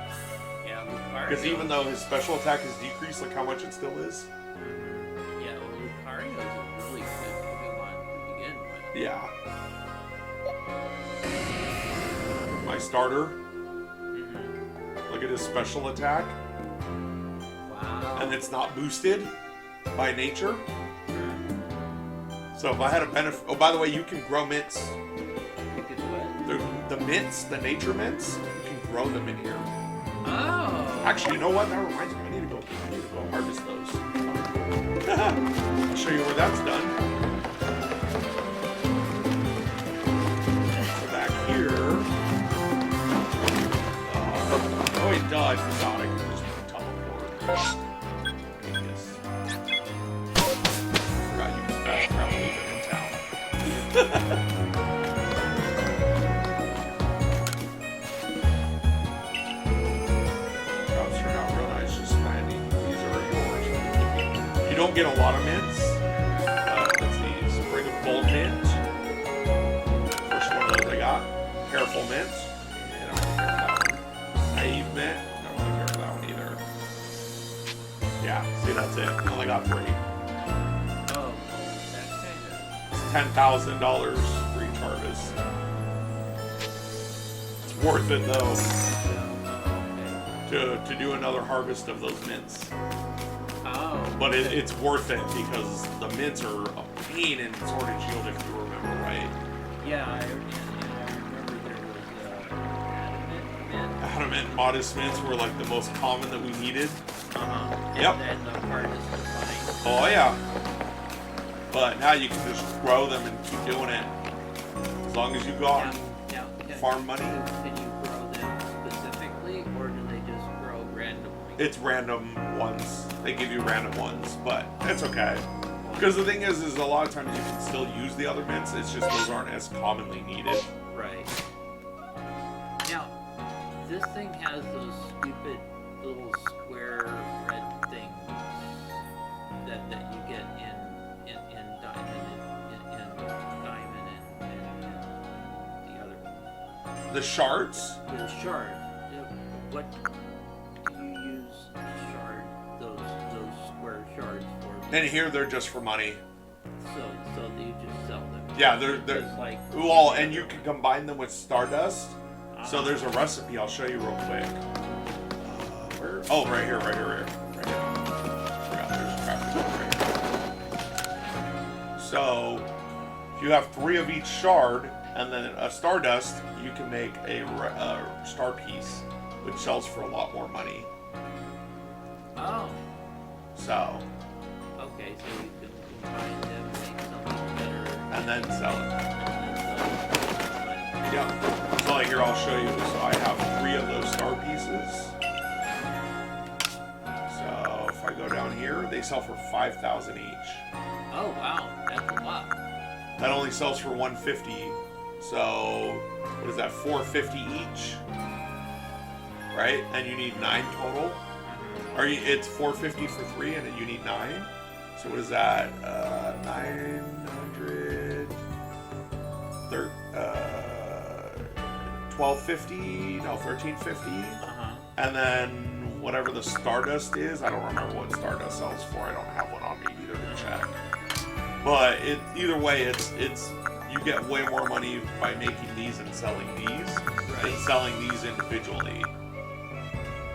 [SPEAKER 3] Yeah, Lucario.
[SPEAKER 2] Because even though his special attack is decreased, look how much it still is.
[SPEAKER 3] Yeah, well, Lucario is a really good Pokemon to begin with.
[SPEAKER 2] Yeah. My starter. Look at his special attack.
[SPEAKER 3] Wow.
[SPEAKER 2] And it's not boosted by nature. So if I had a benefit... Oh, by the way, you can grow mints.
[SPEAKER 3] You could what?
[SPEAKER 2] The mints, the nature mints, you can grow them in here.
[SPEAKER 3] Oh.
[SPEAKER 2] Actually, you know what? That reminds me. I need to go harvest those. I'll show you where that's done. So back here... oh, wait, duh, I forgot. I can just teleport. Genius. Forgot you can fast travel even in town. Drops turned out real nice, just landing. These are yours. You don't get a lot of mints. That's these. Spring of Gold mint. First one of those I got. Careful mint. I don't really care for that one. Naive mint. I don't really care for that one either. Yeah, see, that's it. I only got 3.
[SPEAKER 3] Oh, that's kind of...
[SPEAKER 2] $10,000 for each harvest. It's worth it though to do another harvest of those mints.
[SPEAKER 3] Oh.
[SPEAKER 2] But it's worth it because the mints are a pain in Sword and Shield if you remember right.
[SPEAKER 3] Yeah, I remember there was adamant mint.
[SPEAKER 2] Adamant and modest mints were like the most common that we needed.
[SPEAKER 3] Uh-huh.
[SPEAKER 2] Yep.
[SPEAKER 3] And the hardest to find.
[SPEAKER 2] Oh yeah. But now you can just grow them and keep doing it. As long as you go out and farm money.
[SPEAKER 3] Can you grow them specifically, or do they just grow randomly?
[SPEAKER 2] It's random ones. They give you random ones, but it's okay. Because the thing is a lot of times you can still use the other mints. It's just those aren't as commonly needed.
[SPEAKER 3] Right. Now, this thing has those stupid little square red things that you get in diamond and the other one.
[SPEAKER 2] The shards.
[SPEAKER 3] The shard. What do you use those square shards for?
[SPEAKER 2] And here they're just for money.
[SPEAKER 3] So you just sell them.
[SPEAKER 2] Yeah, they're
[SPEAKER 3] Just like
[SPEAKER 2] well, and you can combine them with Stardust. So there's a recipe I'll show you real quick. Where? Oh, right here. Forgot there's a crafting book right here. So if you have 3 of each shard and then a Stardust, you can make a star piece, which sells for a lot more money.
[SPEAKER 3] Oh.
[SPEAKER 2] So.
[SPEAKER 3] Okay, so you can combine them, make something better,
[SPEAKER 2] And then sell it.
[SPEAKER 3] and
[SPEAKER 2] Yeah. So like here, I'll show you. So I have 3 of those star pieces. So if I go down here, they sell for 5,000 each.
[SPEAKER 3] oh wow, that's a lot.
[SPEAKER 2] That only sells for 150. So what is that? 450 each, right? And you need 9 total. It's 450 for 3, and you need 9. So what is that? 900. 1250. No, 1350. And then whatever the Stardust is, I don't remember what Stardust sells for. I don't have one on me either to check. But either way, it's you get way more money by making these and selling these than selling these individually.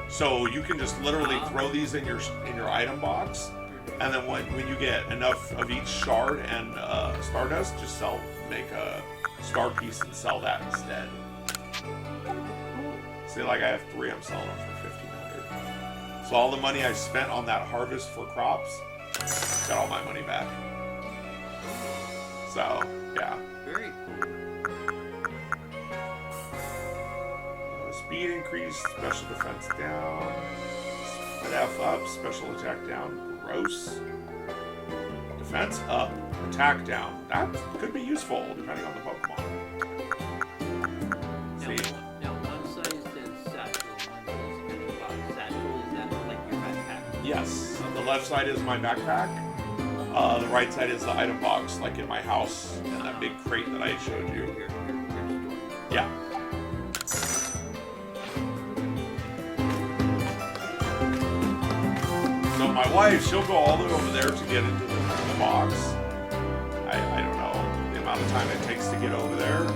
[SPEAKER 2] So you can just literally throw these in your item box, and then when you get enough of each shard and Stardust, just make a star piece and sell that instead. See, like I have 3, I'm selling them for 1,500. So all the money I spent on that harvest for crops, got all my money back. So yeah.
[SPEAKER 3] Very cool.
[SPEAKER 2] Speed increase, special defense down, speed F up, special attack down. Gross. Defense up, attack down. That could be useful depending on the Pokemon. See?
[SPEAKER 3] Now one side says satchel, one says box. Satchel, is that like your backpack?
[SPEAKER 2] Yes. The left side is my backpack. The right side is the item box, like in my house, and that big crate that I showed you.
[SPEAKER 3] Your store.
[SPEAKER 2] Yeah. So my wife, she'll go all the way over there to get into the box. I don't know the amount of time it takes to get over there.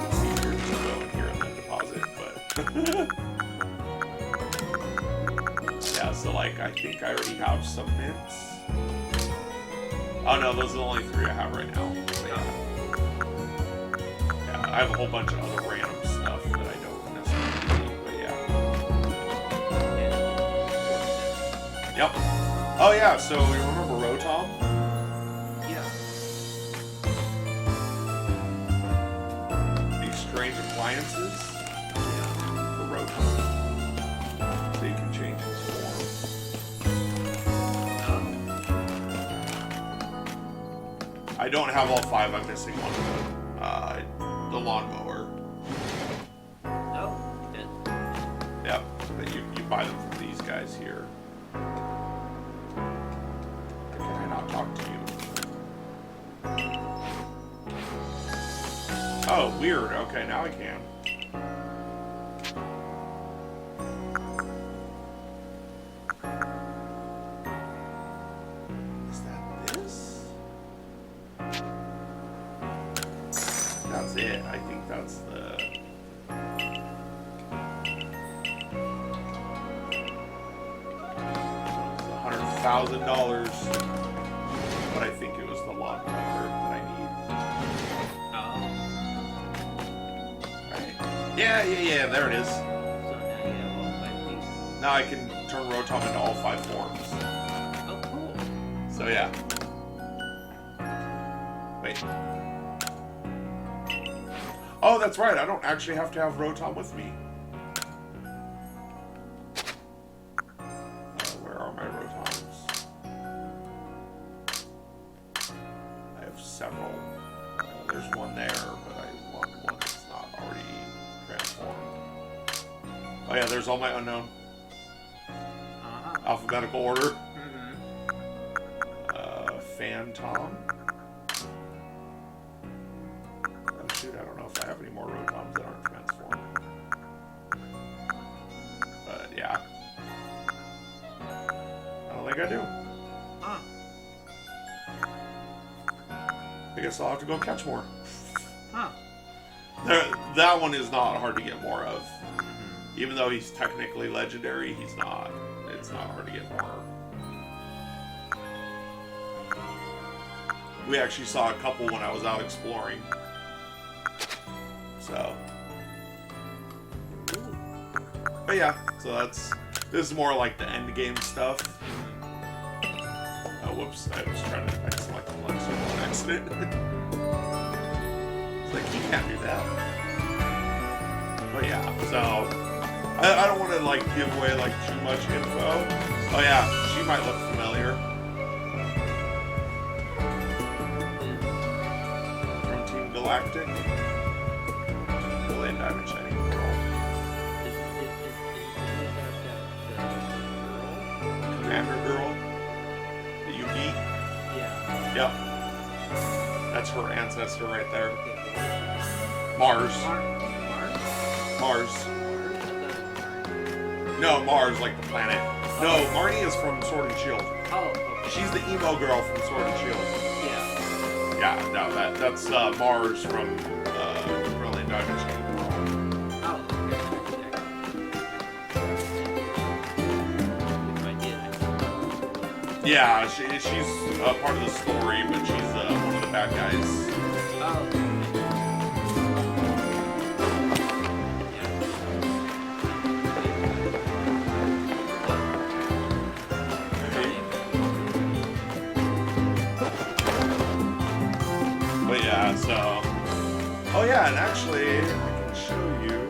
[SPEAKER 2] It's easier to just go in here and then deposit, but yeah. So like, I think I already have some mints. Oh no, those are the only 3 I have right now. But yeah, I have a whole bunch of other random stuff that I don't necessarily need, but yeah. Yep. Oh yeah, so you remember Rotom?
[SPEAKER 3] Yeah.
[SPEAKER 2] These strange appliances? Yeah. For Rotom. So you can change his form. I don't have all 5, I'm missing one of them. The lawnmower.
[SPEAKER 3] No, you did.
[SPEAKER 2] Yep, but you buy them from these guys here. Can I not talk to you? Oh, weird. Okay, now I can. Is that this? That's it. I think that's the... $100,000, but I think it was the lawnmower that I need. Right. Yeah, there it is.
[SPEAKER 3] So now you have all 5 pieces.
[SPEAKER 2] Now I can turn Rotom into all 5 forms.
[SPEAKER 3] Oh, cool.
[SPEAKER 2] So yeah. Wait. Oh, that's right. I don't actually have to have Rotom with me. Where are my Rotoms? there's one there, but I want one that's not already transformed. Oh yeah, there's all my unknown. Alphabetical order. Phantom. Oh shoot, I don't know if I have any more Rotoms that aren't transformed. But yeah. I don't think I do. I guess I'll have to go catch more. That one is not hard to get more of. Even though he's technically legendary, he's not. It's not hard to get more. We actually saw a couple when I was out exploring. So. But yeah, so this is more like the end game stuff. Oh, whoops, I was trying to select the Lex on accident. It's like, you can't do that. But yeah, so I don't want to like give away like too much info. Oh yeah, she might look familiar. From Team Galactic. Brilliant Diamond Shining Girl. Commander Girl that you beat?
[SPEAKER 3] Yeah.
[SPEAKER 2] Yep. That's her ancestor right there. Mars. Mars. No, Mars, like the planet. No, Marnie is from Sword and Shield.
[SPEAKER 3] Oh, okay.
[SPEAKER 2] She's the emo girl from Sword and Shield.
[SPEAKER 3] Yeah.
[SPEAKER 2] Yeah, no, that's Mars from Brilliant Diamond Shining Girl.
[SPEAKER 3] Oh, okay. If I did,
[SPEAKER 2] Yeah, she's part of the story, but she's one of the bad guys.
[SPEAKER 3] Oh.
[SPEAKER 2] But yeah, so. Oh yeah, and actually, I can show you.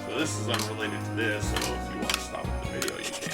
[SPEAKER 2] So this is unrelated to this, so if you want to stop the video, you can.